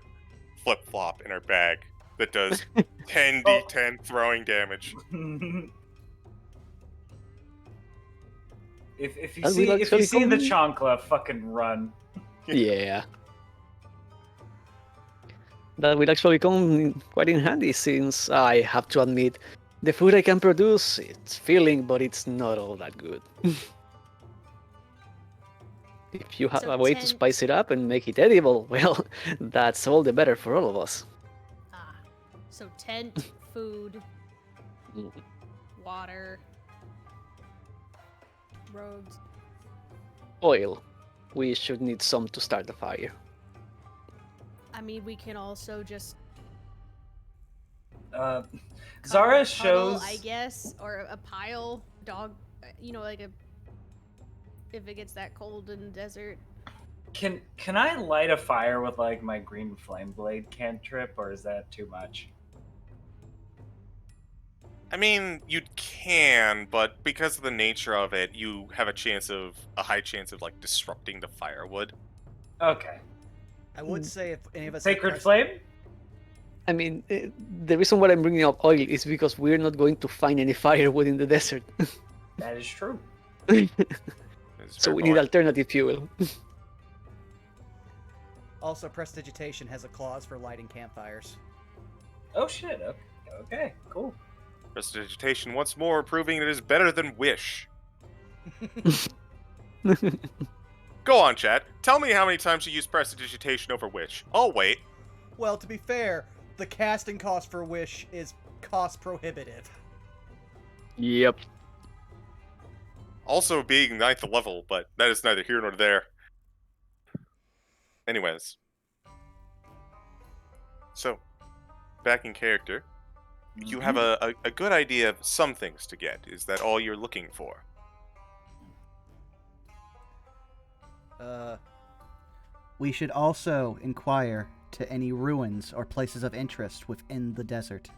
flip flop in her bag that does 10d10 throwing damage. If you And see we like if you see the silicone- chancla, fucking run. yeah. That will actually come quite in handy since I have to admit the food I can produce, it's filling, but it's not all that good. If you have So a way to 10 spice it up and make it edible, well, that's all the better for all of us. Ah, so tent, food, Mm. water, robes. Oil. We should need some to start the fire. I mean, we can also just Zara cover a puddle, shows. I guess, or a pile, dog. You know, like a. If it gets that cold in the desert. Can I light a fire with like my green flame blade cantrip, or is that too much? I mean, you can, but because of the nature of it, you have a high chance of like disrupting the firewood. Okay. I would say if any of us had Sacred pressed- flame. I mean, the reason why I'm bringing up oil is because we're not going to find any firewood in the desert. That is true. It's So fair we need point. alternative fuel. Also, Prestidigitation has a clause for lighting campfires. Oh shit. Okay. Okay. Cool. Prestidigitation once more proving it is better than Wish. Go on, chat. Tell me how many times you use prestidigitation over which. I'll wait. Well, to be fair, the casting cost for Wish is cost prohibitive. Yep. Also being 9th level, but that is neither here nor there. Anyways. So, back in character, you have a good idea of some things to get. Is that all you're looking for? We should also inquire to any ruins or places of interest within the desert.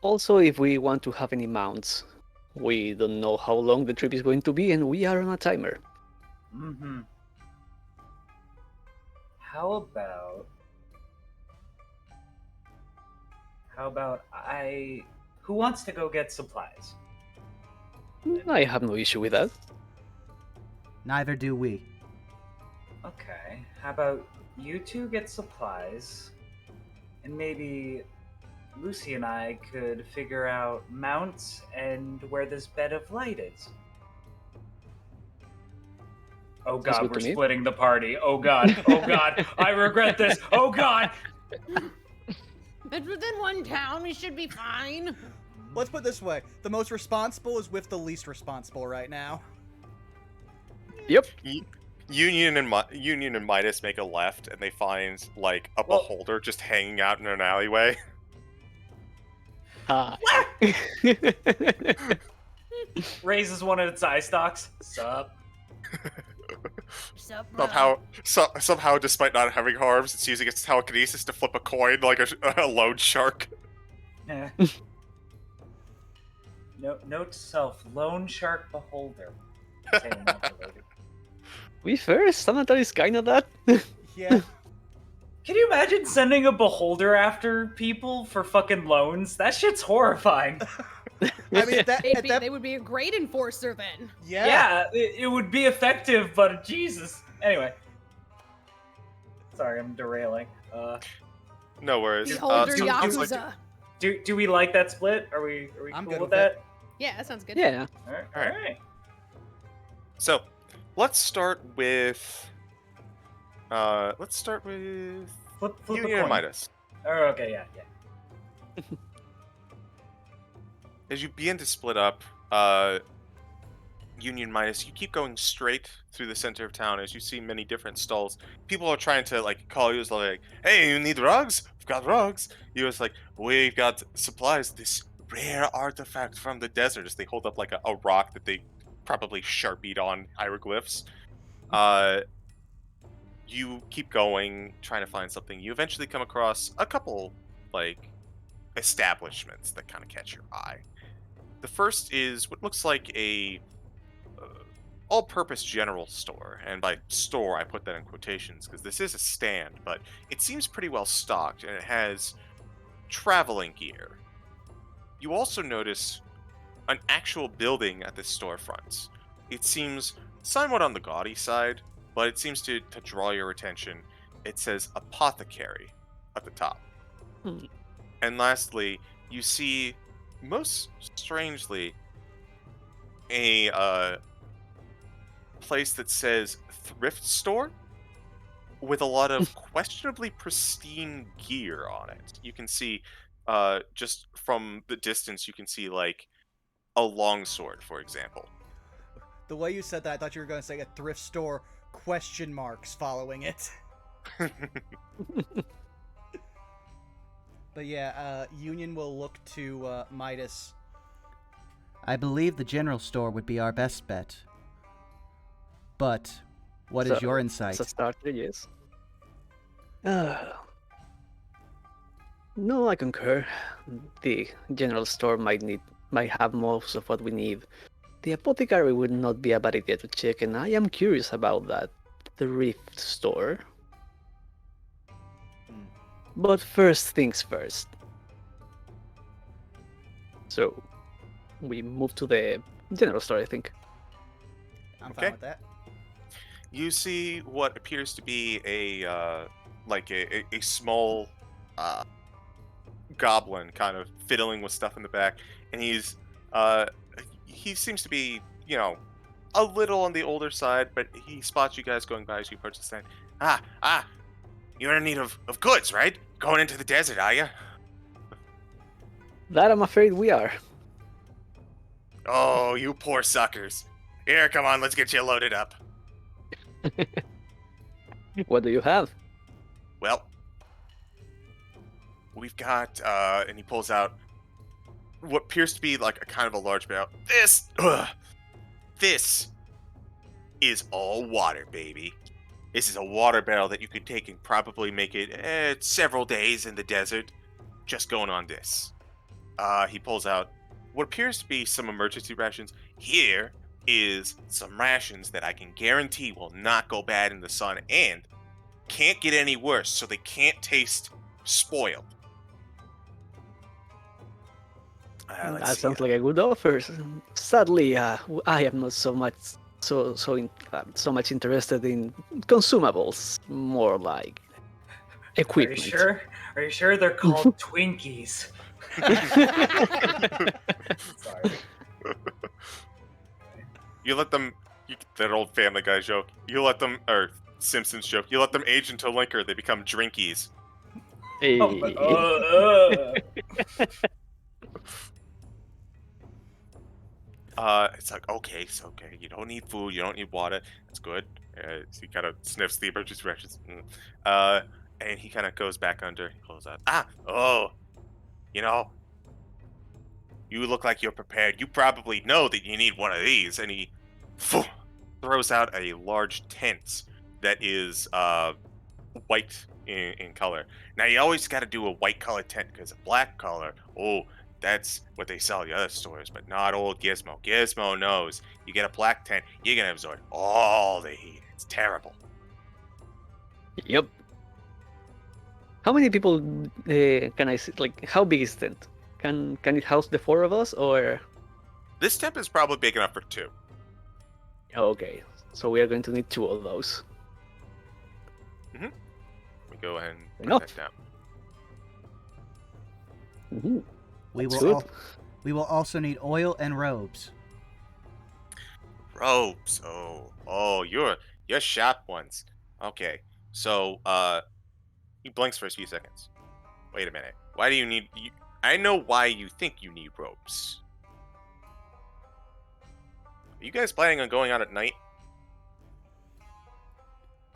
Also, if we want to have any mounts, we don't know how long the trip is going to be, and we are on a timer. Mm-hmm. How about who wants to go get supplies? I have no issue with that. Neither do we. Okay. How about you two get supplies, and maybe Lucy and I could figure out mounts and where this bed of light is. Oh Sounds god, good we're to me. splitting the party. Oh god, oh god, I regret this. Oh god! It's within one town. We should be fine. Let's put it this way. The most responsible is with the least responsible right now. Yep. Union and Midas make a left, and they find, like, a beholder just hanging out in an alleyway. Raises one of its eye stalks. Sup? Sup, bro? Somehow, despite not having arms, it's using its telekinesis to flip a coin like a loan shark. Eh. Note to self: Lone Shark Beholder. Saying that related. We first? Sanatar is kind of that. Yeah. Can you imagine sending a beholder after people for fucking loans? That shit's horrifying. I mean, They would be a great enforcer then. yeah. Yeah, it would be effective, but Jesus. Anyway. Sorry, I'm derailing. No worries. Beholder so- Yakuza. Do we like that split? Are we I'm cool good with with that? Yeah, that sounds good. Yeah. Alright. Alright. Alright. So, let's start with Flip the Union coin. and Midas. Oh, okay, yeah. As you begin to split up, Union Midas, you keep going straight through the center of town as you see many different stalls. People are trying to, like, call you as like, hey, you need rugs? We've got rugs. You're just like, we've got supplies. This rare artifact from the desert. As they hold up, like, a rock that they probably sharpied on hieroglyphs. You keep going, trying to find something. You eventually come across a couple, like, establishments that kind of catch your eye. The first is what looks like a all-purpose general store, and by store I put that in quotations because this is a stand, but it seems pretty well stocked, and it has traveling gear. You also notice an actual building at this storefront. It seems somewhat on the gaudy side, but it seems to draw your attention. It says apothecary at the top. Hmm. And lastly, you see, most strangely, a place that says thrift store with a lot of questionably pristine gear on it. You can see, just from the distance, you can see, like, a longsword, for example. The way you said that, I thought you were going to say a thrift store, question marks following it. But yeah, Union will look to Midas. I believe the general store would be our best bet. But what is So, your insight? As a starter, yes. No, I concur. The general store might have most of what we need. The apothecary would not be a bad idea to check, and I am curious about that thrift store. But first things first. So, we move to the general store, I think. I'm Okay. fine with that. You see what appears to be a small goblin kind of fiddling with stuff in the back, and he seems to be, a little on the older side, but he spots you guys going by as you approach the stand. You're in need of goods, right? Going into the desert, are you? That I'm afraid we are. Oh, you poor suckers. Here, come on, let's get you loaded up. What do you have? Well, we've got, and he pulls out what appears to be like a kind of a large barrel. This is all water, baby. This is a water barrel that you could take and probably make it several days in the desert just going on this. He pulls out what appears to be some emergency rations. Here is some rations that I can guarantee will not go bad in the sun and can't get any worse, so they can't taste spoiled. That sounds like a good offer. Sadly, I am not so much interested in consumables. More like equipment. Are you sure they're called Twinkies? Sorry. You let them, that old Family Guy joke, you let them, or Simpsons joke, you let them age into liquor, they become drinkies. Hey. It's like, okay, you don't need food, you don't need water, that's good. So he kind of sniffs the emergency rations. And he kind of goes back under, he pulls out, you look like you're prepared. You probably know that you need one of these. And he throws out a large tent that is white in color. Now, you always got to do a white color tent because a black color, that's what they sell at the other stores, but not old Gizmo. Gizmo knows you get a black tent, you're going to absorb all the heat. It's terrible. Yep. How many people can I see? Like, how big is the tent? Can it house the 4 of us, or? This tent is probably big enough for 2. Okay, so we are going to need 2 of those. We go ahead and Enough. put that down. Mm-hmm. We will also need oil and robes. Robes. Oh, you're sharp ones. Okay, so he blinks for a few seconds. Wait a minute. Why do you need? I know why you think you need robes. Are you guys planning on going out at night?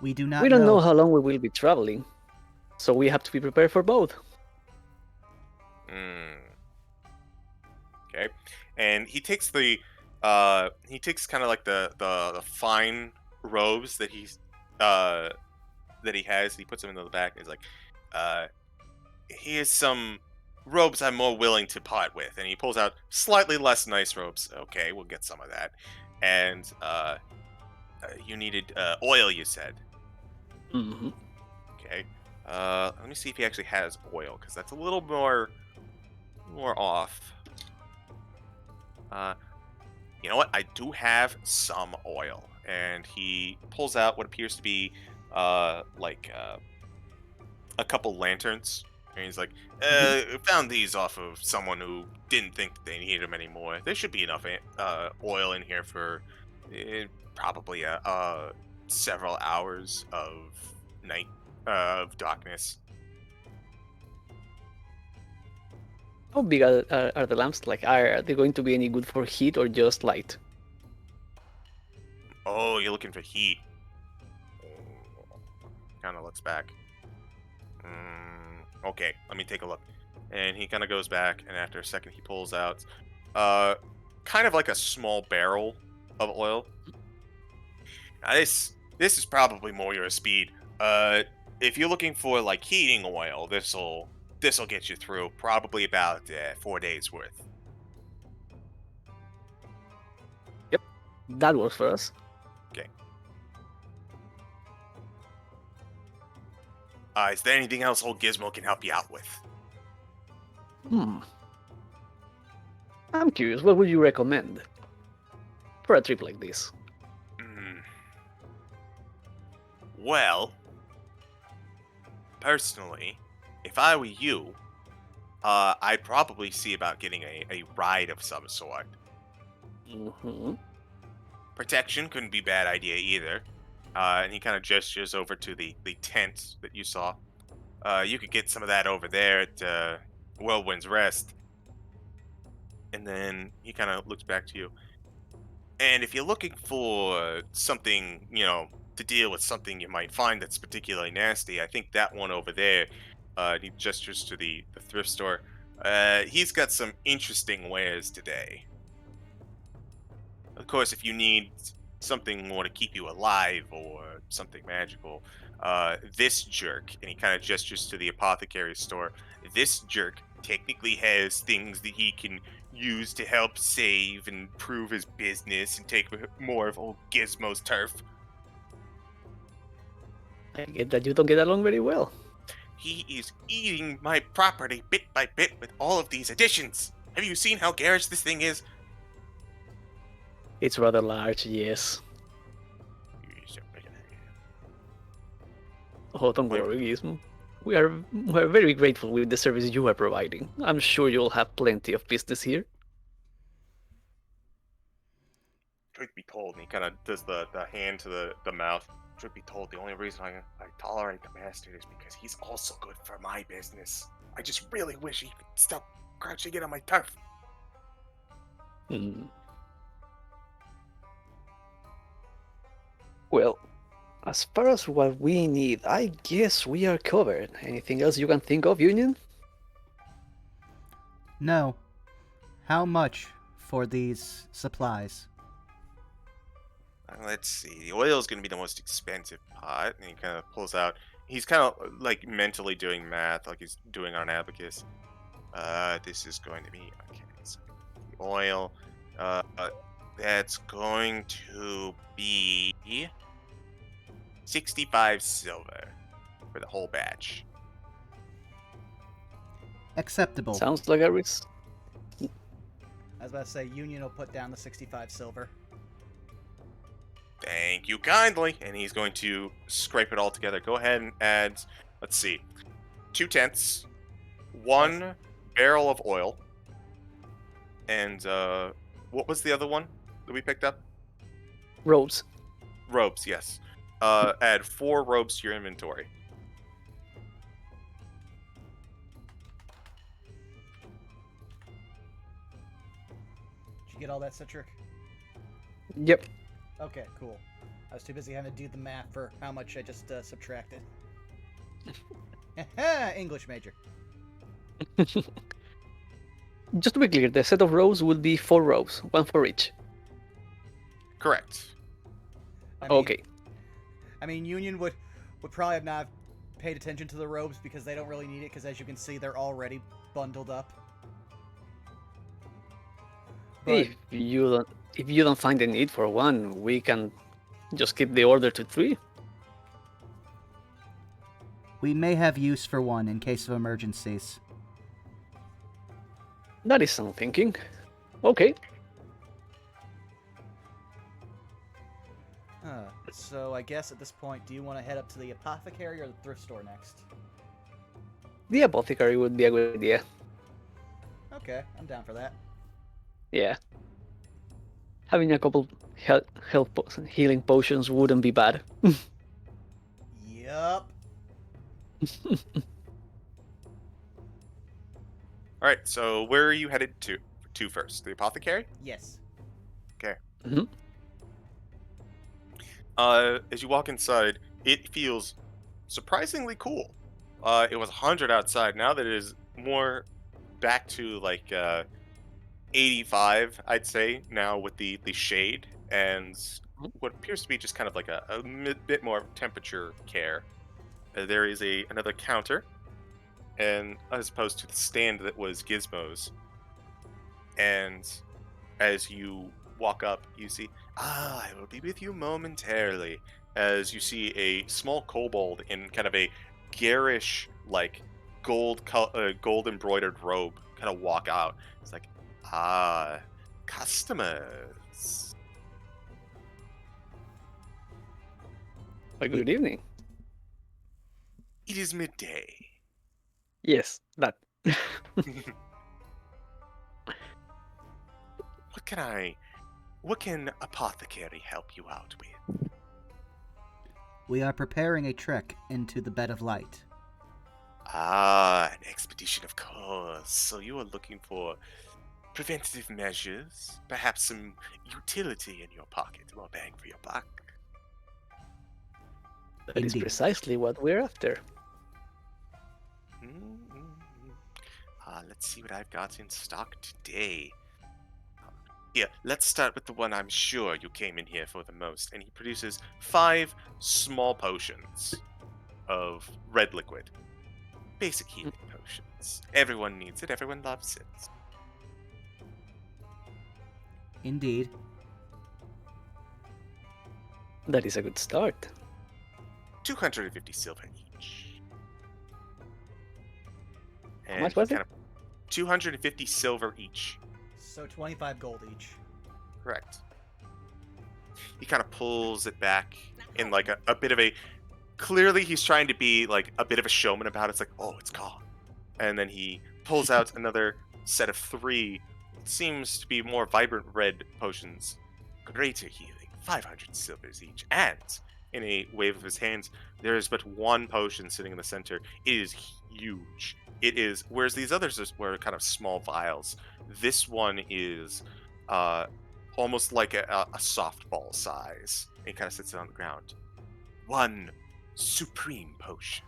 We do not. We don't know how long we will be traveling, so we have to be prepared for both. Okay, and he takes kind of like the fine robes that he has. He puts them into the back. He's like, here's some robes I'm more willing to part with, and he pulls out slightly less nice robes. Okay, we'll get some of that. And you needed oil, you said. Mm-hmm. Okay. Let me see if he actually has oil, because that's a little more off. You know what? I do have some oil, and he pulls out what appears to be a couple lanterns, and he's like, found these off of someone who didn't think they needed them anymore. There should be enough oil in here for probably several hours of night of darkness. How big are the lamps? Like, are they going to be any good for heat or just light? Oh, you're looking for heat. Kind of looks back. Okay, let me take a look. And he kind of goes back, and after a second, he pulls out kind of like a small barrel of oil. Now, this is probably more your speed. If you're looking for like heating oil, this'll get you through probably about 4 days worth. Yep, that works for us. Okay. Is there anything else old Gizmo can help you out with? I'm curious, what would you recommend for a trip like this? Well, personally, if I were you, I'd probably see about getting a ride of some sort. protection couldn't be a bad idea either. And he kind of gestures over to the tent that you saw. You could get some of that over there at Whirlwind's Rest. And then he kind of looks back to you. And if you're looking for something, to deal with something you might find that's particularly nasty, I think that one over there, he gestures to the thrift store. He's got some interesting wares today. Of course, if you need something more to keep you alive or something magical, this jerk, and he kind of gestures to the apothecary store, this jerk technically has things that he can use to help save and prove his business and take more of old Gizmo's turf. I get that you don't get along very well. He is eating my property bit by bit with all of these additions. Have you seen how garish this thing is? It's rather large, yes. Oh, don't worry, Gizmo. We're very grateful with the service you are providing. I'm sure you'll have plenty of business here. Truth be told, and he kind of does the hand to the mouth. Truth be told, the only reason I tolerate the bastard is because he's also good for my business. I just really wish he could stop crouching in on my turf. Well, as far as what we need, I guess we are covered. Anything else you can think of, Union? No. How much for these supplies? Let's see. The oil is going to be the most expensive pot, and he kind of pulls out. He's kind of like mentally doing math, like he's doing on abacus. This is going to be okay. So the oil. That's going to be 65 silver for the whole batch. Acceptable. Sounds like a risk. I was about to say, Union will put down the 65 silver. Thank you kindly. And he's going to scrape it all together. Go ahead and add, let's see, 2 tents, 1 barrel of oil, and what was the other one that we picked up? Robes. Robes, yes. Add 4 robes to your inventory. Did you get all that, Citric? Yep. Okay, cool. I was too busy having to do the math for how much I just subtracted. English major. Just to be clear, the set of rows will be 4 rows, 1 for each. Correct. Okay. I mean, Union would probably have not paid attention to the robes because they don't really need it, because as you can see, they're already bundled up. But If you don't find the need for 1, we can just keep the order to 3. we may have use for 1 in case of emergencies. That is some thinking. Okay. So I guess at this point, do you want to head up to the apothecary or the thrift store next? The apothecary would be a good idea. Okay, I'm down for that. Yeah. Having a couple healing potions wouldn't be bad. Yup. All right, so where are you headed to first? The apothecary? Yes. Okay. Mhm. As you walk inside, it feels surprisingly cool. It was 100 outside. Now that it is more back to like 85, I'd say, now with the shade and what appears to be just kind of like a bit more temperature care. There is another counter, and as opposed to the stand that was Gizmo's. And as you walk up, you see, I will be with you momentarily. As you see a small kobold in kind of a garish, like gold embroidered robe, kind of walk out. It's like, customers. Good evening. It is midday. Yes, that. What can I What can Apothecary help you out with? We are preparing a trek into the Bed of Light. Ah, an expedition, of course. So you are looking for preventative measures, perhaps some utility in your pocket, more bang for your buck. That is Indeed. precisely what we're after. Let's see what I've got in stock today. Here, let's start with the one I'm sure you came in here for the most. And he produces 5 small potions of red liquid. Basic healing potions. Everyone needs it, everyone loves it. Indeed. That is a good start. 250 silver each. How much was it? 250 silver each. So 25 gold each. Correct. He kind of pulls it back in like a bit of a... Clearly he's trying to be like a bit of a showman about it. It's like, oh, it's gone. And then he pulls out another set of 3, seems to be more vibrant red potions. Greater healing, 500 silvers each. And in a wave of his hands, there is but one potion sitting in the center. It is huge. It is, whereas these others were kind of small vials, this one is almost like a softball size. It kind of sits on the ground. 1 supreme potion.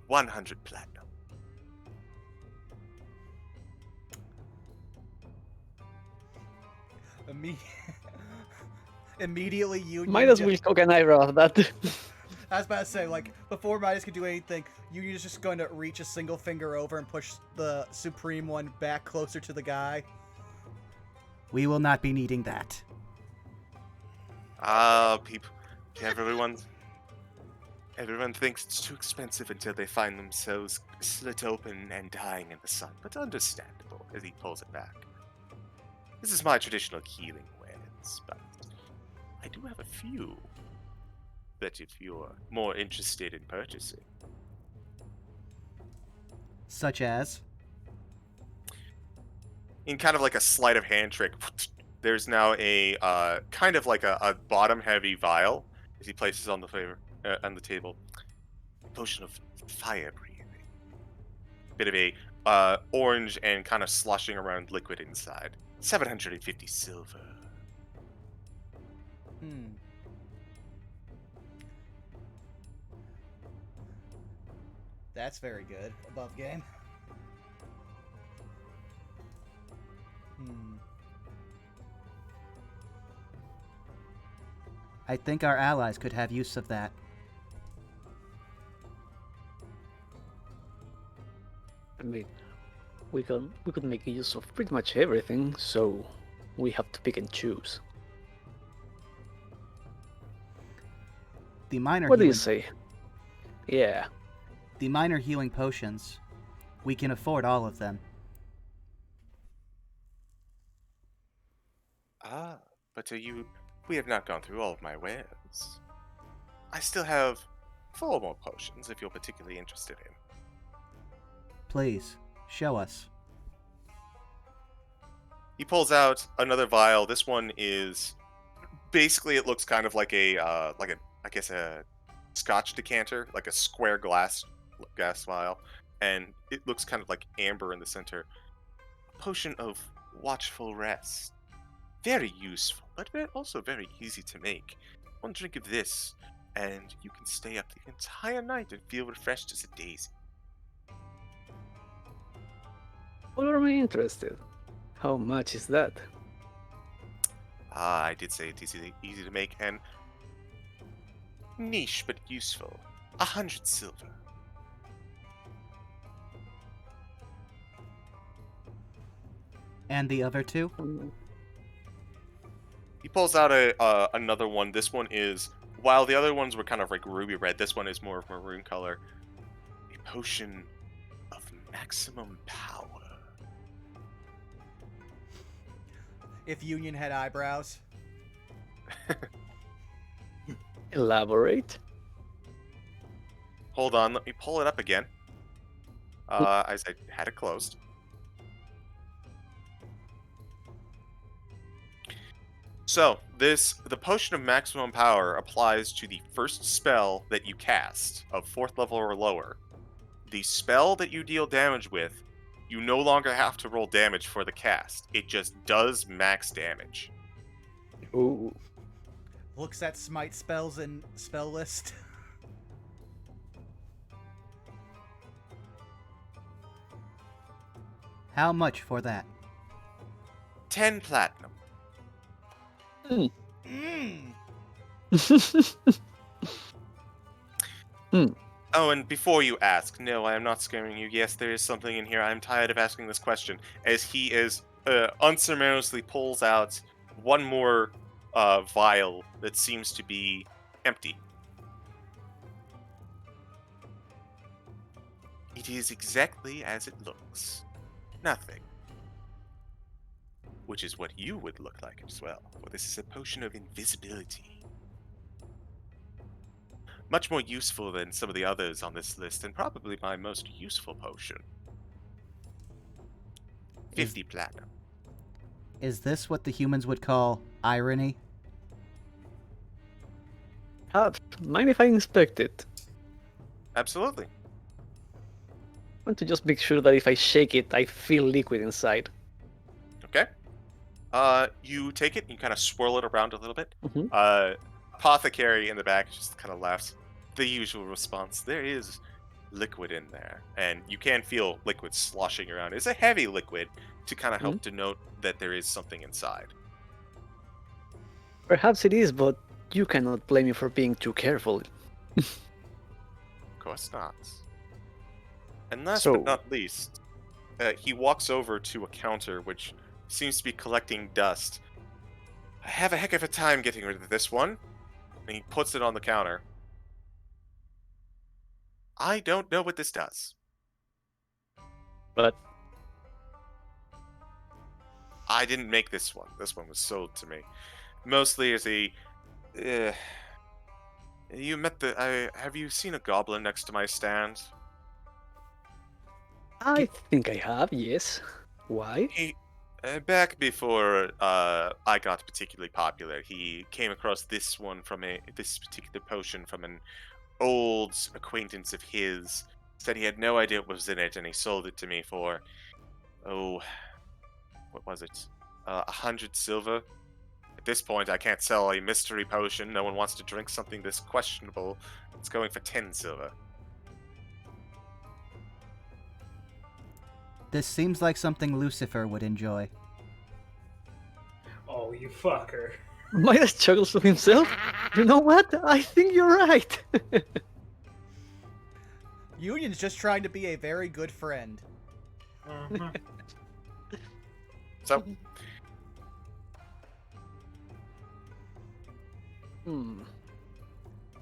100 platinum. Immediately, Union. Midas will cock an eyebrow at that. I was about to say, like, before Midas could do anything, Union is just going to reach a single finger over and push the Supreme one back closer to the guy. We will not be needing that. People, everyone thinks it's too expensive until they find themselves slit open and dying in the sun, but understandable as he pulls it back. This is my traditional healing wares, but I do have a few that if you're more interested in purchasing. Such as? In kind of like a sleight of hand trick, there's now a kind of like a bottom-heavy vial as he places on the table. Potion of fire breathing. Bit of a orange and kind of slushing around liquid inside. 750 silver. That's very good. Above game. I think our allies could have use of that. I mean, we could make use of pretty much everything, so we have to pick and choose. The minor What do you healing, say? Yeah. the minor healing potions. We can afford all of them. But we have not gone through all of my wares. I still have 4 more potions if you're particularly interested in. Please, show us. He pulls out another vial. This one is basically, it looks kind of like a Scotch decanter, like a square glass vial, and it looks kind of like amber in the center. A potion of watchful rest. Very useful, but also very easy to make. 1 drink of this, and you can stay up the entire night and feel refreshed as a daisy. What are we interested? How much is that? I did say it's easy to make and niche but useful. 100 silver. And the other 2? He pulls out another one. This one is, while the other ones were kind of like ruby red, this one is more of maroon color. A potion of maximum power. If Union had eyebrows. Elaborate. Hold on, let me pull it up again. As I had it closed. So, the potion of maximum power applies to the first spell that you cast of 4th level or lower. The spell that you deal damage with, you no longer have to roll damage for the cast. It just does max damage. Ooh. Looks at smite spells and spell list. How much for that? 10 platinum. Mm. Oh, and before you ask, no, I am not scaring you. Yes, there is something in here. I'm tired of asking this question. As he is unceremoniously pulls out one more vial that seems to be empty. It is exactly as it looks. Nothing. Which is what you would look like as well, for this is a potion of invisibility. Much more useful than some of the others on this list, and probably my most useful potion. 50 platinum. Is this what the humans would call irony? Mind if I inspect it? Absolutely. I want to just make sure that if I shake it, I feel liquid inside. Okay. You take it and you kind of swirl it around a little bit. Mhm. Apothecary in the back just kind of laughs. The usual response. There is liquid in there, and you can feel liquid sloshing around. It's a heavy liquid to kind of help denote that there is something inside. Perhaps it is, but you cannot blame me for being too careful. Of course not. And last So- but not least, he walks over to a counter which seems to be collecting dust. I have a heck of a time getting rid of this one. And he puts it on the counter. I don't know what this does. But I didn't make this one. This one was sold to me. Mostly as a... you met the... have you seen a goblin next to my stand? I think I have, yes. Why? He... back before I got particularly popular, he came across this particular potion from an old acquaintance of his. Said he had no idea what was in it, and he sold it to me for, what was it? 100 silver. At this point, I can't sell a mystery potion. No one wants to drink something this questionable. It's going for 10 silver. This seems like something Lucifer would enjoy. Oh, you fucker. Midas chuckles to himself. You know what? I think you're right. Union's just trying to be a very good friend. Mhm. So,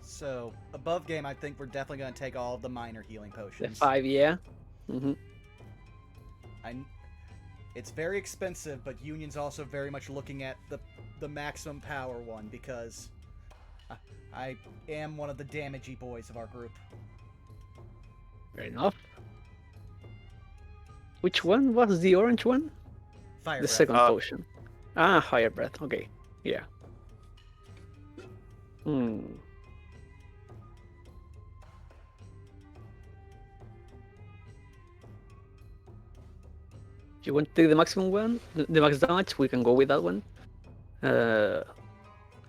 So, above game, I think we're definitely going to take all of the minor healing The potions. 5, yeah. Mm-hmm. It's very expensive, but Union's also very much looking at the maximum power one because I am one of the damagey boys of our group. Fair enough. Which one was the orange one? Fire The breath. second potion. Ah, fire breath. Okay. Yeah. If you want to take the maximum one, the max damage, we can go with that one. I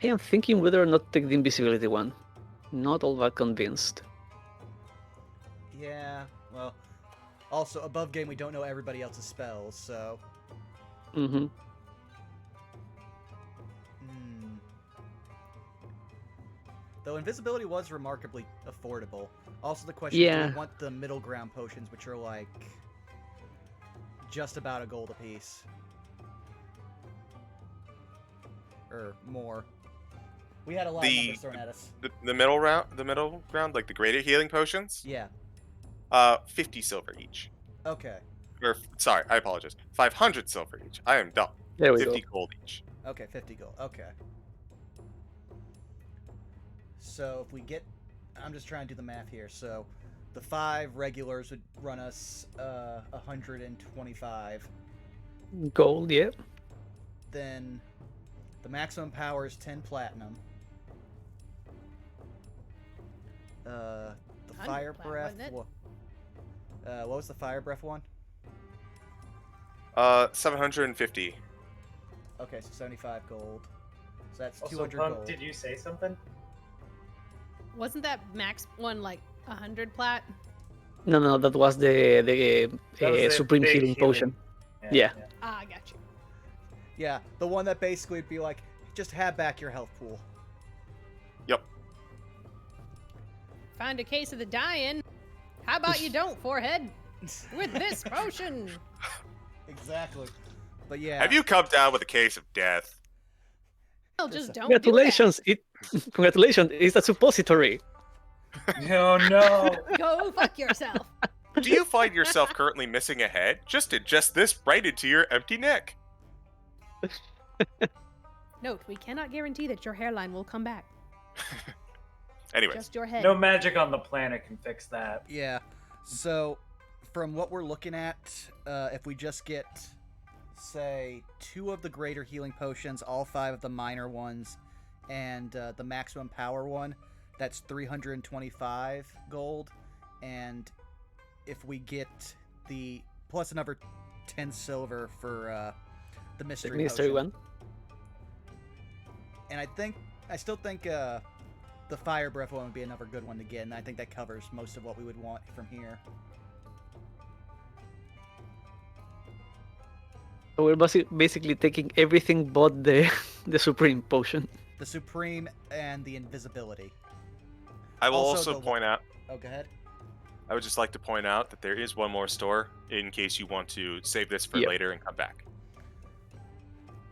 am thinking whether or not to take the invisibility one. Not all that convinced. Yeah, well, also above game we don't know everybody else's spells, so Mm-hmm. Though invisibility was remarkably affordable. Also the question, do Yeah. we want the middle ground potions, which are like just about a gold apiece? Or more. We had a lot of numbers thrown at us. the middle ground, like the greater healing potions, Yeah. 50 silver each. Okay. Or, sorry, I apologize. 500 silver each. I am dumb. There we 50 go. gold each. Okay, 50 gold. Okay. So if we get... I'm just trying to do the math here. So the 5 regulars would run us 125. Gold, yeah. Then the The maximum power is 10 platinum. The 100 fire platinum, breath. wasn't it? What was the fire breath one? 750. Okay, so 75 gold. So that's Also, 200 Punk, gold. did you say something? Wasn't that max one like 100 plat? No, that was the That was the supreme big healing potion. Yeah. Ah, I got you. Yeah, the one that basically would be like, just have back your health pool. Yep. Found a case of the dying. How about you don't, forehead? With this potion. Exactly. But yeah. Have you come down with a case of death? Well, just don't Congratulations! Congratulations! It's a suppository. No, no. do that. Go fuck yourself. Do you find yourself currently missing a head? Just ingest this right into your empty neck. Note, we cannot guarantee that your hairline will come back. Anyways, Just your head. No magic on the planet can fix that. Yeah. So, from what we're looking at, if we just get, say, 2 of the greater healing potions, all 5 of the minor ones, and the maximum power one, that's 325 gold. And if we get the plus another 10 silver for the The mystery mystery potion. one. And I still think the fire breath one would be another good one to get, and I think that covers most of what we would want from here. So we're basically taking everything but the the supreme potion. The supreme and the invisibility. I will Also also the- point out, Oh, go ahead. I would just like to point out that there is one more store in case you want to save this for Yep. later and come back.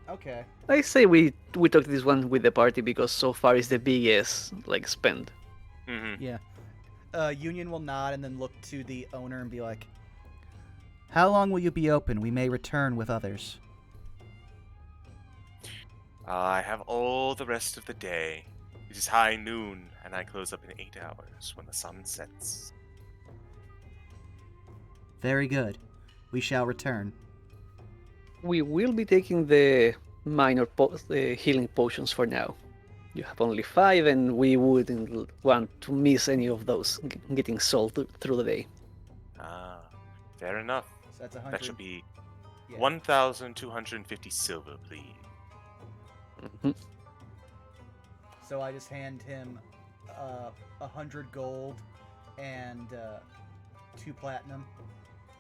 Okay. I say we took this one with the party because so far it's the biggest like spend. Mm-hmm. Yeah. Union will nod and then look to the owner and be like, "How long will you be open? We may return with others." I have all the rest of the day. It is high noon, and I close up in 8 hours when the sun sets. Very good. We shall return. We will be taking the minor healing potions for now. You have only 5, and we wouldn't want to miss any of those getting sold through the day. Ah, fair enough. So that's 100. That should be Yeah. 1,250 silver, please. Mhm. So I just hand him 100 gold and 2 platinum.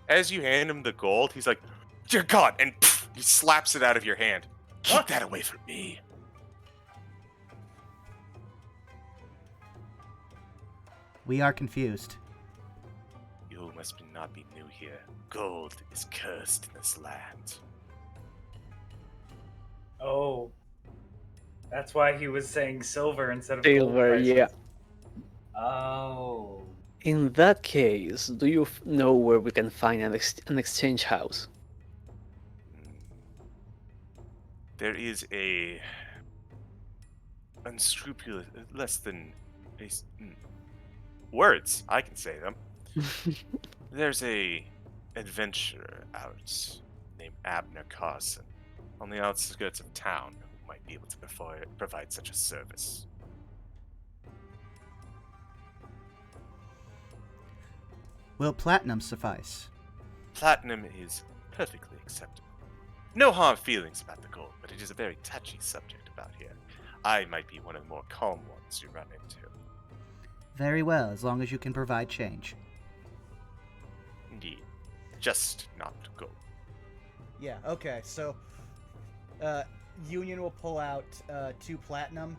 As you hand him the gold, he's like, "Dear God!" and pff, he slaps it out of your hand. Keep that away from me. We are confused. You must not be new here. Gold is cursed in this land. Oh. That's why he was saying silver instead of gold Silver, prices. yeah. Oh. In that case, do you know where we can find an exchange house? There is a unscrupulous, less than words. I can say them. There's a adventurer out named Abner Carson on the outskirts of town who might be able to provide such a service. Will platinum suffice? Platinum is perfectly acceptable. No hard feelings about the gold, but it is a very touchy subject about here. I might be one of the more calm ones you run into. Very well, as long as you can provide change. Indeed. Just not gold. Yeah, okay, so Union will pull out 2 platinum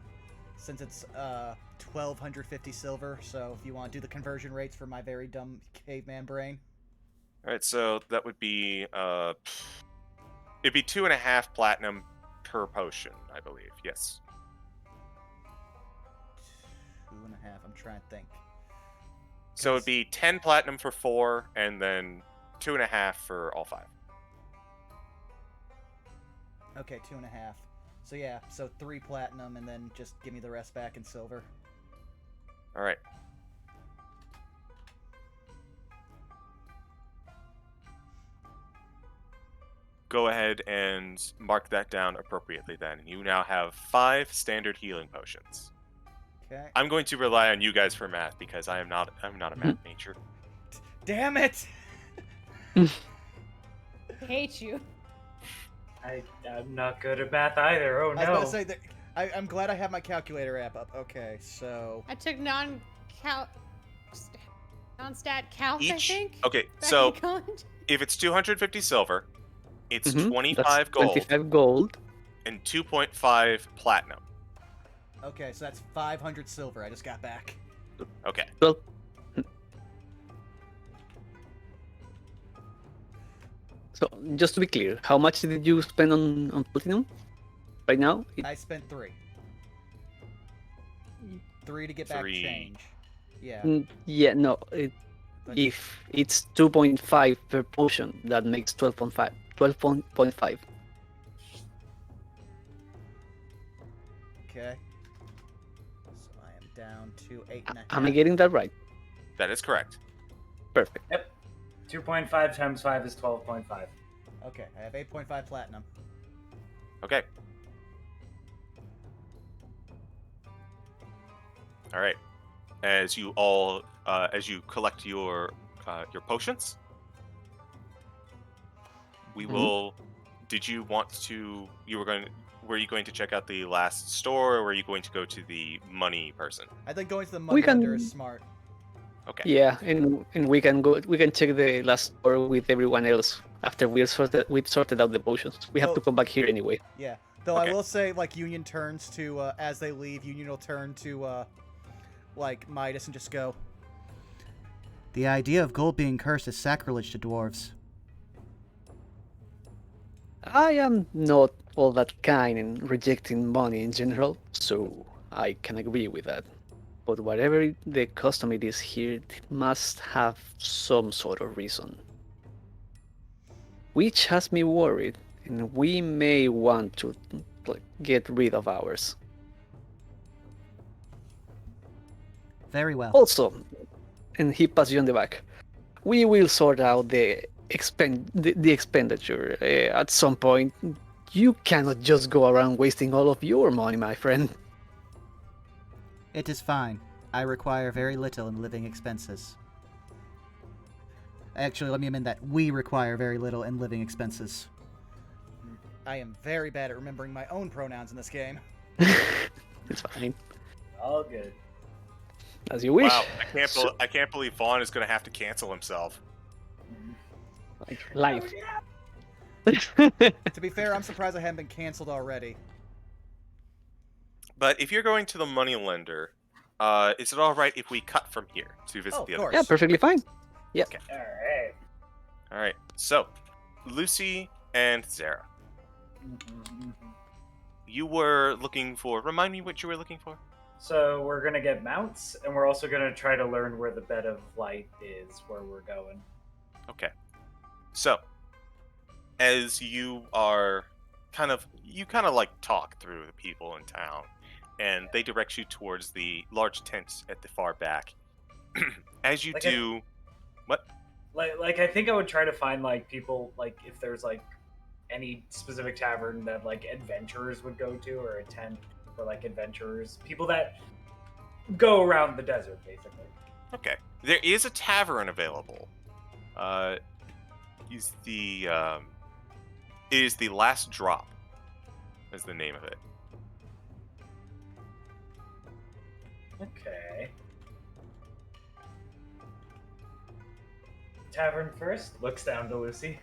since it's 1,250 silver, so if you want to do the conversion rates for my very dumb caveman brain. Alright, so that would be it'd be 2.5 platinum per potion, I believe. Yes. 2.5, I'm trying to think. So it'd be 10 platinum for 4, and then 2.5 for all 5. Okay, 2.5. So yeah, so 3 platinum and then just give me the rest back in silver. Alright. go ahead and mark that down appropriately then. You now have 5 standard healing potions. Okay. I'm going to rely on you guys for math because I'm not a math major. Damn it! Hate you. I'm not good at math either. Oh I was no. about to say that I'm glad I have my calculator app up. Okay, so I took non-stat calc, I Each think. okay, back so in college. if it's 250 silver, it's Mhm, 25 that's gold 25 gold. and 2.5 platinum. okay, so that's 500 silver. I just got back. Okay. Well, so just to be clear, how much did you spend on platinum right now? I spent 3. 3 to get back 3. change. Yeah. Yeah, no. but- If it's 2.5 per potion, that makes 12.5. 12.5. Okay. So I am down to 8.5. Am I getting that right? That is correct. Perfect. 2.5 times 5 is 12.5. Okay, I have 8.5 platinum. Okay. All right. As you collect your potions, we Mhm. will. Did you want to? Were you going to check out the last store, or were you going to go to the money person? I think going to the We money lender can- is smart. Okay. Yeah, and we can go. We can check the last store with everyone else after we've sorted out the potions. We have to Oh. come back here anyway. Yeah. Though Okay. I will say, like, Union turns to, as they leave, Union will turn to, like, Midas and just go, "The idea of gold being cursed is sacrilege to dwarves." I am not all that kind in rejecting money in general, so I can agree with that. But whatever the custom it is here, it must have some sort of reason. Which has me worried, and we may want to get rid of ours. Very well. Also, and he pats you on the back, we will sort out the expenditure at some point. You cannot just go around wasting all of your money, my friend. It is fine. I require very little in living expenses. Actually, let me amend that. We require very little in living expenses. I am very bad at remembering my own pronouns in this game. It's fine. All good. As you wish. Wow, I can't believe Vaughn is going to have to cancel himself. Like life. To be fair, I'm surprised I haven't been canceled already. But if you're going to the money lender, is it all right if we cut from here to visit Oh, the of other? course. Yeah, perfectly fine. All right. All right. So, Lucy and Zara, you were looking for. Remind me what you were looking for. So we're gonna get mounts, and we're also gonna try to learn where the bed of light is, where we're going. Okay. So, as you are kind of like talk through the people in town, and they direct you towards the large tent at the far back. As you Like do, Like I think I would try to find like people, like if there's like any specific tavern that like adventurers would go to, or a tent for like adventurers, people that go around the desert basically. okay, there is a tavern available. Is the it is the Last Drop, is the name of it. Okay. Tavern first. Looks down to Lucy.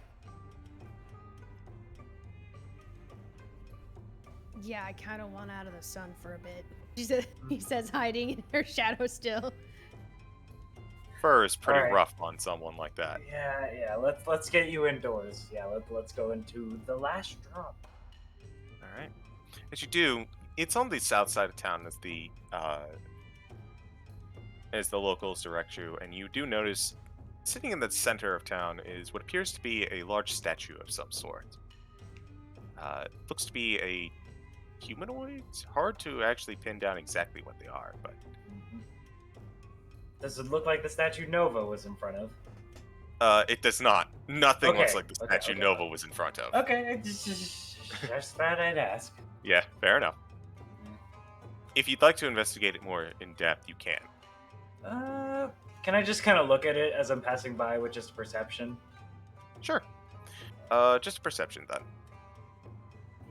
Yeah, I kind of want out of the sun for a bit. He says, hiding in her shadow still. Fur is pretty Alright. rough on someone like that. Yeah. Let's get you indoors. Yeah, let's go into the Last Drop. All right. As you do, it's on the south side of town as the locals direct you, and you do notice sitting in the center of town is what appears to be a large statue of some sort. It looks to be a humanoid. It's hard to actually pin down exactly what they are, but Does it look like the statue Nova was in front of? It does not. Nothing looks Okay, like the okay, statue okay. Nova was in front of. Okay, I just thought I'd ask. Yeah, fair enough. If you'd like to investigate it more in depth, you can. Can I just kind of look at it as I'm passing by with just perception? Sure. Just a perception then.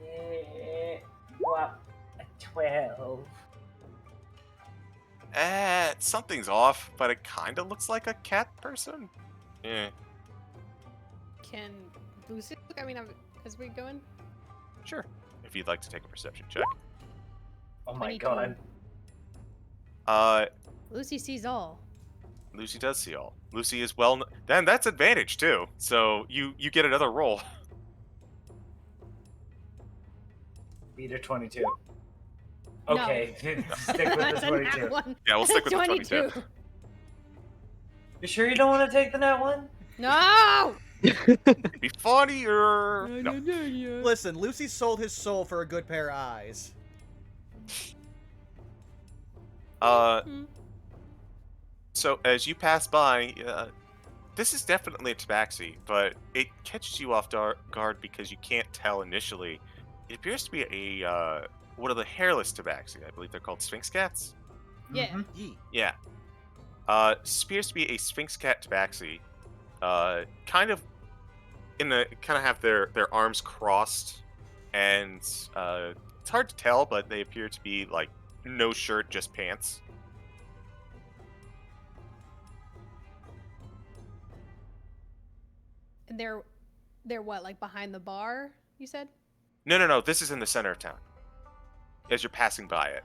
Yeah, what? A 12. Something's off, but it kind of looks like a cat person. Yeah, Can Lucy look? I mean, as we going? sure. If you'd like to take a perception check. Oh my 22. god. Lucy sees all. Lucy does see all. Lucy is well. Then that's advantage too. So you get another roll. Beat a 22. No. Okay, stick with That's the a nat 22. one. Yeah, we'll stick with the 22. You sure you don't want to take the nat one? No. Be funnier. No. Listen, Lucy sold his soul for a good pair of eyes. Hmm. So as you pass by, this is definitely a tabaxi, but it catches you off guard because you can't tell initially. It appears to be a one of the hairless tabaxi. I believe they're called Sphinx cats. Yeah. Mhm. Yee. Yeah. Appears to be a Sphinx cat tabaxi. Kind of have their arms crossed, and it's hard to tell, but they appear to be like no shirt, just pants. And they're what, like behind the bar? You said. No. This is in the center of town. As you're passing by it.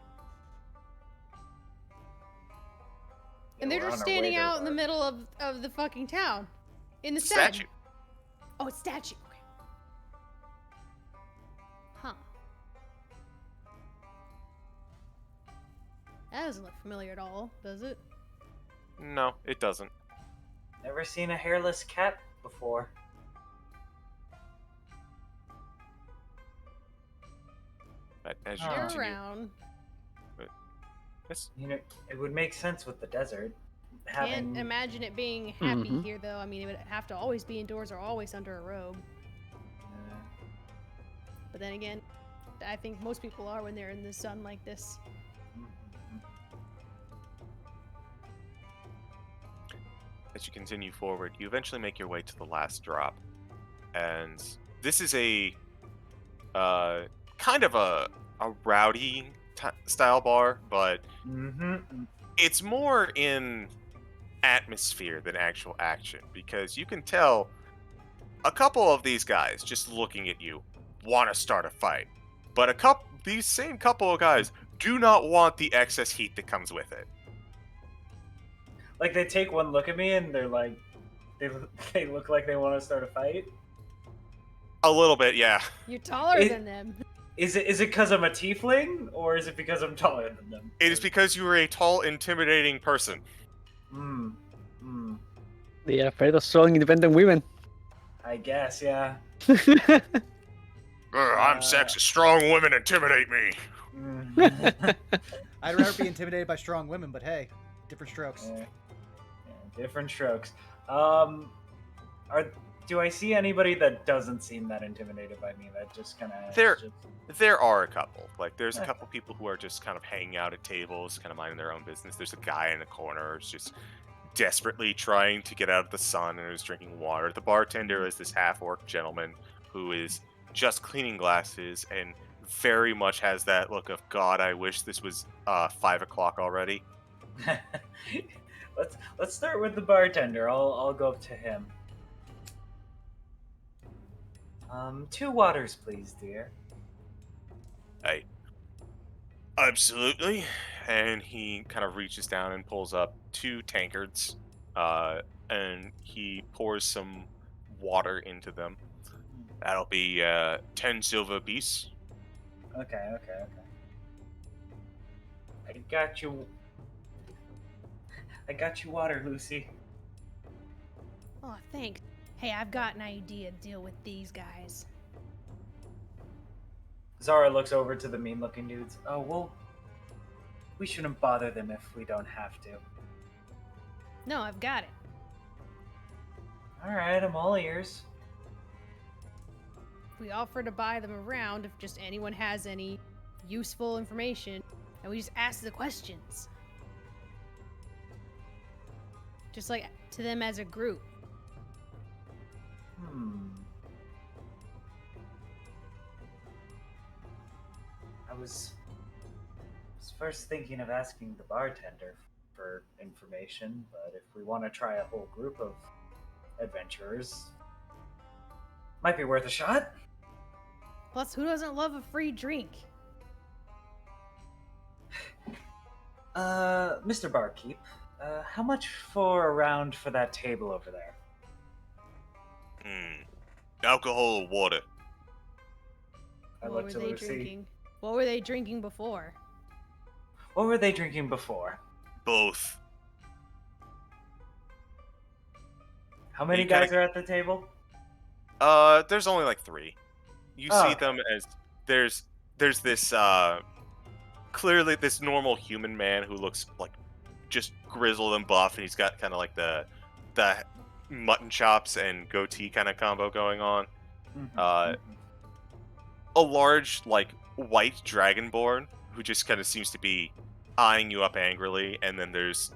And they're we're just on our way standing to the out in the bar. middle of the fucking town. In the Statue. Shed. Oh, it's statue. Okay. Huh. That doesn't look familiar at all, does it? No, it doesn't. Never seen a hairless cat before. But as you Oh. They're continue, around. yes, You know, it would make sense with the desert. Can't Having imagine it being happy Mhm. here, though. I mean, it would have to always be indoors or always under a robe. But then again, I think most people are when they're in the sun like this. as you continue forward, you eventually make your way to the last drop, and this is a kind of a rowdy style bar, but it's more in atmosphere than actual action, because you can tell a couple of these guys just looking at you want to start a fight, but these same couple of guys do not want the excess heat that comes with it. Like they take one look at me and they're like, they look like they want to start a fight. A little bit, yeah. You're taller It- than them. Is it because I'm a tiefling or is it because I'm taller than them? It is because you are a tall, intimidating person. Hmm. They are afraid of strong, independent women. I guess, yeah. I'm sexist. Strong women intimidate me. Mm. I'd rather be intimidated by strong women, but hey, different strokes. Yeah, different strokes. Do I see anybody that doesn't seem that intimidated by me? That just kind of There are a couple. Like, there's a couple people who are just kind of hanging out at tables, kind of minding their own business. There's a guy in the corner who's just desperately trying to get out of the sun and who's drinking water. The bartender is this half-orc gentleman who is just cleaning glasses and very much has that look of, God, I wish this was 5 o'clock already. Let's start with the bartender. I'll go up to him. 2 waters, please, dear. Hey. Absolutely. And he kind of reaches down and pulls up 2 tankards, and he pours some water into them. That'll be 10 silver apiece. Okay. I got you water, Lucy. Oh, thanks. Hey, I've got an idea to deal with these guys. Zara looks over to the mean-looking dudes. Oh, well, we shouldn't bother them if we don't have to. No, I've got it. All right, I'm all ears. We offer to buy them around if just anyone has any useful information, and we just ask the questions. Just like to them as a group. I was first thinking of asking the bartender for information, but if we want to try a whole group of adventurers, might be worth a shot. Plus, who doesn't love a free drink? Mr. Barkeep, how much for a round for that table over there? Alcohol or water? I What look were to they Lucy. drinking? What were they drinking before? What were they drinking before? Both. How many You kinda- guys are at the table? There's only like 3. You Oh, see okay. them as there's this clearly this normal human man who looks like just grizzled and buff, and he's got kind of like the mutton chops and goatee kind of combo going on. A large like white dragonborn who just kind of seems to be eyeing you up angrily, and then there's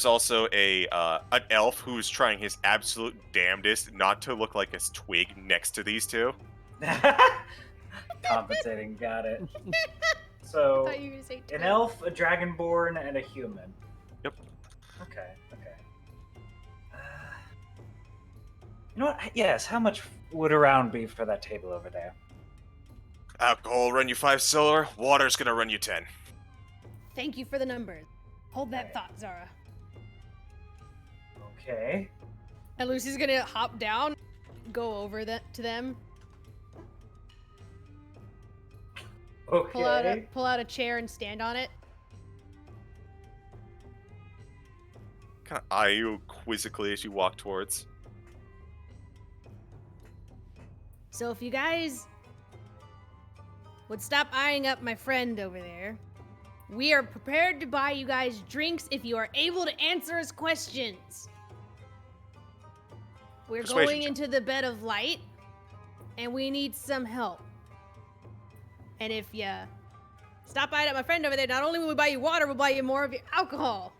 also an elf who's trying his absolute damnedest not to look like a twig next to these two. Compensating, got it. I So, thought you were gonna say an twig. elf, a dragonborn, and a human. Yep. Okay. You know what? Yes, how much would a round be for that table over there? Alcohol will run you 5 silver. Water's gonna run you 10. Thank you for the numbers. Hold that Right. thought, Zara. Okay. And Lucy's gonna hop down, go over to them, Okay. pull out a chair and stand on it. Kind of eye you quizzically as you walk towards. So if you guys would stop eyeing up my friend over there, we are prepared to buy you guys drinks if you are able to answer us questions. We're Persuasion going check. into the bed of light, and we need some help. And if you stop eyeing up my friend over there, not only will we buy you water, we'll buy you more of your alcohol.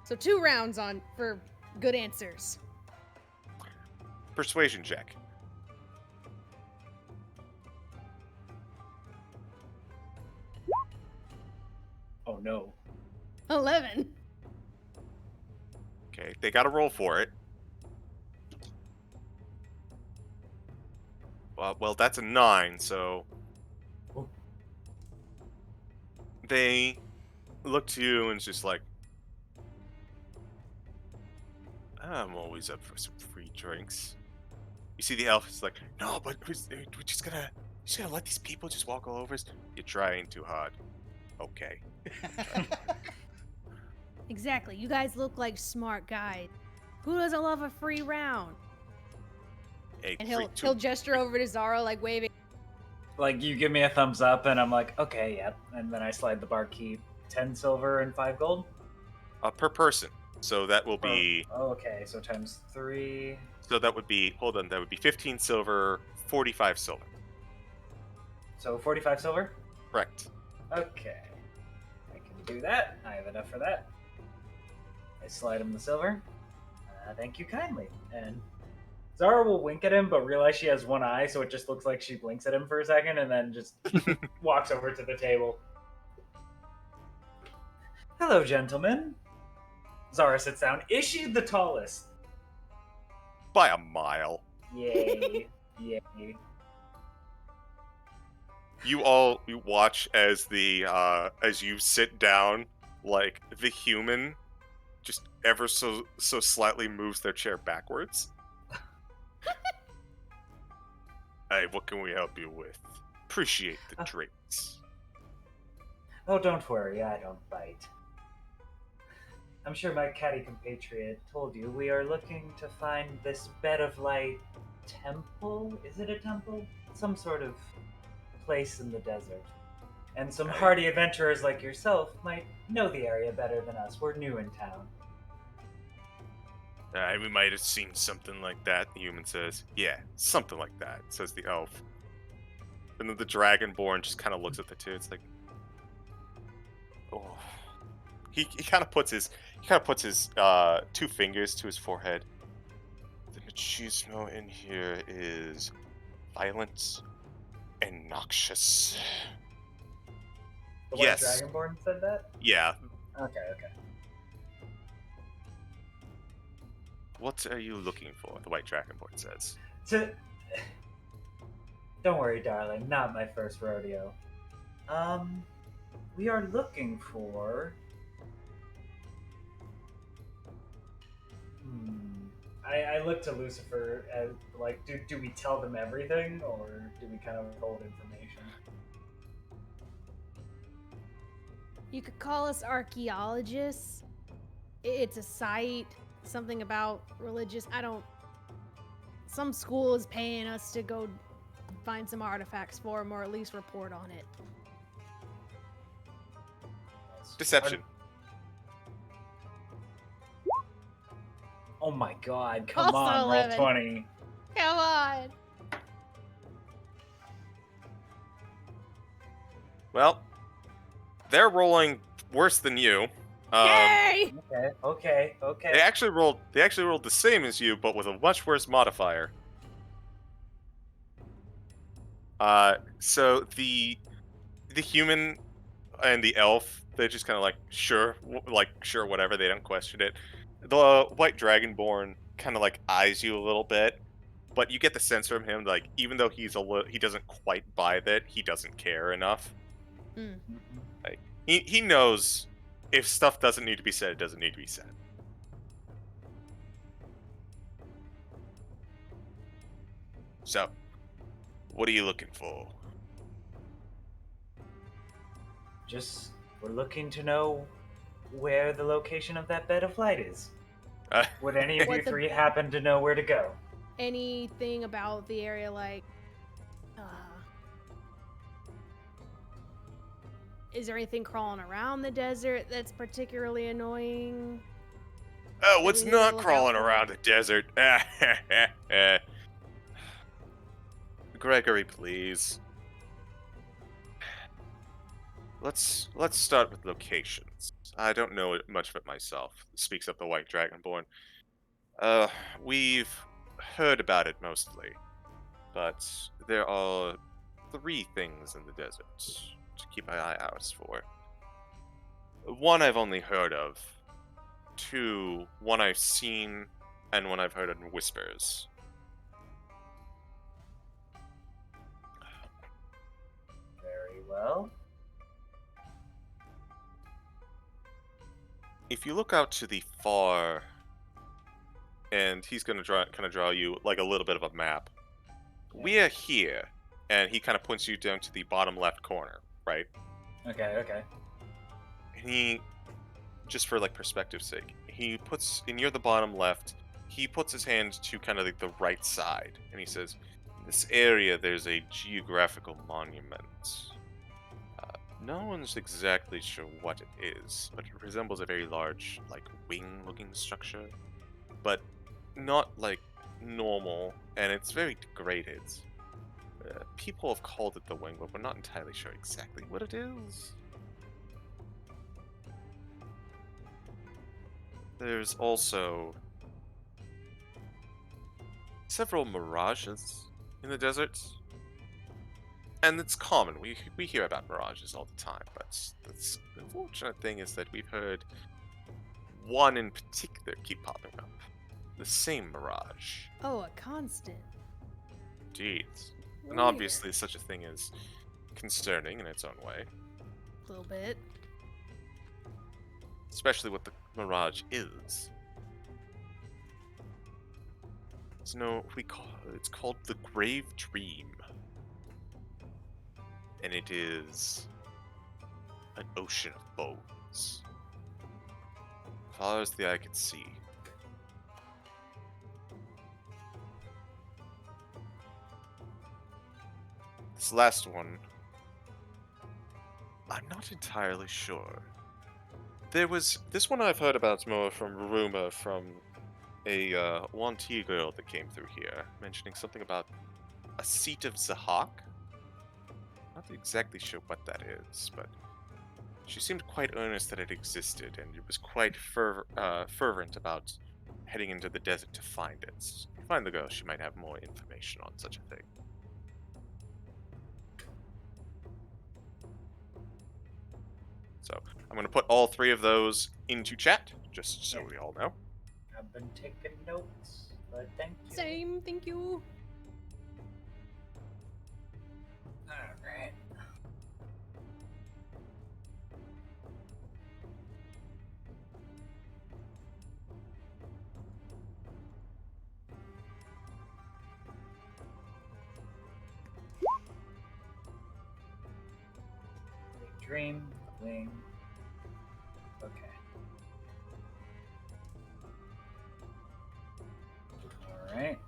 So 2 rounds on for good answers. Persuasion check. Oh no. 11. Okay, they got to roll for it. Well, that's a 9, so Oh. they look to you and it's just like, I'm always up for some free drinks. You see the elf is like, no, but we're just gonna let these people just walk all over us. You're trying too hard. Okay. Exactly. You guys look like smart guys. Who doesn't love a free round? Hey, And free he'll gesture over to Zara, like waving. Like, you give me a thumbs up, and I'm like, okay, yep. And then I slide the barkeep 10 silver and 5 gold. per person. So that will be. Oh, okay, so times 3. So that would be. Hold on. That would be 15 silver, 45 silver. So 45 silver? Correct. Okay. I can do that. I have enough for that. I slide him the silver. Thank you kindly. And Zara will wink at him, but realize she has one eye, so it just looks like she blinks at him for a second and then just walks over to the table. Hello, gentlemen. Zara sits down. Is she the tallest? By a mile. Yay. Yay. You all watch as as you sit down, like the human just ever so slightly moves their chair backwards. Hey, what can we help you with? Appreciate the drinks. Oh, don't worry, I don't bite. I'm sure my catty compatriot told you we are looking to find this bed of light temple. Is it a temple? Some sort of place in the desert. And some hardy adventurers like yourself might know the area better than us. We're new in town. We might have seen something like that, the human says. Yeah, something like that, says the elf. And then the dragonborn just kind of looks at the two. It's like, oh. He kind of puts his two fingers to his forehead. The machismo in here is violent and noxious. The Yes. White Dragonborn said that? Yeah. Okay. What are you looking for? The White Dragonborn says. Don't worry, darling. Not my first rodeo. We are looking for. I look to Lucifer as like, do we tell them everything, or do we kind of withhold information? You could call us archaeologists. It's a site, something about religious. Some school is paying us to go find some artifacts for them, or at least report on it. Deception. Oh my god, come Also on, roll 11. 20. Come on. Well, they're rolling worse than you. Yay! Okay. They actually rolled the same as you, but with a much worse modifier. So the human and the elf, they just kind of like sure, whatever. They don't question it. The White Dragonborn kind of like eyes you a little bit, but you get the sense from him like even though he doesn't quite buy that, he doesn't care enough. Like he knows if stuff doesn't need to be said, it doesn't need to be said. So, what are you looking for? We're looking to know where the location of that bed of light is. Would any of you three happen to know where to go? Anything about the area, like, is there anything crawling around the desert that's particularly annoying? Oh, what's we need to not look crawling out for? around the desert? Gregory, please. Let's start with locations. I don't know much of it myself, speaks up the White Dragonborn. We've heard about it mostly, but there are 3 things in the desert to keep an eye out for. 1 I've only heard of. 2, 1 I've seen, and 1 I've heard in whispers. Very well. If you look out to the far, and he's gonna draw you like a little bit of a map. We are here, and he kind of points you down to the bottom left corner, right? Okay. And he, just for like perspective's sake, he puts near the bottom left. He puts his hand to kind of like the right side, and he says, "In this area, there's a geographical monument. No one's exactly sure what it is, but it resembles a very large, like, wing-looking structure. But not, like, normal, and it's very degraded. People have called it the wing, but we're not entirely sure exactly what it is. There's also several mirages in the desert. And it's common. We hear about mirages all the time, but the unfortunate thing is that we've heard one in particular keep popping up. The same mirage. Oh, a constant. Indeed. And Weird. obviously such a thing is concerning in its own way. A little bit. Especially what the mirage is. It's called the Grave Dream. And it is an ocean of bones. As far as the eye can see. This last one, I'm not entirely sure. This one I've heard about more from rumor from a Wanti girl that came through here, mentioning something about a seat of Zahak. Not exactly sure what that is, but she seemed quite earnest that it existed, and was quite fervent about heading into the desert to find it. If you find the girl, she might have more information on such a thing. So I'm going to put all three of those into chat, just so we all know. I've been taking notes, but thank you. Same, thank you. Alright. Dream, wing. Okay. Alright.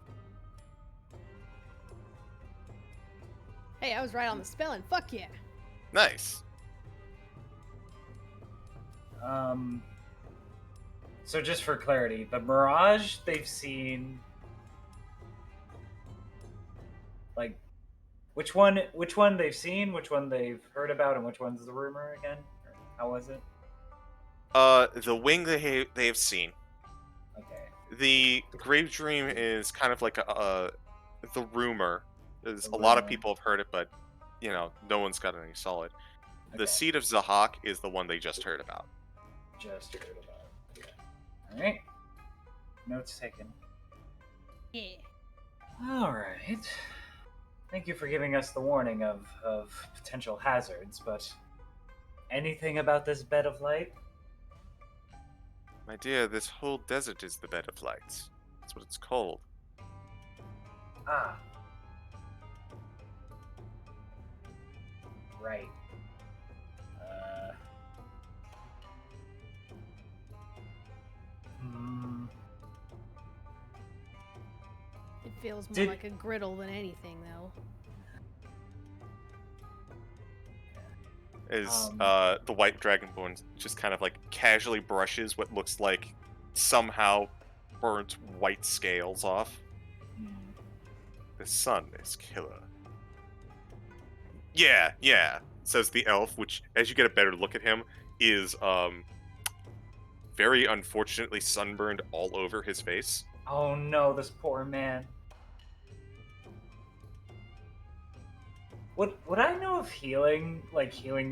Hey, I was right on the spelling. Fuck yeah. Nice. So just for clarity, the Mirage they've seen, like, which one they've seen, which one they've heard about, and which one's the rumor again? Or how was it? The wing they have seen. Okay. The Grave Dream is kind of like the rumor. Is The a lot of rumor. people have heard it, but no one's got any solid. The Okay. seat of Zahak is the one they just heard about. Just heard about it. Okay. Alright. Notes taken. Yeah. Alright. Thank you for giving us the warning of potential hazards, but anything about this bed of light? My dear, this whole desert is the bed of lights. That's what it's called. Ah. Right. Hmm. It feels more Did- like a griddle than anything, though. As the white dragonborn just kind of like casually brushes what looks like somehow burnt white scales off. Hmm. The sun is killer. Yeah, says the elf, which, as you get a better look at him, is very unfortunately sunburned all over his face. Oh no, this poor man. Would I know if healing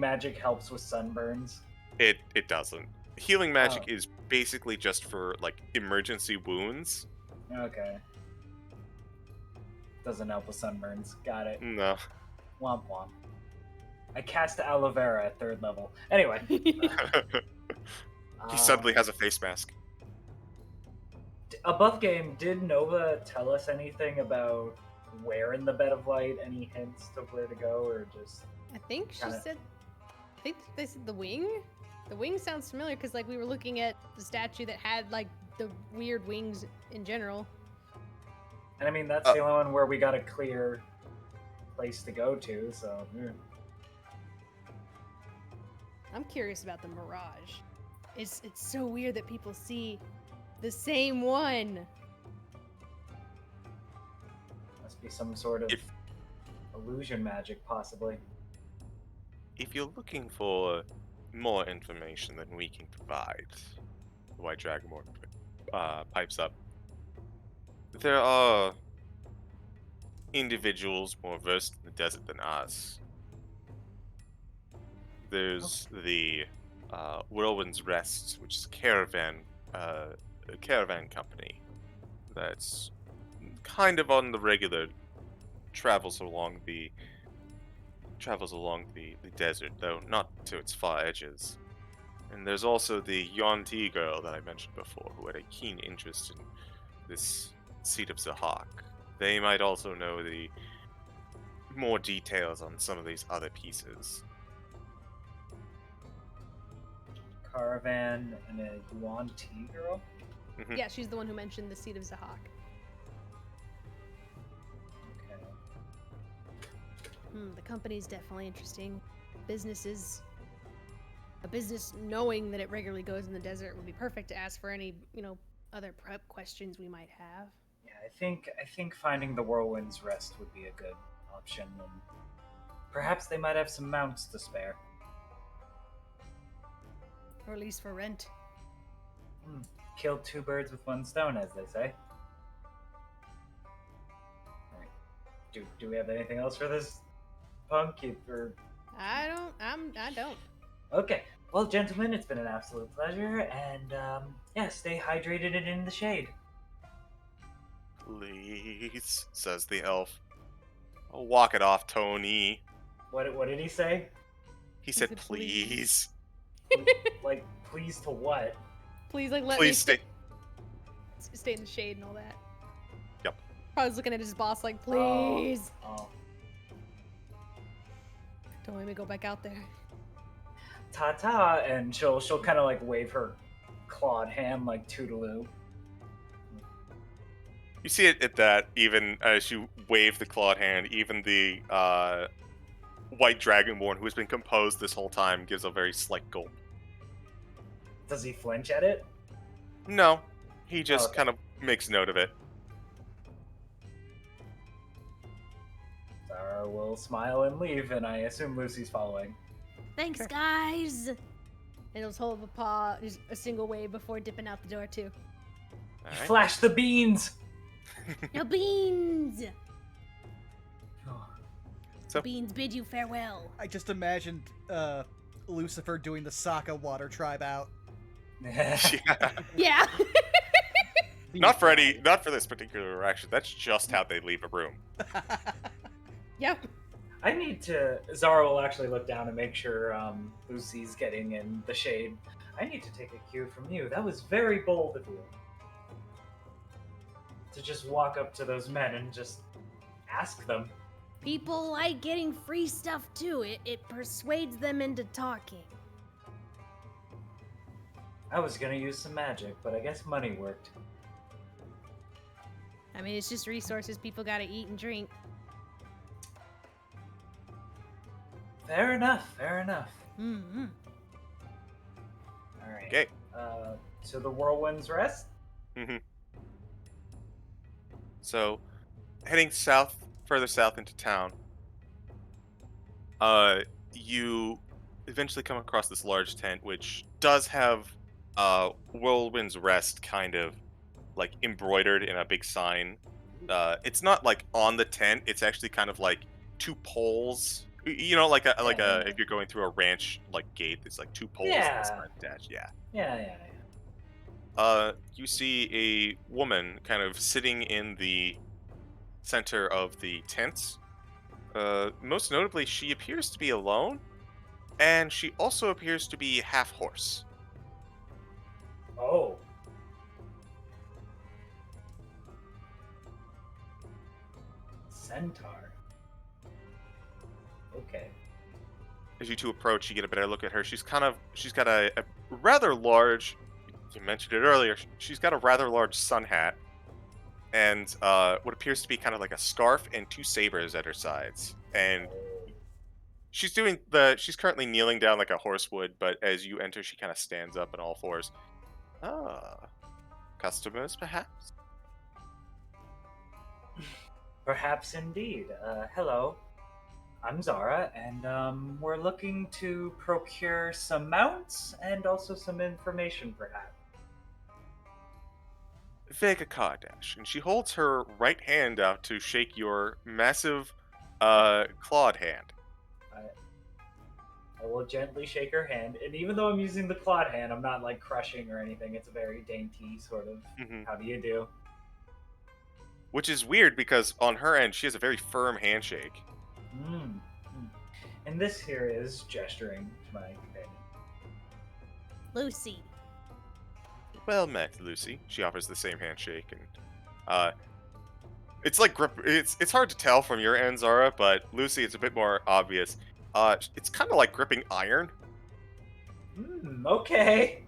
magic helps with sunburns? It doesn't. Healing magic Oh. is basically just for like emergency wounds. Okay. Doesn't help with sunburns. Got it. No. Womp womp. I cast aloe vera at 3rd level. Anyway. He suddenly has a face mask. Above game, did Nova tell us anything about where in the bed of light? Any hints to where to go, or just? I think she Kinda- said. I think they said the wing. The wing sounds familiar because like we were looking at the statue that had like the weird wings in general. And I mean, that's the only one where we got a clear place to go to. So. I'm curious about the Mirage. It's so weird that people see the same one. Must be some sort of If- illusion magic, possibly. If you're looking for more information than we can provide, the White Dragonborn pipes up. There are individuals more versed in the desert than us. There's the Whirlwind's Rest, which is a caravan company that's kind of on the regular, travels along the desert, though not to its far edges. And there's also the Yonti girl that I mentioned before, who had a keen interest in this seat of Zahak. They might also know the more details on some of these other pieces. Caravan and a Yuan Tea girl. Mhm. Yeah, she's the one who mentioned the seat of Zahak. Okay. The company's definitely interesting. A business knowing that it regularly goes in the desert would be perfect to ask for any, other prep questions we might have. Yeah, I think finding the Whirlwind's Rest would be a good option, and perhaps they might have some mounts to spare. Or at least for rent. Kill two birds with one stone, as they say. All right. Do we have anything else for this punk? I don't. Okay. Well, gentlemen, it's been an absolute pleasure, and yeah, stay hydrated and in the shade. Please, says the elf. Oh, walk it off, Tony. What did he say? He said, said, please. Like, please to what? Please, like, let Please me stay. stay in the shade and all that. Yep. Probably looking at his boss like, please. Oh. Don't let me go back out there. Ta-ta, and she'll kind of like wave her clawed hand like toodaloo. You see it at that, even as you wave the clawed hand, even the white dragonborn who has been composed this whole time gives a very slight gulp. Does he flinch at it? No, he just Okay. kind of makes note of it. Zara will smile and leave, and I assume Lucy's following. Thanks, Sure. guys. And he'll just hold up a paw, just a single wave before dipping out the door too. All right. Flash the beans! No beans. So- Beans bid you farewell. I just imagined Lucifer doing the Sokka water tribe out. Yeah. Yeah. Not for this particular interaction. That's just how they leave a room. Yep. I need to. Zara will actually look down and make sure Lucy's getting in the shade. I need to take a cue from you. That was very bold of you. To just walk up to those men and just ask them. People like getting free stuff too. It persuades them into talking. I was gonna use some magic, but I guess money worked. I mean, it's just resources people gotta eat and drink. Fair enough, fair enough. Mm-hmm. Alright. Okay. So the Whirlwind's Rest? Mm-hmm. So, heading further south into town, you eventually come across this large tent, which does have Whirlwind's Rest kind of like embroidered in a big sign. It's not like on the tent; it's actually kind of like two poles. You know, like Yeah. if you're going through a ranch like gate, it's like two poles Yeah. and a sign attached. Yeah. Yeah. You see a woman kind of sitting in the center of the tent. Most notably, she appears to be alone, and she also appears to be half horse. Oh. Centaur. Okay. As you two approach, you get a better look at her. She's got a rather large. You mentioned it earlier. She's got a rather large sun hat, and what appears to be kind of like a scarf and two sabers at her sides. And she's currently kneeling down like a horse would, but as you enter, she kind of stands up on all fours. Ah, customers, perhaps? Perhaps indeed. Hello. I'm Zara, and we're looking to procure some mounts and also some information, perhaps. Vega Kardash, and she holds her right hand out to shake your massive clawed hand. I will gently shake her hand, and even though I'm using the clawed hand, I'm not like crushing or anything. It's a very dainty sort of. Mhm. How do you do? Which is weird because on her end, she has a very firm handshake. And this here is gesturing to my companion. Lucy. Well met, Lucy. She offers the same handshake, and it's like grip. It's hard to tell from your end, Zara, but Lucy, it's a bit more obvious. It's kind of like gripping iron. Okay.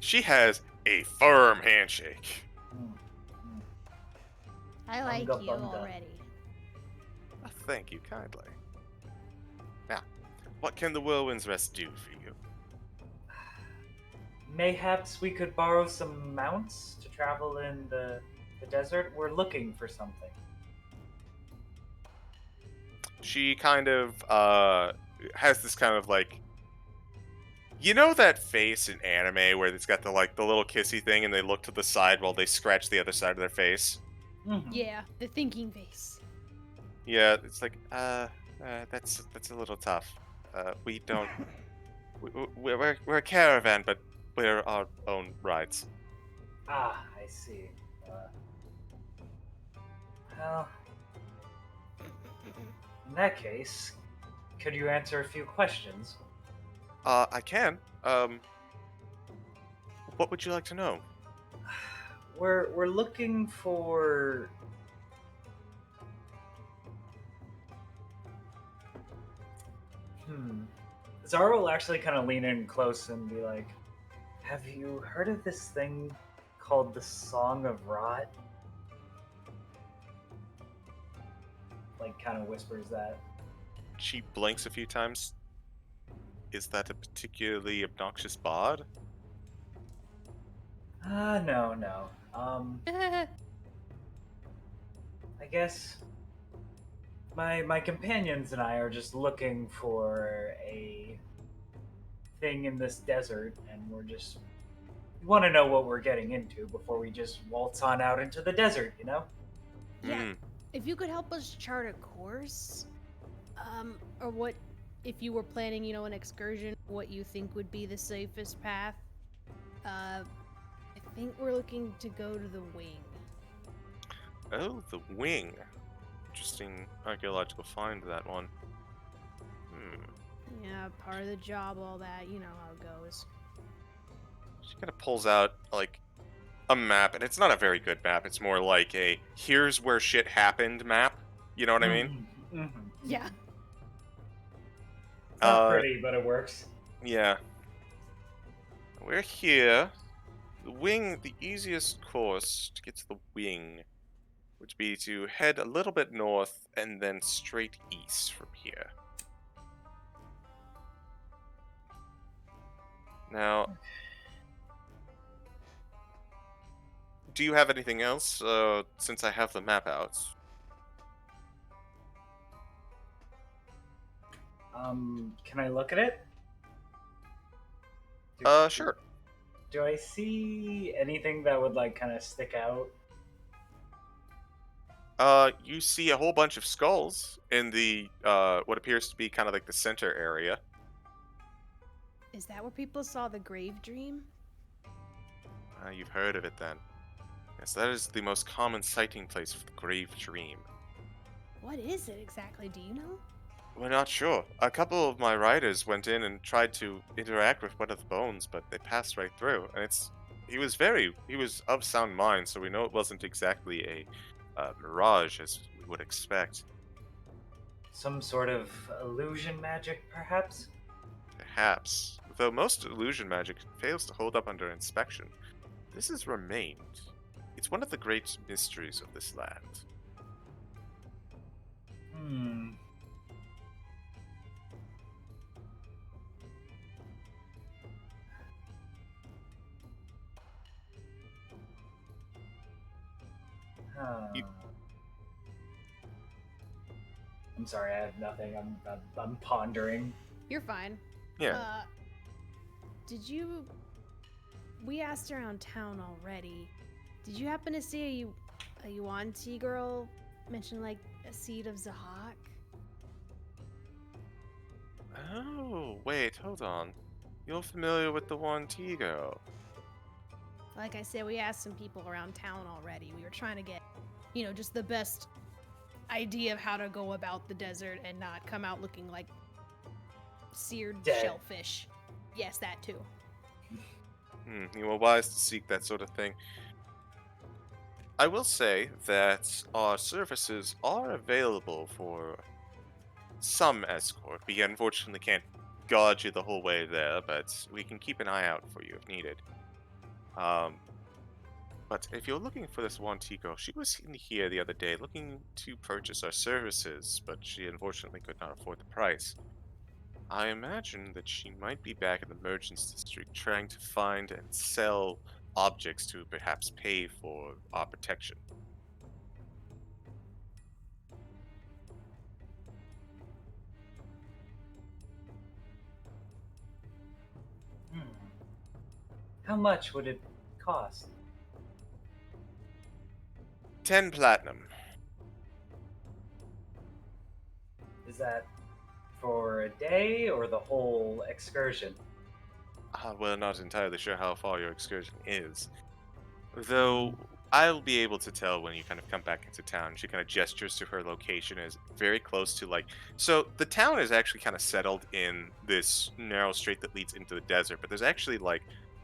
She has a firm handshake. I like Bunga you bunga. already. Thank you kindly. Now, what can the Whirlwind's Rest do for you? mayhaps we could borrow some mounts to travel in the desert? We're looking for something. She kind of has this kind of like, you know, that face in anime where it's got the little kissy thing and they look to the side while they scratch the other side of their face. Yeah, the thinking face. Yeah, it's like that's a little tough. We don't we're a caravan, but we're our own rides. Ah, I see. Well, in that case, could you answer a few questions? I can. What would you like to know? We're looking for. Zara will actually kind of lean in close and be like, "Have you heard of this thing called the Song of Rot?" Like, kind of whispers that. She blinks a few times. Is that a particularly obnoxious bard? No. I guess my companions and I are just looking for a thing in this desert, and we want to know what we're getting into before we just waltz on out into the desert, you know? Yeah. If you could help us chart a course, or what, if you were planning, an excursion, what you think would be the safest path. I think we're looking to go to the wing. Oh, the wing. Interesting archaeological find, that one. Yeah, part of the job, all that, you know how it goes. She kind of pulls out, like, a map, and it's not a very good map. It's more like a here's where shit happened map. You know what I mean? Yeah. It's not pretty, but it works. Yeah. We're here. The wing, the easiest course to get to the wing would be to head a little bit north and then straight east from here. Now, do you have anything else, since I have the map out? Can I look at it? Sure. Do I see anything that would, like, kind of stick out? You see a whole bunch of skulls in the, what appears to be kind of like the center area. Is that where people saw the grave dream? You've heard of it then. Yes, that is the most common sighting place for the grave dream. What is it exactly? Do you know? We're not sure. A couple of my riders went in and tried to interact with one of the bones, but they passed right through. And he was of sound mind, so we know it wasn't exactly a mirage as we would expect. Some sort of illusion magic, perhaps? Perhaps. Though most illusion magic fails to hold up under inspection, this has remained. It's one of the great mysteries of this land. You- I'm sorry, I have nothing. I'm pondering. You're fine. Yeah. We asked around town already. Did you happen to see a Yuan Ti girl mention, like, a seed of Zahak? Oh, wait, hold on. You're familiar with the Wantigo. Like I said, we asked some people around town already. We were trying to get, just the best idea of how to go about the desert and not come out looking like seared shellfish. Yes, that too. You were wise to seek that sort of thing. I will say that our services are available for some escort. We unfortunately can't guard you the whole way there, but we can keep an eye out for you if needed. But if you're looking for this Wantigo, she was in here the other day looking to purchase our services, but she unfortunately could not afford the price. I imagine that she might be back in the Merchants District trying to find and sell objects to perhaps pay for our protection. Hmm. How much would it cost? 10 platinum. Is that for a day or the whole excursion? Well, not entirely sure how far your excursion is. Though, I'll be able to tell when you kind of come back into town. She kind of gestures to her location as very close to, like... So, the town is actually kind of settled in this narrow strait that leads into the desert, but there's actually, like,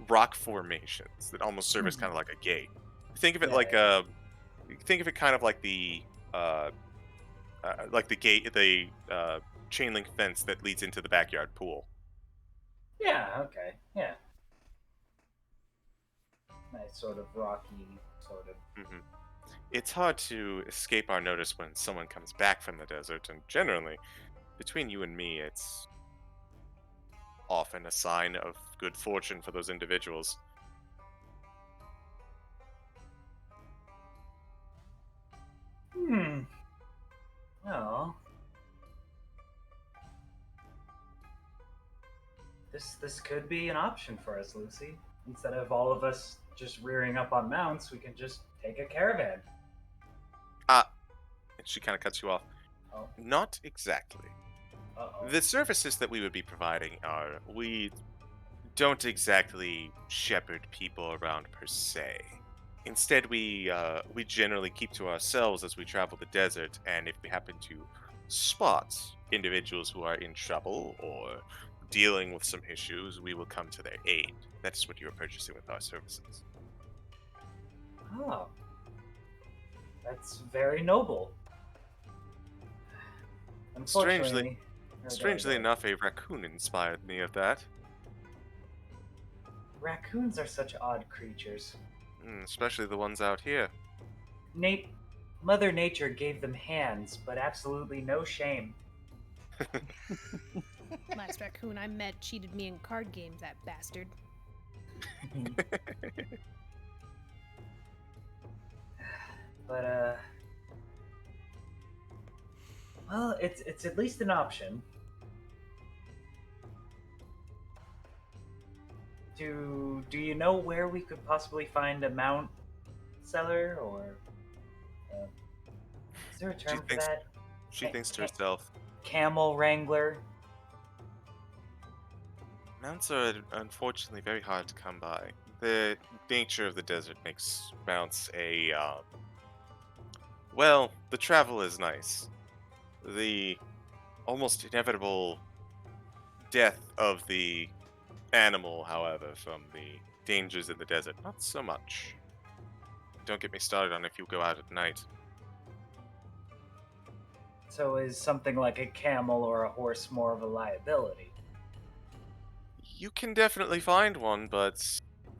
rock formations that almost serve as kind of like a gate. Think of it Yeah, like yeah. think of it kind of like the gate, the chain link fence that leads into the backyard pool. Yeah, okay. Yeah. Nice sort of rocky, sort of. hmm It's hard to escape our notice when someone comes back from the desert, and generally, between you and me, it's often a sign of good fortune for those individuals. Hmm. Well, this could be an option for us, Lucy. Instead of all of us just rearing up on mounts, we can just take a caravan. And she kind of cuts you off. Oh, Not exactly. uh-oh. The services that we would be providing are, we don't exactly shepherd people around per se. Instead, we generally keep to ourselves as we travel the desert, and if we happen to spot individuals who are in trouble or dealing with some issues, we will come to their aid. That's what you're purchasing with our services. Oh. That's very noble. Unfortunately, Strangely enough, a raccoon inspired me of that. raccoons are such odd creatures. Especially the ones out here. Mother Nature gave them hands, but absolutely no shame. Last raccoon I met cheated me in card games, that bastard. But well, it's at least an option. Do you know where we could possibly find a mount seller, or is there a term for that? She thinks to herself, Camel wrangler. mounts are unfortunately very hard to come by. The nature of the desert makes mounts a, well, the travel is nice. The almost inevitable death of the animal, however, from the dangers in the desert, not so much. Don't get me started on if you go out at night. So is something like a camel or a horse more of a liability? You can definitely find one, but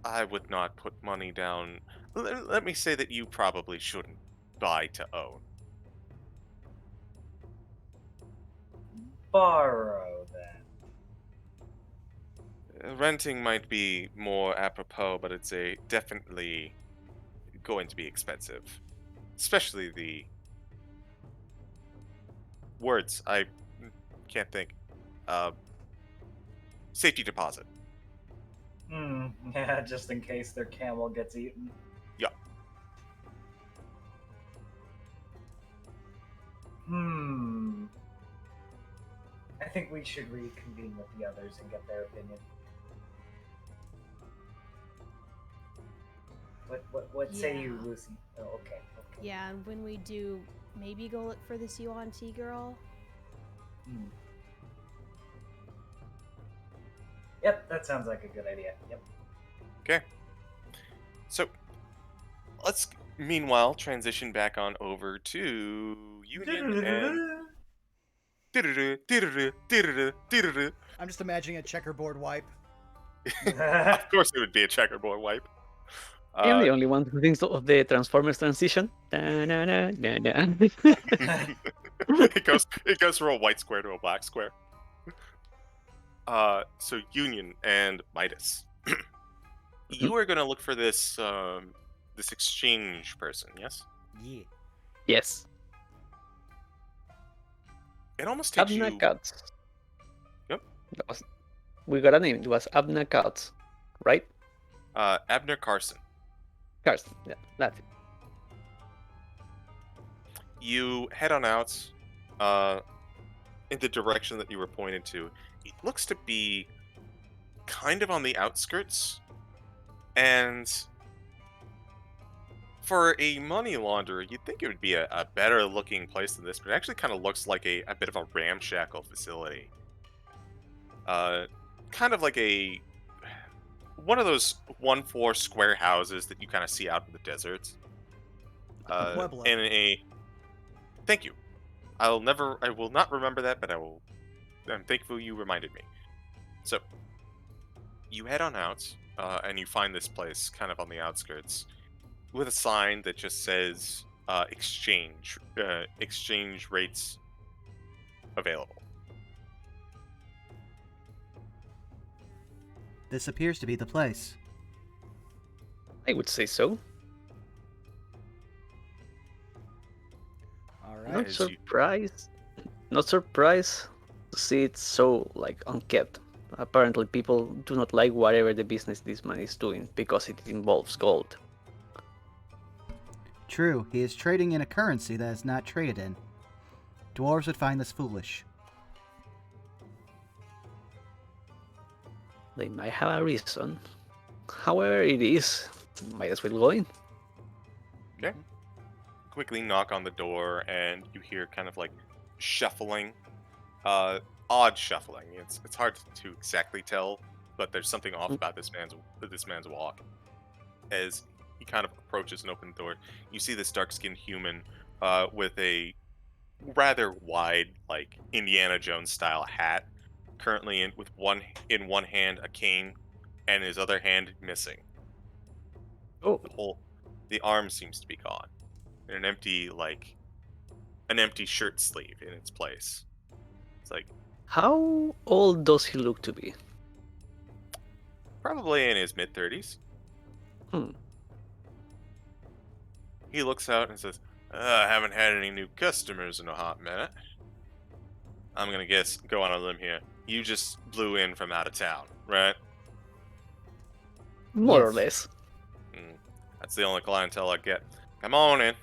I would not put money down. Let me say that you probably shouldn't buy to own. Borrow then. Renting might be more apropos, but it's definitely going to be expensive. Especially the words. I can't think. Safety deposit. Yeah, just in case their camel gets eaten. Yeah. I think we should reconvene with the others and get their opinion. What say you, Yeah. Lucy? Oh, okay. Yeah, and when we do, maybe go look for this Yuan T girl. Yep, that sounds like a good idea. Yep. Okay. So, let's meanwhile transition back on over to Union and. I'm just imagining a checkerboard wipe. Of course, it would be a checkerboard wipe. I'm the only one who thinks of the Transformers transition. It goes from a white square to a black square. So Union and Midas. You are gonna look for this this exchange person, yes? Yeah. Yes. It almost takes Abna you. Katz. Yep. We got a name. It was Abna Katz, right? Abner Carson. Carson. Yeah, that's it. You head on out in the direction that you were pointed to. It looks to be kind of on the outskirts, and for a money launderer, you'd think it would be a better looking place than this, but it actually kind of looks like a bit of a ramshackle facility. Kind of like one of those 1-4 square houses that you kind of see out in the desert. A pueblo. In a thank you. I will not remember that, but I'm thankful you reminded me. So, you head on out, and you find this place kind of on the outskirts, with a sign that just says exchange rates available. This appears to be the place. I would say so. All right. Not As you- surprised. Not surprised to see it so like unkept. Apparently, people do not like whatever the business this man is doing because it involves gold. True, he is trading in a currency that is not traded in. Dwarves would find this foolish. They might have a reason. However it is, might as well go in. Quickly knock on the door, and you hear kind of like shuffling, odd shuffling. It's hard to exactly tell, but there's something off about this man's walk. As he kind of approaches and opens the door, you see this dark-skinned human with a rather wide, like Indiana Jones style hat, currently with one hand a cane, and his other hand missing. Oh, The arm seems to be gone, and an empty shirt sleeve in its place. It's like how old does he look to be? probably in his mid-30s. Hmm. He looks out and says, I haven't had any new customers in a hot minute. I'm gonna go on a limb here. You just blew in from out of town, right? More or Yes. less. That's the only clientele I get. Come on in.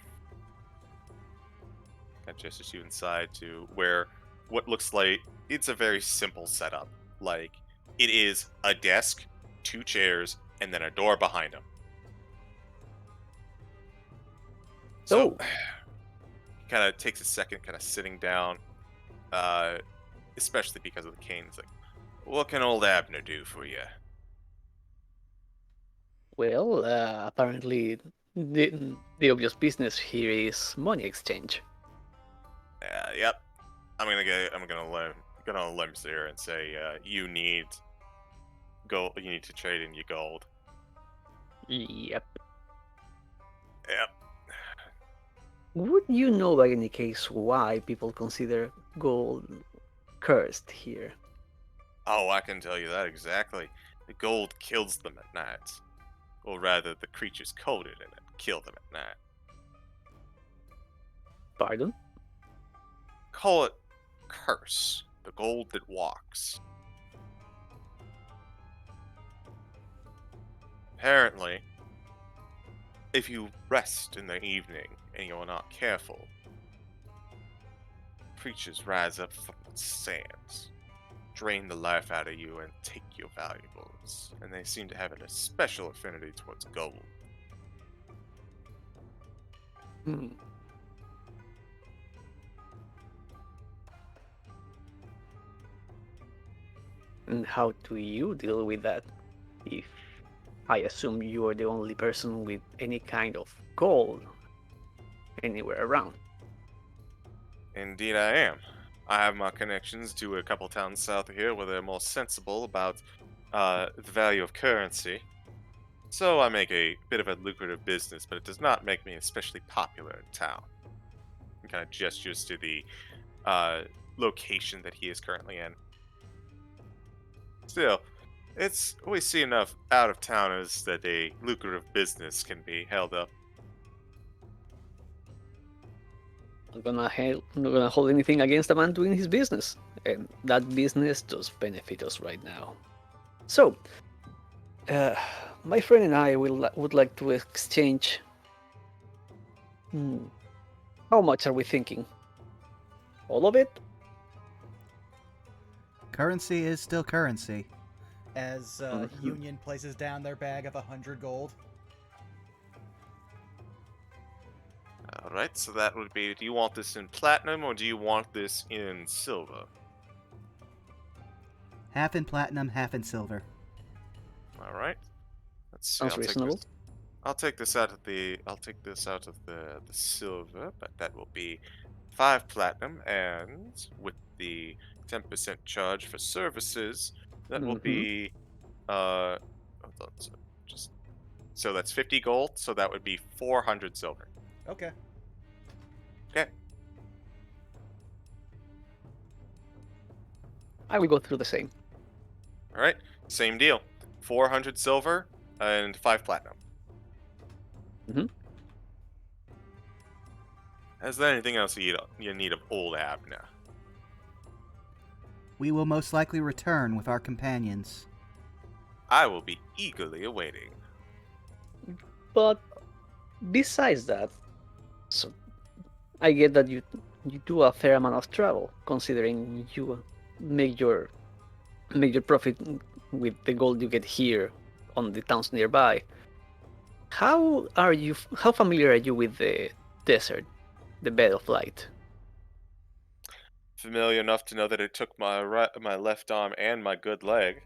That gestures you inside to where what looks like it's a very simple setup. Like, it is a desk, 2 chairs, and then a door behind him. So, he kind of takes a second, kind of sitting down, especially because of the cane. It's like, what can old Abner do for you? Well, apparently the obvious business here is money exchange. Yep. I'm gonna limb here and say, you need gold. You need to trade in your gold. Yep. Yep. Would you know by any case why people consider gold cursed here? Oh, I can tell you that exactly. The gold kills them at night. Or rather, the creatures coated in it kill them at night. Pardon? Call it curse. The gold that walks. Apparently, if you rest in the evening and you are not careful, creatures rise up from the sands, drain the life out of you, and take your valuables. And they seem to have a special affinity towards gold. Hmm. And how do you deal with that? If I assume you are the only person with any kind of gold anywhere around. Indeed, I am. I have my connections to a couple towns south of here where they're more sensible about the value of currency. So I make a bit of a lucrative business, but it does not make me especially popular in town. He kind of gestures to the location that he is currently in. Still, we see enough out of towners that a lucrative business can be held up. I'm not gonna hold anything against a man doing his business, and that business does benefit us right now. So, my friend and I would like to exchange. How much are we thinking? All of it? Currency is still currency. As Mhm. Union places down their bag of 100 gold. Alright, so that would be, do you want this in platinum or do you want this in silver? Half in platinum, half in silver. Alright. Let's see, Sounds reasonable. I'll take this out of the silver, but that will be 5 platinum, and with the 10% charge for services, that will be hold on, so that's 50 gold, so that would be 400 silver. Okay. Okay. I will go through the same. Alright, same deal. 400 silver and 5 platinum. Mhm. Is there anything else you need of old Abner? We will most likely return with our companions. I will be eagerly awaiting. But besides that, so I get that you do a fair amount of travel, considering you make your profit with the gold you get here on the towns nearby. How familiar are you with the desert, the bed of light? Familiar enough to know that it took my left arm and my good leg.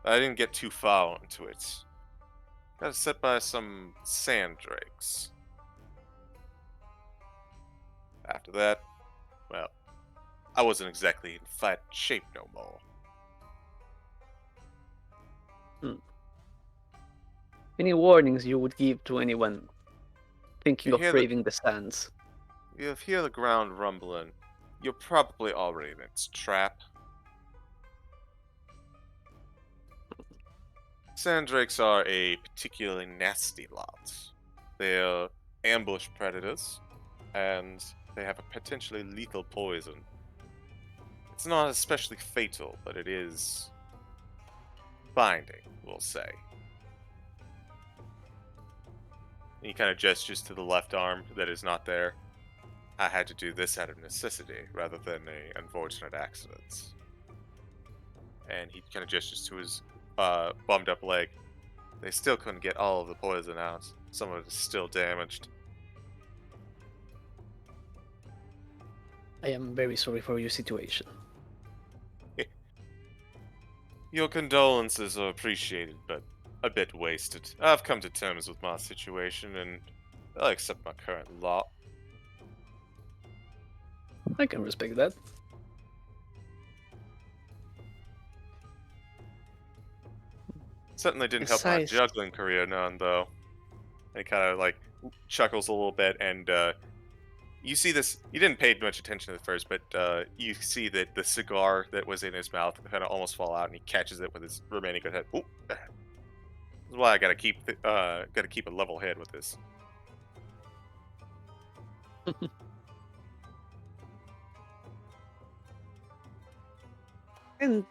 I didn't get too far into it. Got set by some sand drakes. After that, well, I wasn't exactly in fighting shape no more. Any warnings you would give to anyone thinking You of hear braving the sands? You hear the ground rumbling. You're probably already in its trap. Sandrakes are a particularly nasty lot. They're ambush predators, and they have a potentially lethal poison. It's not especially fatal, but it is binding, we'll say. And he kind of gestures to the left arm that is not there. I had to do this out of necessity rather than a unfortunate accident. And he kind of gestures to his bummed up leg. They still couldn't get all of the poison out. Some of it is still damaged. I am very sorry for your situation. Your condolences are appreciated, but a bit wasted. I've come to terms with my situation, and I'll accept my current lot. I can respect that. Certainly didn't help my Besides- juggling career none, though. He kind of like chuckles a little bit, and you see this. You didn't pay much attention at first, but you see that the cigar that was in his mouth kind of almost fall out, and he catches it with his remaining good head. Ooh. This is why I gotta keep a level head with this. And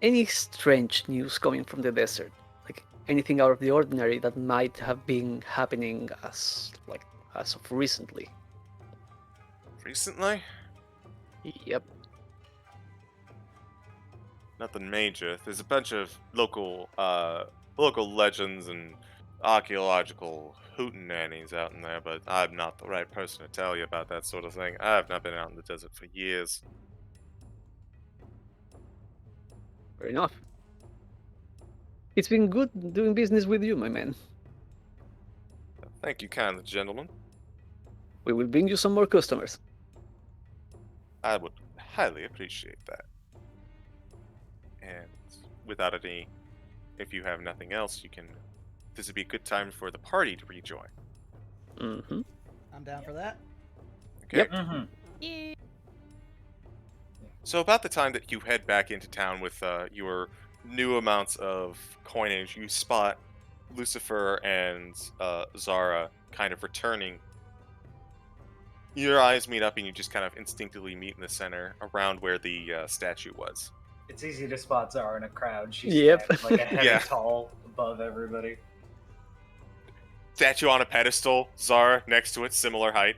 any strange news coming from the desert? Like anything out of the ordinary that might have been happening as of recently? Recently, Yep. nothing major. There's a bunch of local legends and archaeological hootenannies out in there, but I'm not the right person to tell you about that sort of thing. I have not been out in the desert for years. Fair enough. It's been good doing business with you, my man. Thank you kindly, gentlemen. We will bring you some more customers. I would highly appreciate that. And without any, if you have nothing else, this would be a good time for the party to rejoin. Mm-hmm. I'm down for that. Okay. Yep. Mm-hmm. Yeah. So about the time that you head back into town with your new amounts of coinage, you spot Lucifer and Zara kind of returning. Your eyes meet up, and you just kind of instinctively meet in the center, around where the statue was. It's easy to spot Zara in a crowd. She Yep. stands like a heavy Yeah. tall above everybody. Statue on a pedestal, Zara next to it, similar height.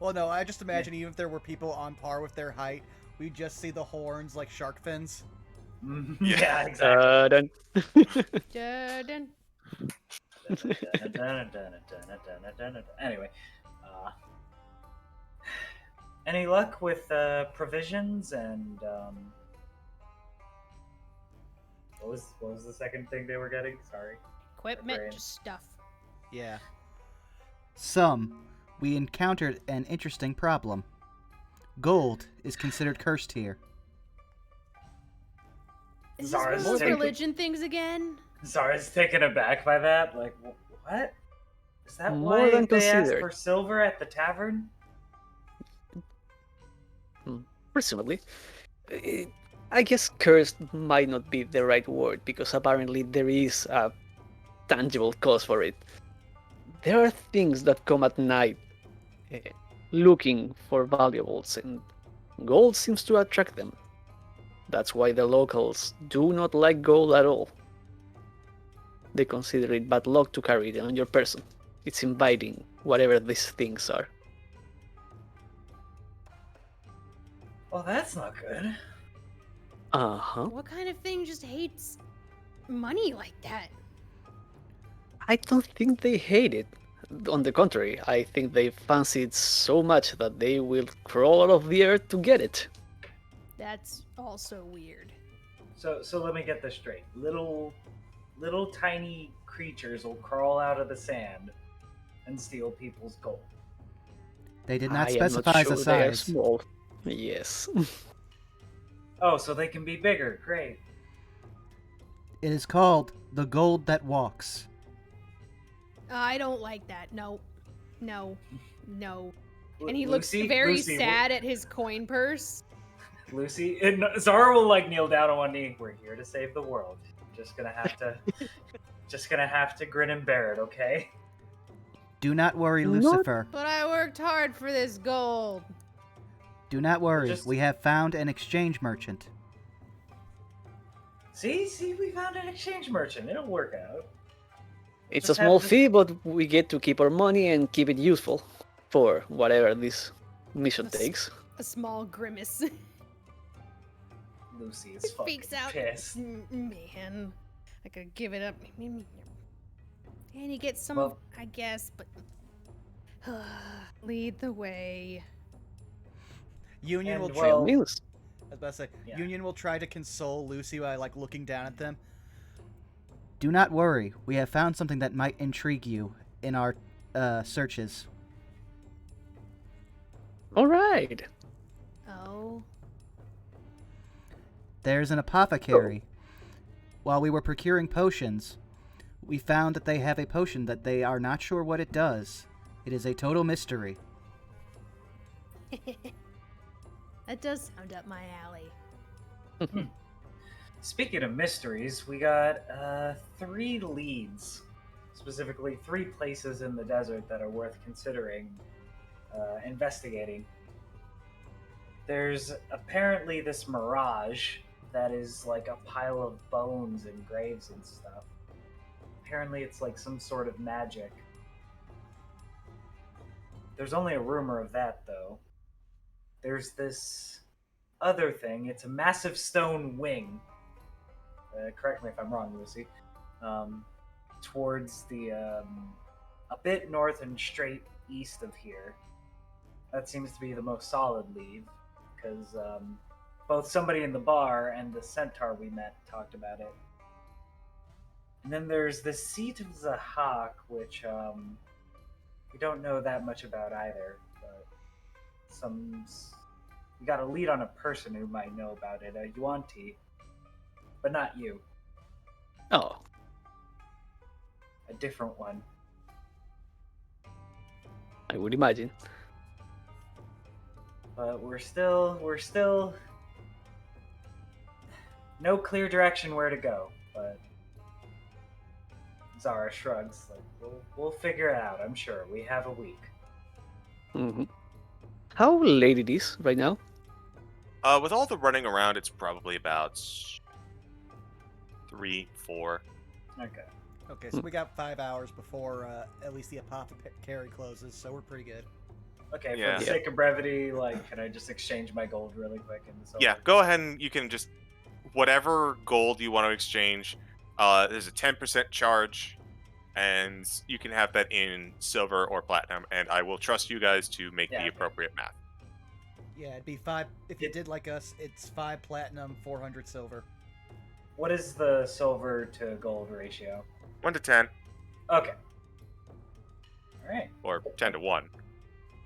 Well, no, I just imagine even if there were people on par with their height, we'd just see the horns like shark fins. Yeah, exactly. Dun. Dun. Anyway, any luck with provisions and what was the second thing they were getting? Sorry. Equipment, brain. just stuff. Yeah. We encountered an interesting problem. Gold is considered cursed here. Is this Zara's one of those taking- religion things again? Zara's taken aback by that. Like, what? Is that More why than they asked considered. for silver at the tavern? Presumably. I guess cursed might not be the right word, because apparently there is a tangible cause for it. There are things that come at night looking for valuables, and gold seems to attract them. That's why the locals do not like gold at all. They consider it bad luck to carry it on your person. It's inviting, whatever these things are. Well, that's not good. Uh-huh. What kind of thing just hates money like that? I don't think they hate it. On the contrary, I think they fancy it so much that they will crawl out of the earth to get it. That's also weird. So let me get this straight. Little tiny creatures will crawl out of the sand and steal people's gold. They did I not am specify sure the they are size. small. Yes. Oh, so they can be bigger. Great. It is called the gold that walks. I don't like that. No. No. No. Lu- And he looks Lucy- very Lucy, sad at his coin purse. Lucy, and Zara will like kneel down on one knee. We're here to save the world. Just gonna have to grin and bear it, okay? Do not worry, Not- Lucifer. But I worked hard for this gold. Do not worry. Just- We have found an exchange merchant. See, we found an exchange merchant. It'll work out. It's a Just small have to- fee, but we get to keep our money and keep it useful for whatever this mission That's- takes. A small grimace. Lucy is fucking Speaks out. pissed. Man, I could give it up. And he gets some, Well- I guess, but lead the way. Union And will well- try. Means I was about to say, Yeah. Union will try to console Lucy by like looking down at them. Do not worry. We have found something that might intrigue you in our searches. all right. Oh. There's an apothecary. While we were procuring potions, we found that they have a potion that they are not sure what it does. It is a total mystery. That does sound up my alley. Speaking of mysteries, we got 3 leads. Specifically, 3 places in the desert that are worth considering investigating. There's apparently this mirage that is like a pile of bones and graves and stuff. Apparently, it's like some sort of magic. There's only a rumor of that, though. There's this other thing. It's a massive stone wing. Correct me if I'm wrong, Lucy. Towards the a bit north and straight east of here. That seems to be the most solid lead, because both somebody in the bar and the centaur we met talked about it. And then there's the seat of Zahak, which we don't know that much about either, but we got a lead on a person who might know about it, Yuanti, but not you, Oh, a different one. I would imagine. but we're still no clear direction where to go. But Zara shrugs. Like we'll figure it out. I'm sure. We have a week. Hmm. How late it is right now? With all the running around, it's probably about 3, 4. Okay. Okay, so we got 5 hours before at least the apothecary closes, so we're pretty good. Okay. Yeah. For the sake of brevity, like, can I just exchange my gold really quick? Yeah, go ahead and you can just whatever gold you want to exchange. There's a 10% charge, and you can have that in silver or platinum. And I will trust you guys to make the appropriate math. Yeah, it'd be 5. If you did like us, it's 5 platinum, 400 silver. What is the silver to gold ratio? 1 to 10, Okay. All right. or 10 to 1.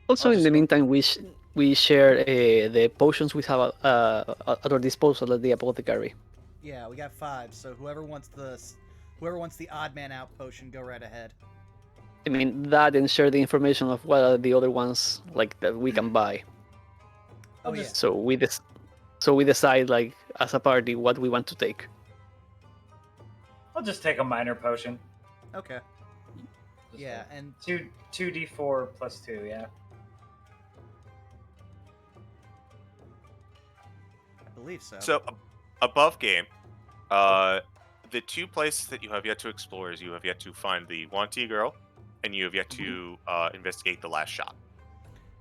Also, in the meantime, we share the potions we have at our disposal at the apothecary. Yeah, we got 5. So whoever wants the odd man out potion, go right ahead. I mean that, and share the information of what are the other ones like that we can buy. Oh yeah. So we decide like as a party what we want to take. I'll just take a minor potion. Okay. Just Yeah, and 2d4 plus 2. Yeah. I believe so. So above game, the 2 places that you have yet to explore is you have yet to find the Wanty girl, and you have yet to investigate the last shop.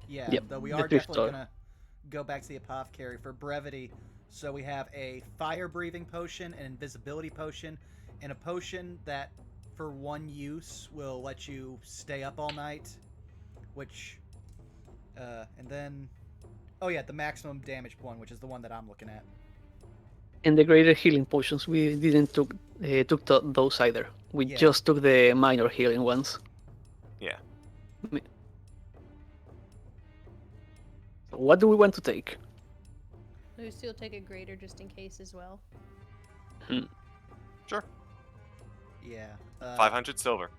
Yeah, Yep, though we the are thrift definitely store. gonna go back to the apothecary for brevity. So we have a fire breathing potion, an invisibility potion, and a potion that for 1 use will let you stay up all night. Which, and then, oh yeah, the maximum damage one, which is the one that I'm looking at. And the greater healing potions, we didn't took those either. We Yeah. just took the minor healing ones. Yeah. So what do we want to take? We still take a greater just in case as well. Sure. Yeah. 500 silver.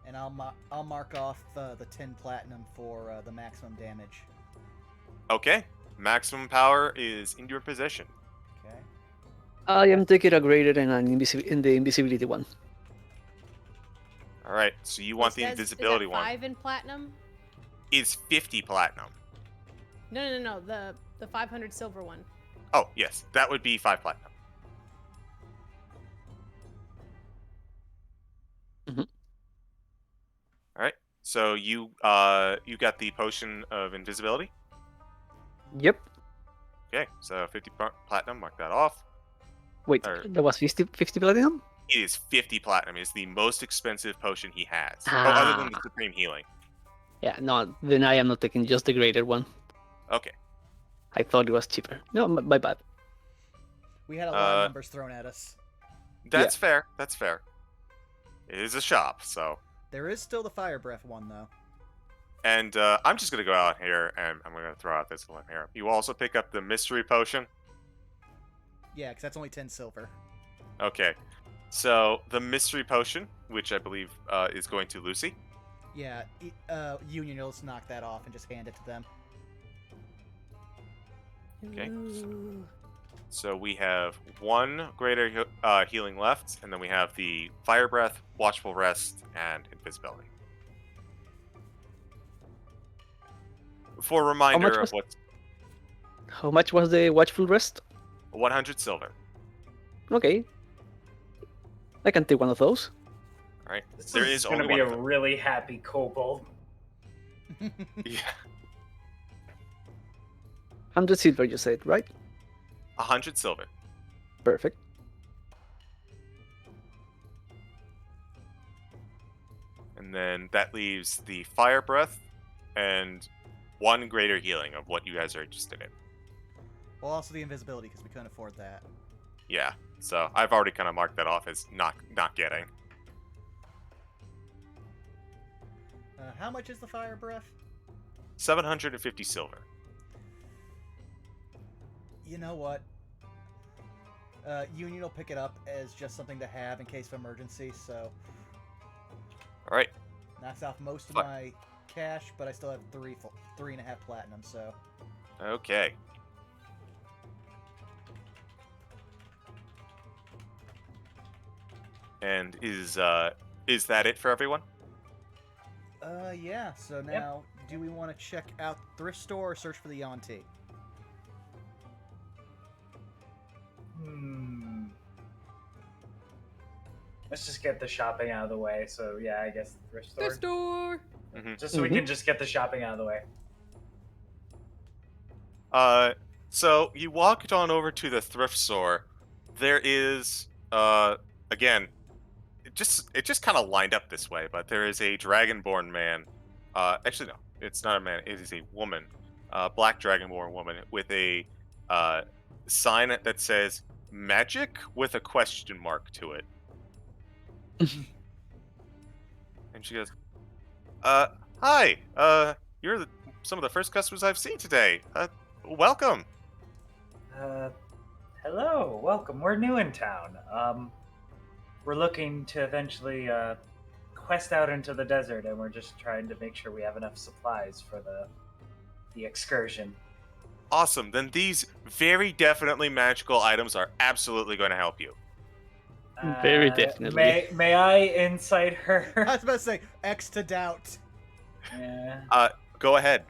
And I'll mark off the 10 platinum for the maximum damage. Okay. Maximum power is in your possession. Okay. I am taking a greater and an the invisibility one. All right. So you want the invisibility is that one? 5 in platinum? Is 50 platinum. No. The 500 silver one. Oh, yes. That would be 5 platinum. Mhm. All right. So you got the potion of invisibility? Yep. Okay. So 50 platinum, mark that off. Wait, Or- that was 50 platinum? It is 50 platinum. It's the most expensive potion he has. Oh, other than the supreme healing. Yeah, no, then I am not taking just the greater one. Okay. I thought it was cheaper. No, my bad. We had a lot of numbers thrown at us. That's fair. That's fair. It is a shop, so. There is still the fire breath one though. And I'm just going to go out here and I'm going to throw out this one here. You also pick up the mystery potion. Yeah, because that's only 10 silver. Okay. So the mystery potion, which I believe is going to Lucy. Yeah, Union, you'll just knock that off and just hand it to them. Okay. Ooh. So we have 1 greater healing left, and then we have the fire breath, watchful rest, and invisibility. For a reminder of what's How much was the watchful rest? 100 silver. Okay. I can take one of those. All right. This There is is going to only be one a of them. really happy kobold. Yeah. 100 silver, you said, right? 100 silver. Perfect. And then that leaves the fire breath and 1 greater healing of what you guys are interested in. Well, also the invisibility because we couldn't afford that. Yeah. So I've already kind of marked that off as not getting. How much is the fire breath? 750 silver. You know what? Union will pick it up as just something to have in case of emergency, so All right. knocks off most of Fuck. my cash, but I still have 3.5 platinum, so Okay. And is that it for everyone? Yeah. So now, do we want to check out the thrift store or search for the Yonti? Let's just get the shopping out of the way. So yeah, I guess the thrift store. Thrift store. Just so we can just get the shopping out of the way. So you walked on over to the thrift store. There is, again, it just kind of lined up this way, but there is a dragonborn man. Actually, no, it's not a man. It is a woman, black dragonborn woman with a sign that says "magic" with a question mark to it. And she goes, "Hi. You're some of the first customers I've seen today. Welcome." Hello, welcome. We're new in town. We're looking to eventually quest out into the desert, and we're just trying to make sure we have enough supplies for the excursion. Awesome. Then these very definitely magical items are absolutely going to help you. Very definitely. May I incite her? I was about to say X to doubt. Yeah. Go ahead.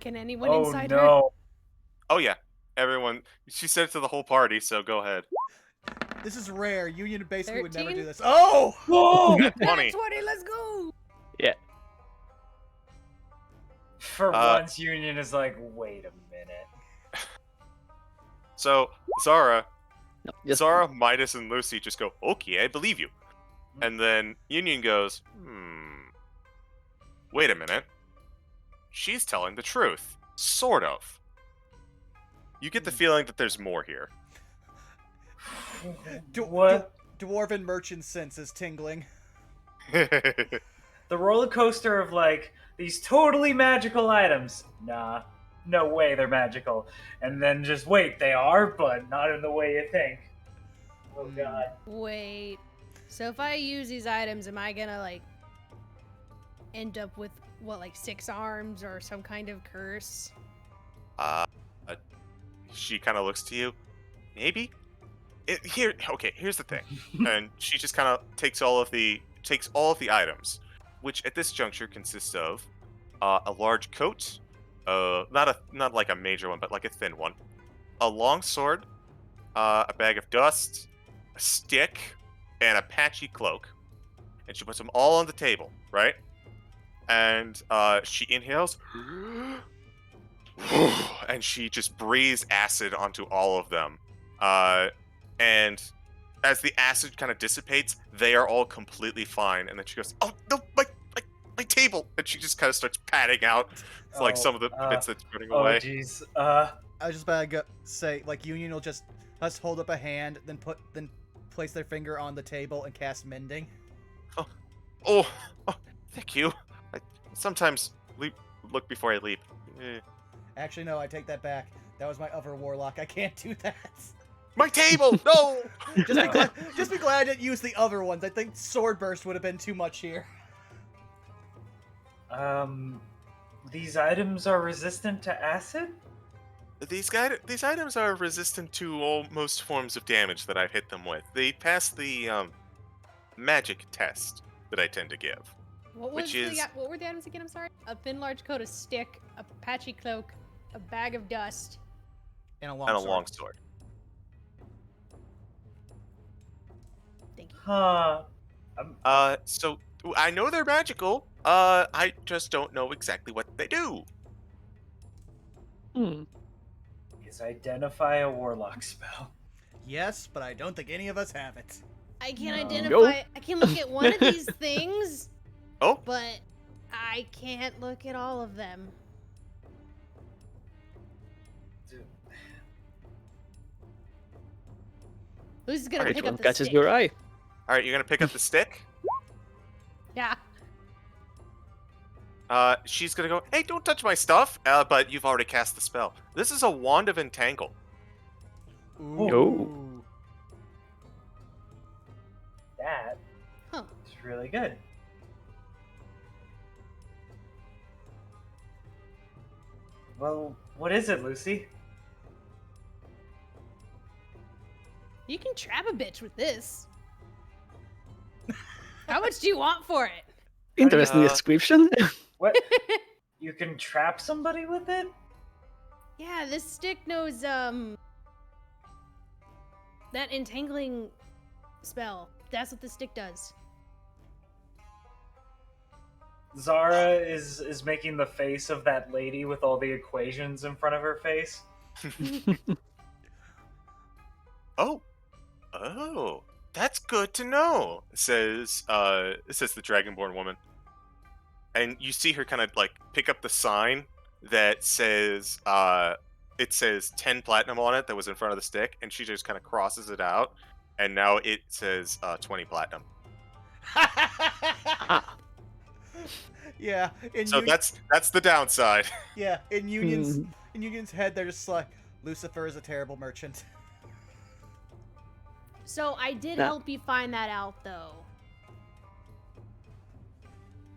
Can anyone Oh inside her? no. Oh yeah, everyone. She said it to the whole party, so go ahead. This is rare. Union basically would never 13? do this. Oh! Whoa! That's Nat funny. 20, let's go! Yeah. For once, Union is like, wait a minute. So Zara, No, just Zara, Midas, and Lucy just go, "Okay, I believe you." And then Union goes, "Wait a minute. She's telling the truth, sort of." You get the feeling that there's more here. What? Dwarven merchant sense is tingling. The roller coaster of like these totally magical items. Nah, no way they're magical. And then just wait, they are, but not in the way you think. Oh god. Wait. So if I use these items, am I gonna like end up with what, like 6 arms or some kind of curse? She kind of looks to you. Maybe. Here's the thing. And she just kind of takes all of the items, which at this juncture consists of a large coat, not like a major one, but like a thin one, a long sword, a bag of dust, a stick, and a patchy cloak. And she puts them all on the table, right? And she inhales, and she just breathes acid onto all of them. And as the acid kind of dissipates, they are all completely fine. And then she goes, "Oh no, my table!" And she just kind of starts patting out like some of the bits that's running away. Oh jeez. I was just about to say, like, Union will just let's hold up a hand, then place their finger on the table and cast mending. Oh, thank you. I sometimes look before I leap. Actually, no, I take that back. That was my other warlock. I can't do that. My table! No! Just be glad I didn't use the other ones. I think sword burst would have been too much here. These items are resistant to acid? These items are resistant to most forms of damage that I've hit them with. They pass the magic test that I tend to give. What were the items again? I'm sorry. A thin, large coat, a stick, a patchy cloak, a bag of dust, And a long sword. Thank you. Huh. So I know they're magical. I just don't know exactly what they do. Is identify a warlock spell. Yes, but I don't think any of us have it. I can No. identify. Nope. I can look at one of these things. Oh. But I can't look at all of them. Dude. Who's gonna Alright, pick Which one up the catches stick? your eye? All right, you're gonna pick up the stick. Yeah. She's gonna go, "Hey, don't touch my stuff!" But you've already cast the spell. This is a wand of entangle. Ooh. That Huh. is really good. Well, what is it, Lucy? You can trap a bitch with this. How much do you want for it? Interesting Uh, description. What? You can trap somebody with it? Yeah, this stick knows that entangling spell. That's what the stick does. Zara is making the face of that lady with all the equations in front of her face. Oh, that's good to know. Says the Dragonborn woman, and you see her kind of like pick up the sign that says it says 10 platinum on it that was in front of the stick, and she just kind of crosses it out, and now it says 20 platinum. Ah. Yeah, So that's the downside. yeah, in Union's head, they're just like, Lucifer is a terrible merchant. So I did Nah. help you find that out, though.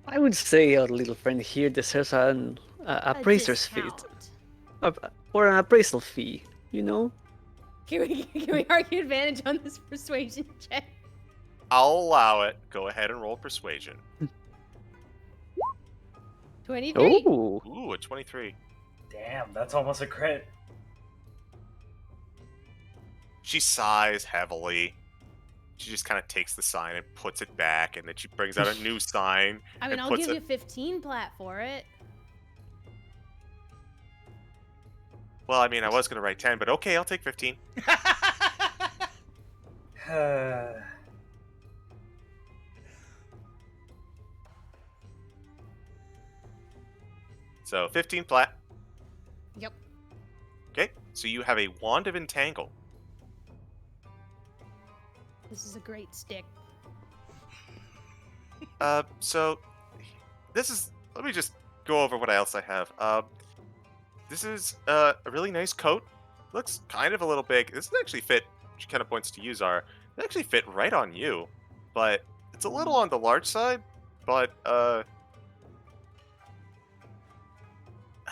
I would say our little friend here deserves an appraiser's fee, discount. or an appraisal fee. You know. Can we argue advantage on this persuasion check? I'll allow it. Go ahead and roll persuasion. 23. Oh. Ooh, a 23. Damn, that's almost a crit. She sighs heavily. She just kind of takes the sign and puts it back, and then she brings out a new sign. I mean, and I'll puts give it... you 15 plat for it. Well, I mean, I was going to write 10, but okay, I'll take 15. So 15 plat. Yep. Okay, so you have a Wand of Entangle. This is a great stick. So this is. Let me just go over what else I have. This is a really nice coat. Looks kind of a little big. This would actually fit. She kind of points to you, Zara. It actually fit right on you, but it's a little on the large side. But I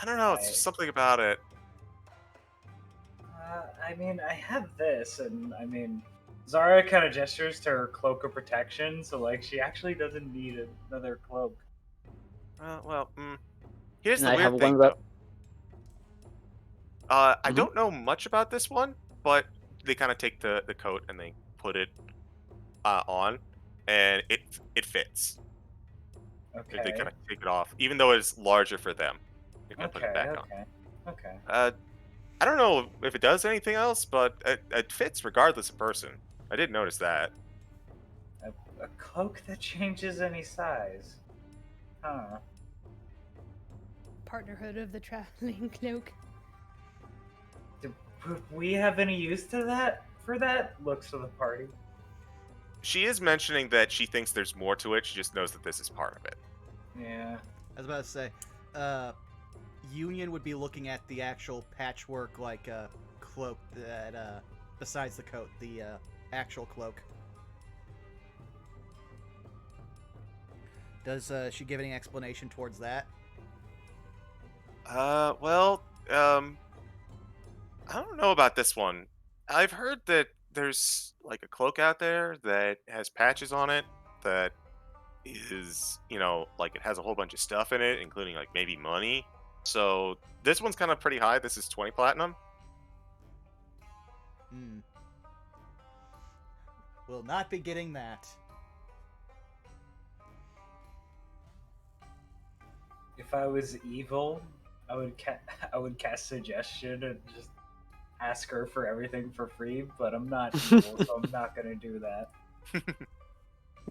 don't know. It's just something about it. I mean, I have this, and I mean, Zara kind of gestures to her cloak of protection, so like she actually doesn't need another cloak. Here's And the I have weird thing, one though. I Mhm. don't know much about this one, but they kind of take the coat and they put it on, and it fits. Okay. They kind of take it off, even though it's larger for them. They kind of put it back on. Okay. I don't know if it does anything else, but it fits regardless of person. I did notice that. A cloak that changes any size. Huh. Partnerhood of the traveling cloak. Do we have any use to that? For that? Looks to the party. She is mentioning that she thinks there's more to it. She just knows that this is part of it. Yeah. I was about to say, Union would be looking at the actual patchwork, like, cloak that, besides the coat, the, actual cloak. Does, she give any explanation towards that? I don't know about this one. I've heard that there's like a cloak out there that has patches on it that is, like it has a whole bunch of stuff in it, including like maybe money. So this one's kind of pretty high. This is 20 platinum. Will not be getting that. If I was evil, I would I would cast suggestion and just ask her for everything for free, but I'm not evil, so I'm not gonna do that.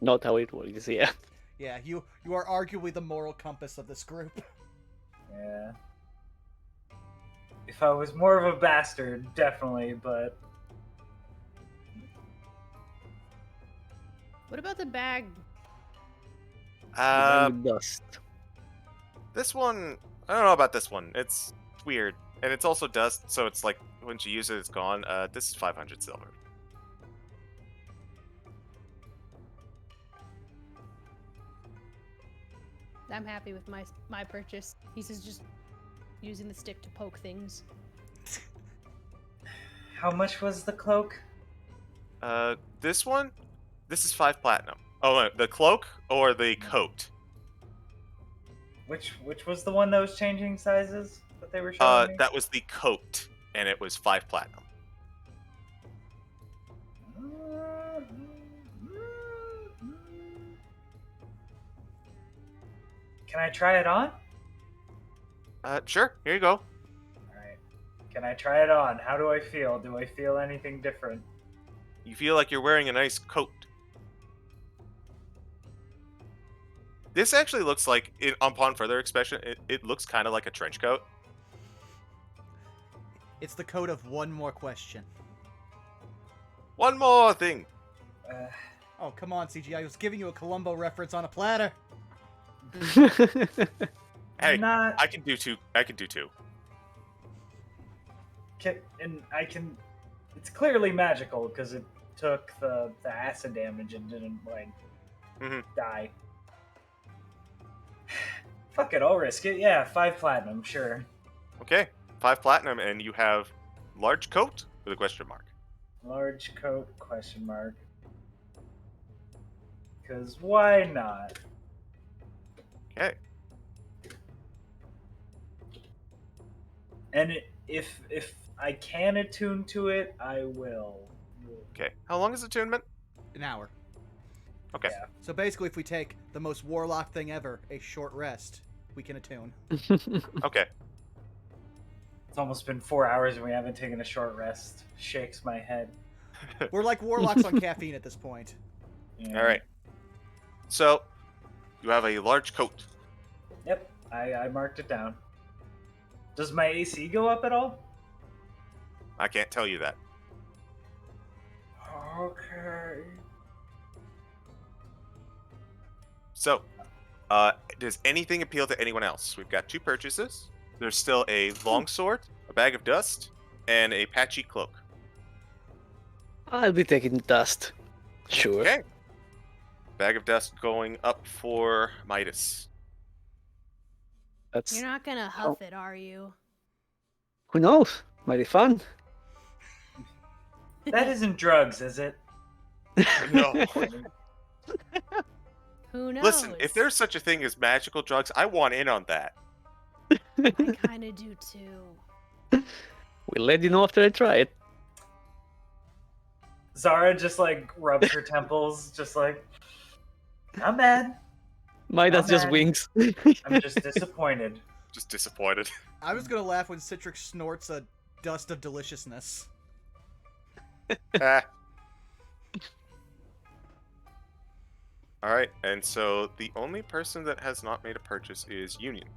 Not how it works. Yeah. Yeah, you are arguably the moral compass of this group. Yeah. If I was more of a bastard, definitely, but What about the bag? With dust. This one, I don't know about this one. It's weird, and it's also dust, so it's like when you use it, it's gone. This is 500 silver. I'm happy with my purchase. He says just using the stick to poke things. How much was the cloak? This one, this is 5 platinum. Oh, the cloak or the coat? Which was the one that was changing sizes that they were showing me? That was the coat, and it was 5 platinum. Can I try it on? Sure. Here you go. Alright. Can I try it on? How do I feel? Do I feel anything different? You feel like you're wearing a nice coat. This actually looks like, upon further inspection, it looks kind of like a trench coat. It's the code of one more question. One more thing. Oh, come on, CG. I was giving you a Columbo reference on a platter. Hey, Not... I can do 2. I can do 2. And I can... It's clearly magical because it took the acid damage and didn't, like, die. Fuck it, I'll risk it. Yeah, 5 platinum, sure. Okay, 5 platinum, and you have large coat with a question mark. Large coat, question mark. Because why not? Okay. And if I can attune to it, I will. Okay. How long is attunement? An hour. Okay. Yeah. So basically, if we take the most Warlock thing ever, a short rest, we can attune. Okay. It's almost been 4 hours and we haven't taken a short rest. Shakes my head. We're like Warlocks on caffeine at this point. Yeah. All right. So, you have a large coat. Yep, I marked it down. Does my AC go up at all? I can't tell you that. Okay. So, does anything appeal to anyone else? We've got 2 purchases. There's still a longsword, a bag of dust, and a patchy cloak. I'll be taking dust. Sure. Okay. Bag of dust going up for Midas. That's You're not gonna huff it, are you? who knows? Might be fun. That isn't drugs, is it? No. Who knows? Listen, if there's such a thing as magical drugs, I want in on that. I kind of do too. We'll let you know after I try it. Zara just like rubs her temples, just like, I'm mad. That's just bad. wings. I'm just disappointed. Just disappointed. I was gonna laugh when Citrix snorts a dust of deliciousness. Ah. All right, and so the only person that has not made a purchase is Union.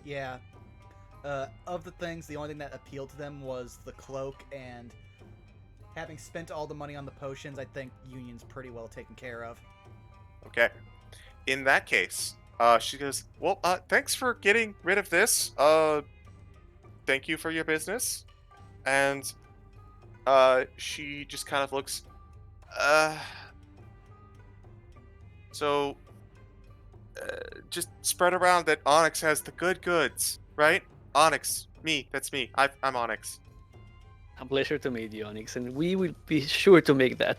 Yeah. Of the things, the only thing that appealed to them was the cloak, and having spent all the money on the potions, I think Union's pretty well taken care of. Okay. In that case, she goes, well, thanks for getting rid of this. Thank you for your business. And she just kind of looks, so just spread around that Onyx has the good goods, right? Onyx, that's me. I'm Onyx. A pleasure to meet you, Onyx, and we will be sure to make that.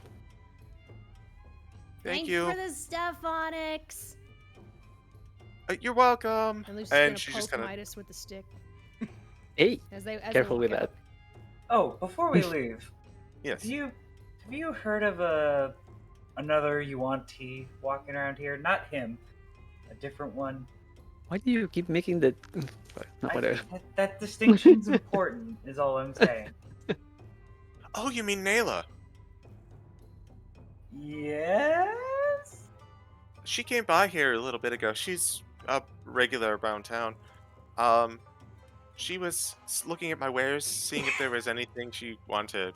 Thank Thanks you. for the stuff, Onyx. You're welcome. And Lucy's And gonna she's poke just kind of, Midas with the stick. Hey, As they careful with walk that. out. Oh, before we leave, yes. have you heard of another Yuan-Ti walking around here? Not him, a different one. Why do you keep making the... No, whatever. That distinction's important, is all I'm saying. Oh, you mean Nayla? Yes? She came by here a little bit ago. She's a regular around town. She was looking at my wares, seeing if there was anything she wanted to...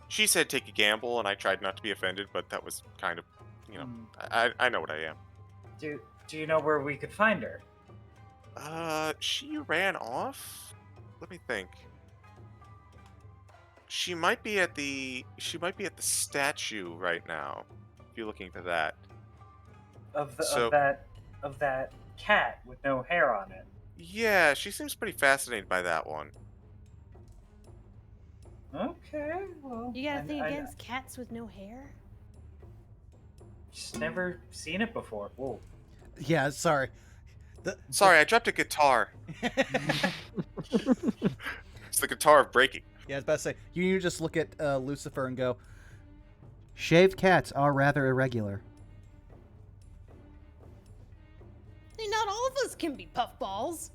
She said take a gamble, and I tried not to be offended, but that was kind of, I know what I am. Do you know where we could find her? She ran off? Let me think. She might be at the statue right now. If you're looking for that. Of So- that cat with no hair on it. Yeah, she seems pretty fascinated by that one. Okay, well. You got a thing I against cats with no hair? just never seen it before. Whoa. Yeah, sorry. Sorry, I dropped a guitar. It's the guitar of breaking. Yeah, I was about to say, you just look at Lucifer and go, shaved cats are rather irregular. Hey, not all of us can be puffballs.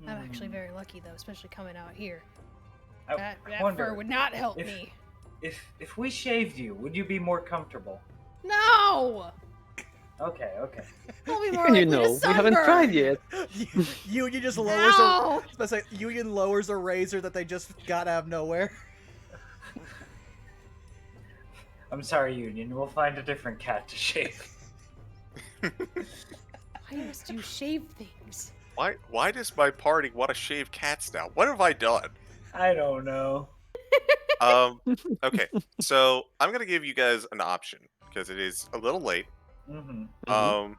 I'm actually very lucky, though, especially coming out here. I That wonder fur would not help if- me. If we shaved you, would you be more comfortable? No! Okay. I'll be more likely You to know, we haven't tried sunburn. yet. Union just lowers a, I No! was about to say, Union lowers a razor that they just got out of nowhere. I'm sorry, Union. We'll find a different cat to shave. Why must you shave things? Why does my party want to shave cats now? What have I done? I don't know. Okay, so I'm gonna give you guys an option because it is a little late. Mm-hmm.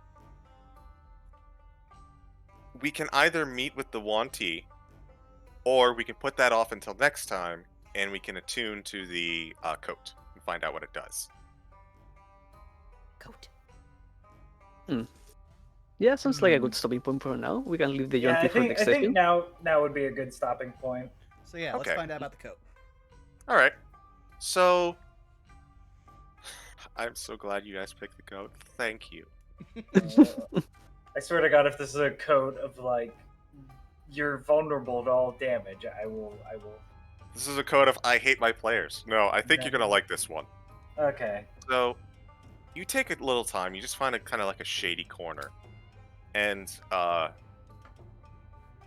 We can either meet with the Wantee, or we can put that off until next time, and we can attune to the coat and find out what it does. Coat. Yeah, sounds like a good stopping point for now. We can leave the Yeah, Yonti for next session. now would be a good stopping point. So yeah, let's Okay. find out about the coat. All right, so I'm so glad you guys picked the coat. Thank you. I swear to God, if this is a code of like you're vulnerable to all damage, I will. This is a code of I hate my players. No, I think you're gonna like this one. Okay. So, you take a little time. You just find a kind of like a shady corner, and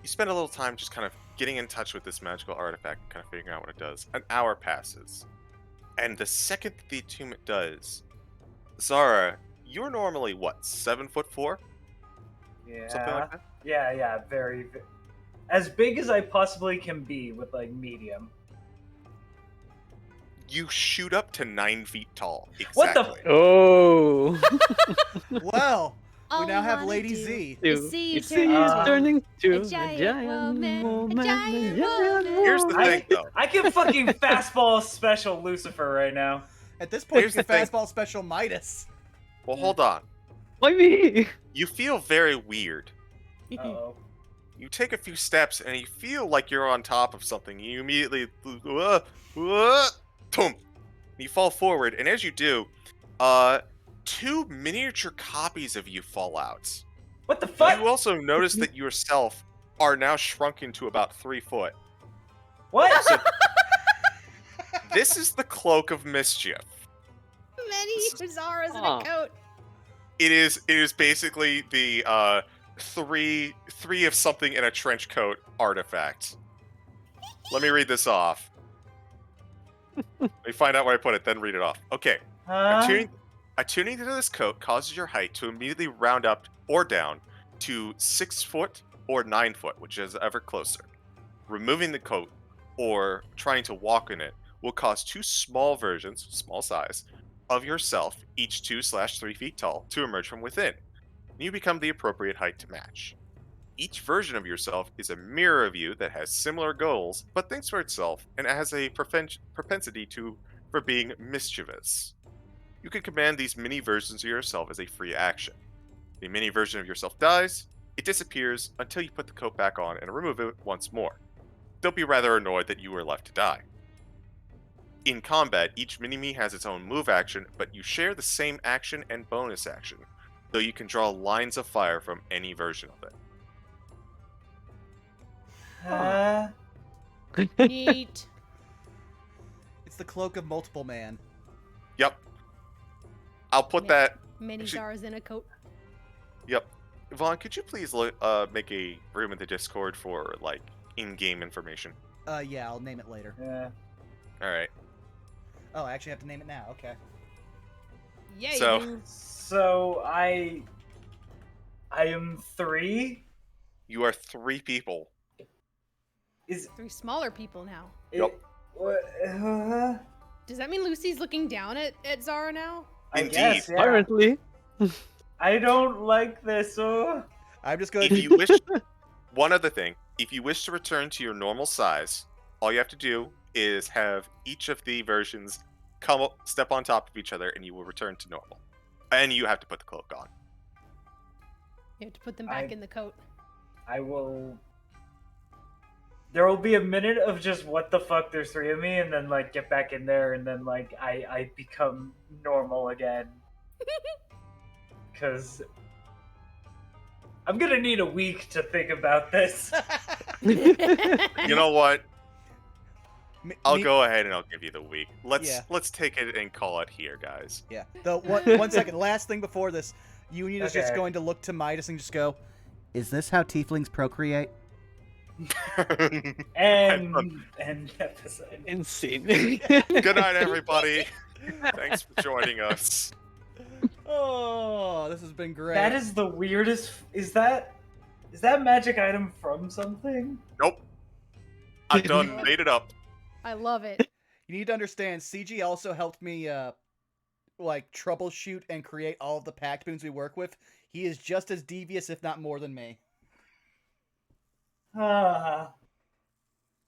you spend a little time just kind of getting in touch with this magical artifact, and kind of figuring out what it does. An hour passes, and the second that the attunement does, Zara, you're normally what, 7'4"? Yeah. Something like that. Yeah. Very. As big as I possibly can be with like medium. You shoot up to 9 feet tall. What the Exactly. Oh! Well, we All now have wanna Lady do Z. is see you You see turn it's into turning to a giant woman, a giant woman. Here's the thing, though. I can fucking fastball special Lucifer right now. At this point, Here's you the can thing. fastball special Midas. Well, hold on. Why me? You feel very weird. Uh-oh. You take a few steps and you feel like you're on top of something. You immediately, boom, you fall forward, and as you do, 2 miniature copies of you fall out. What the fuck? You also notice that yourself are now shrunken to about 3 foot. What? So, this is the Cloak of Mischief. Many Zaras in Aw. a coat. It is basically the three of something in a trench coat artifact. Let me read this off. Let me find out where I put it, then read it off. Okay. Attuning to this coat causes your height to immediately round up or down to 6 foot or 9 foot, which is ever closer. Removing the coat or trying to walk in it will cause 2 small versions, small size, of yourself, each 2/3 feet tall, to emerge from within. You become the appropriate height to match. Each version of yourself is a mirror of you that has similar goals, but thinks for itself and has a propensity for being mischievous. You can command these mini versions of yourself as a free action. The mini version of yourself dies, it disappears until you put the coat back on and remove it once more. Don't be rather annoyed that you were left to die. In combat, each mini-me has its own move action, but you share the same action and bonus action, though you can draw lines of fire from any version of it. Neat. It's the Cloak of Multiple Man. Yep. I'll put Ma- that. Many Actually- Zaras in a coat. Yep. Vaughn, could you please make a room in the Discord for like in-game information? Yeah, I'll name it later. Yeah. All right. Oh, I actually have to name it now. Okay. Yeah, So- you. So I am 3. You are 3 people. Is 3 smaller people now. Yep. What? Does that mean Lucy's looking down at Zara now? I Indeed. guess. Yeah. Apparently. I don't like this. Oh. I'm just going If you wish, one other thing, if you wish to return to your normal size, all you have to do is have each of the versions step on top of each other, and you will return to normal. And you have to put the cloak on. You have to put them back in the coat. I will. There will be a minute of just what the fuck. There's 3 of me, and then like get back in there, and then like I become normal again. Because I'm gonna need a week to think about this. You know what? I'll Me- go ahead and I'll give you the week. Yeah. Let's take it and call it here, guys. Yeah. The one second. Last thing before this, Union is just Okay. going to look to Midas and just go, "Is this how tieflings procreate?" And episode. Insane. Good night, everybody. Thanks for joining us. Oh, this has been great. That is the weirdest. Is that magic item from something? Nope. I done made it up. I love it. You need to understand, CG also helped me, like, troubleshoot and create all of the pact boons we work with. He is just as devious, if not more than me. Ah.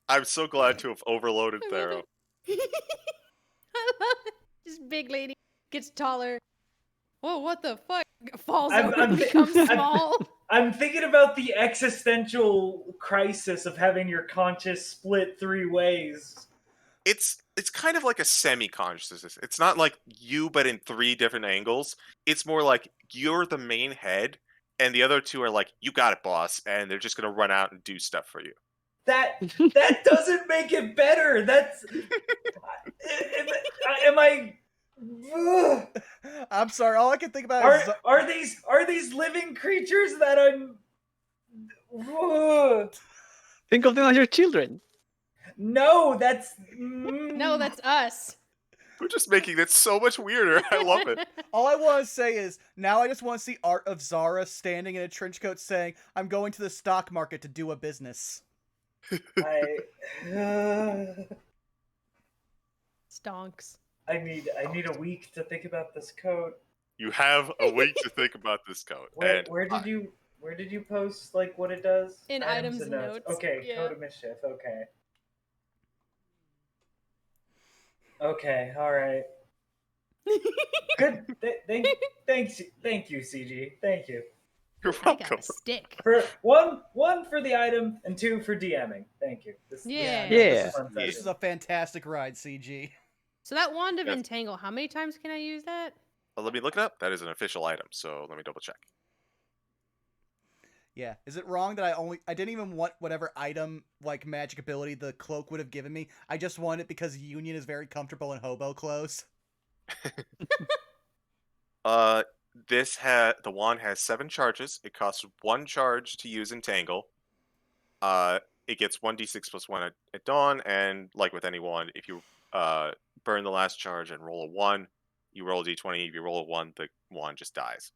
I'm so glad to have overloaded I love Thero. it. I love it. Just big lady gets taller. Whoa, what the fuck? Falls over and becomes small. I'm thinking about the existential crisis of having your conscious split 3 ways. It's kind of like a semi-consciousness. It's not like you, but in 3 different angles. It's more like you're the main head, and the other 2 are like, "You got it, boss," and they're just gonna run out and do stuff for you. That doesn't make it better. That's am I? Ugh. I'm sorry, all I can think about is... Are these living creatures that I'm? Ugh. Think of them as your children. No, that's No, that's us. We're just making it so much weirder. I love it. All I want to say is, now I just want to see art of Zara standing in a trench coat saying, "I'm going to the stock market to do a business." Stonks. I need a week to think about this coat. You have a week to think about this code. Where did you post like what it does? In items and notes. Okay, Yeah. Code of Mischief. Okay. Okay. All right. Good. Thank you, CG. Thank you. You're I got welcome. a stick. For one for the item and 2 for DMing. Thank you. Yeah. This is a fun This session. is a fantastic ride, CG. So that wand of Yes. entangle, how many times can I use that? Let me look it up. That is an official item, so let me double check. Yeah. Is it wrong that I didn't even want whatever item, like, magic ability the cloak would have given me? I just wanted it because Union is very comfortable in hobo clothes. The wand has 7 charges. It costs 1 charge to use Entangle. It gets 1d6 plus 1 at dawn, and like with any wand, if you burn the last charge and roll a 1, you roll a d20. If you roll a 1, the wand just dies.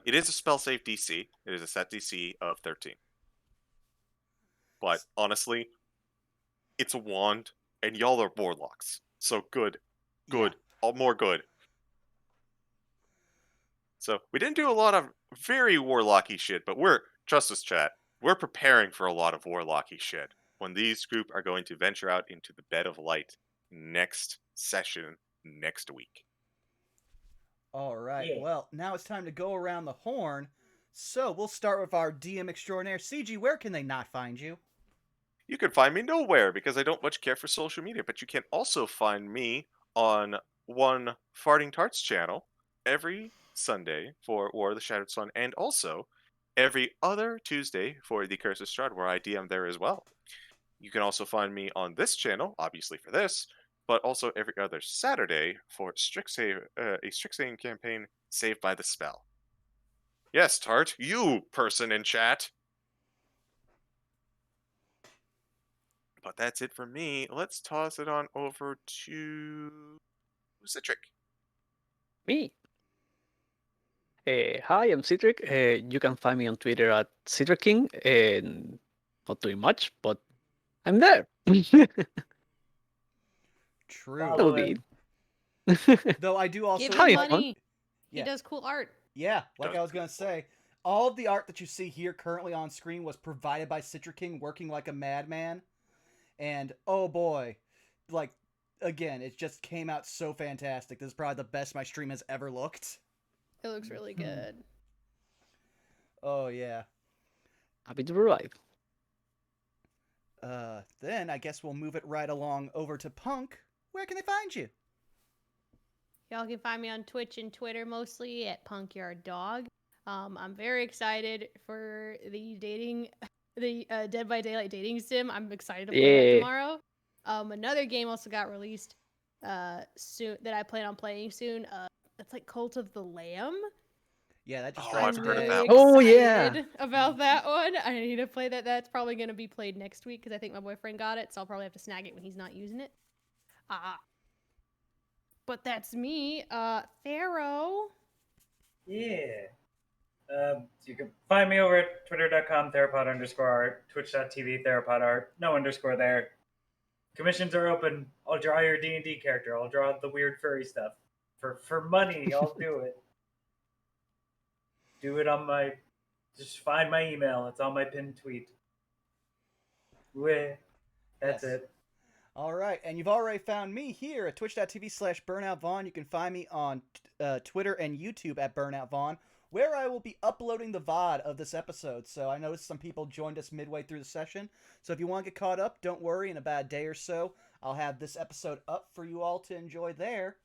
It is a spell save DC. It is a set DC of 13. But honestly, it's a wand, and y'all are warlocks. So good. Good. All more good. So we didn't do a lot of very warlocky shit, but trust us, chat, we're preparing for a lot of warlocky shit when these group are going to venture out into the bed of light next session next week. All right. Yeah. Well, now it's time to go around the horn. So we'll start with our DM extraordinaire. CG, where can they not find you? You can find me nowhere because I don't much care for social media, but you can also find me on one Farting Tarts channel every Sunday for War of the Shattered Sun, and also every other Tuesday for the Curse of Strahd, where I DM there as well. You can also find me on this channel, obviously for this, but also every other Saturday for a Strixhaven campaign, Saved by the Spell. Yes, Tart, you person in chat. But that's it for me. Let's toss it on over to Citric. Me. Hi, I'm Citric. You can find me on Twitter at CitricKing, and not doing much, but I'm there. True. Follow That'll be Though I do also... Give Hi, him fun. money. Yeah. He does cool art. Yeah, like I was going to say, all of the art that you see here currently on screen was provided by Citra King working like a madman. And oh boy, like, again, it just came out so fantastic. This is probably the best my stream has ever looked. It looks really good. Oh yeah. Happy to provide. Then I guess we'll move it right along over to Punk. Where can they find you? Y'all can find me on Twitch and Twitter mostly at punkyarddog. I'm very excited for the Dead by Daylight dating sim. I'm excited to play that tomorrow. Another game also got released soon that I plan on playing soon. It's like Cult of the Lamb. Yeah, that just Oh, dropped I've heard of today. that. Oh, yeah. Excited about that one. I need to play that. That's probably going to be played next week because I think my boyfriend got it, so I'll probably have to snag it when he's not using it. But that's me. Pharaoh. Yeah. You can find me over at twitter.com, theropod_art, twitch.tv, theropodart, no underscore there. Commissions are open. I'll draw your D&D character. I'll draw the weird furry stuff. For money, I'll do it. Do it on my... Just find my email. It's on my pinned tweet. That's it. All right, and you've already found me here at twitch.tv/BurnoutVaughn. You can find me on Twitter and YouTube at BurnoutVaughn, where I will be uploading the VOD of this episode. So I noticed some people joined us midway through the session. So if you want to get caught up, don't worry. In about a day or so, I'll have this episode up for you all to enjoy there.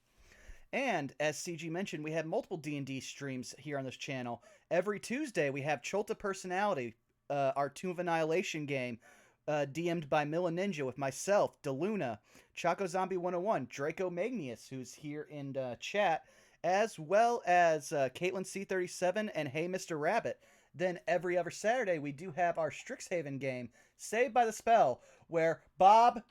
And as CG mentioned, we have multiple D&D streams here on this channel. Every Tuesday, we have Cholta Personality, our Tomb of Annihilation game, DM'd by Milla Ninja with myself, DeLuna, Choco Zombie 101, Draco Magnius, who's here in chat, as well as Caitlin C37 and Hey Mr. Rabbit. Then every other Saturday, we do have our Strixhaven game, Saved by the Spell, where Bob,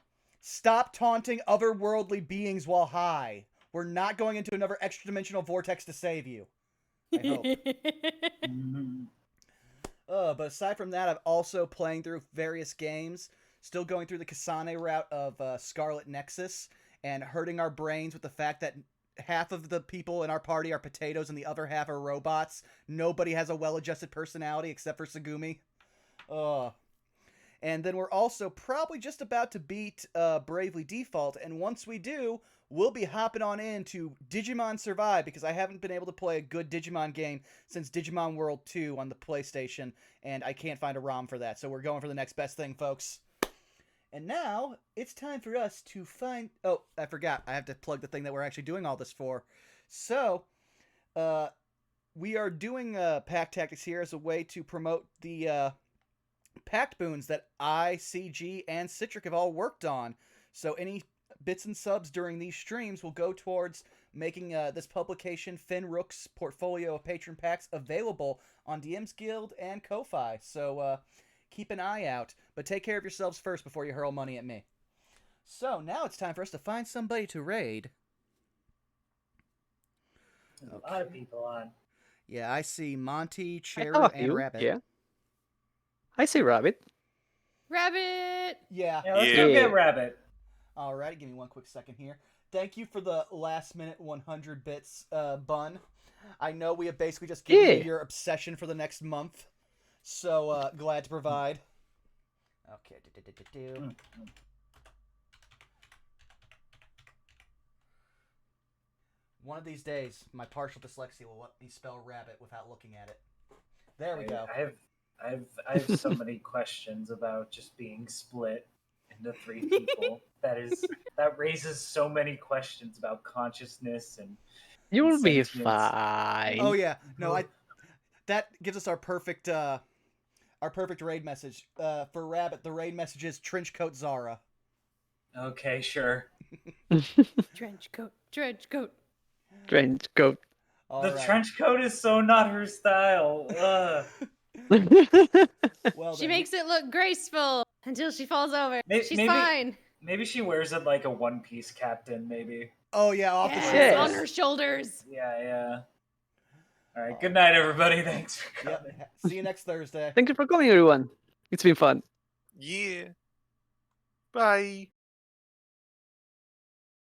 stop taunting otherworldly beings while high. We're not going into another extra-dimensional vortex to save you. I hope. But aside from that, I'm also playing through various games, still going through the Kasane route of Scarlet Nexus, and hurting our brains with the fact that half of the people in our party are potatoes and the other half are robots. Nobody has a well-adjusted personality except for Segumi. And then we're also probably just about to beat Bravely Default, and once we do, we'll be hopping on into Digimon Survive, because I haven't been able to play a good Digimon game since Digimon World 2 on the PlayStation, and I can't find a ROM for that, so we're going for the next best thing, folks. And now, it's time for us to find... Oh, I forgot. I have to plug the thing that we're actually doing all this for. So, we are doing Pact Tactics here as a way to promote the Pact boons that I, CG, and Citric have all worked on. So any bits and subs during these streams will go towards making this publication, Finn Rook's portfolio of patron packs, available on DM's Guild and Ko-Fi. So keep an eye out, but take care of yourselves first before you hurl money at me. So now it's time for us to find somebody to raid. There's a lot of people on. Yeah, I see Monty, I Cherry, have a and few, Rabbit. yeah. I say Rabbit. Rabbit! Yeah. Yeah, let's go Yeah. get Rabbit. Alright, give me one quick second here. Thank you for the last minute 100 bits, Bun. I know we have basically just given you your obsession for the next month, so glad to provide. Okay. One of these days, my partial dyslexia will let me spell rabbit without looking at it. There we go. I have so many questions about just being split into 3 people. That raises so many questions about consciousness and You'll be sentience. fine. Oh yeah, no, that gives us our perfect raid message. For Rabbit, the raid message is Trenchcoat Zara. Okay, sure. Trench coat. Trench coat. Trench coat. The trench coat is so not her style. Well, She makes it look graceful until she falls over. She's fine. Maybe she wears it like a One Piece captain, maybe. Oh yeah, off the Yes, shoulders. on her shoulders. Yeah. All right, good night, everybody. Thanks for coming. Yep. See you next Thursday. Thank you for coming, everyone. It's been fun. Yeah. Bye.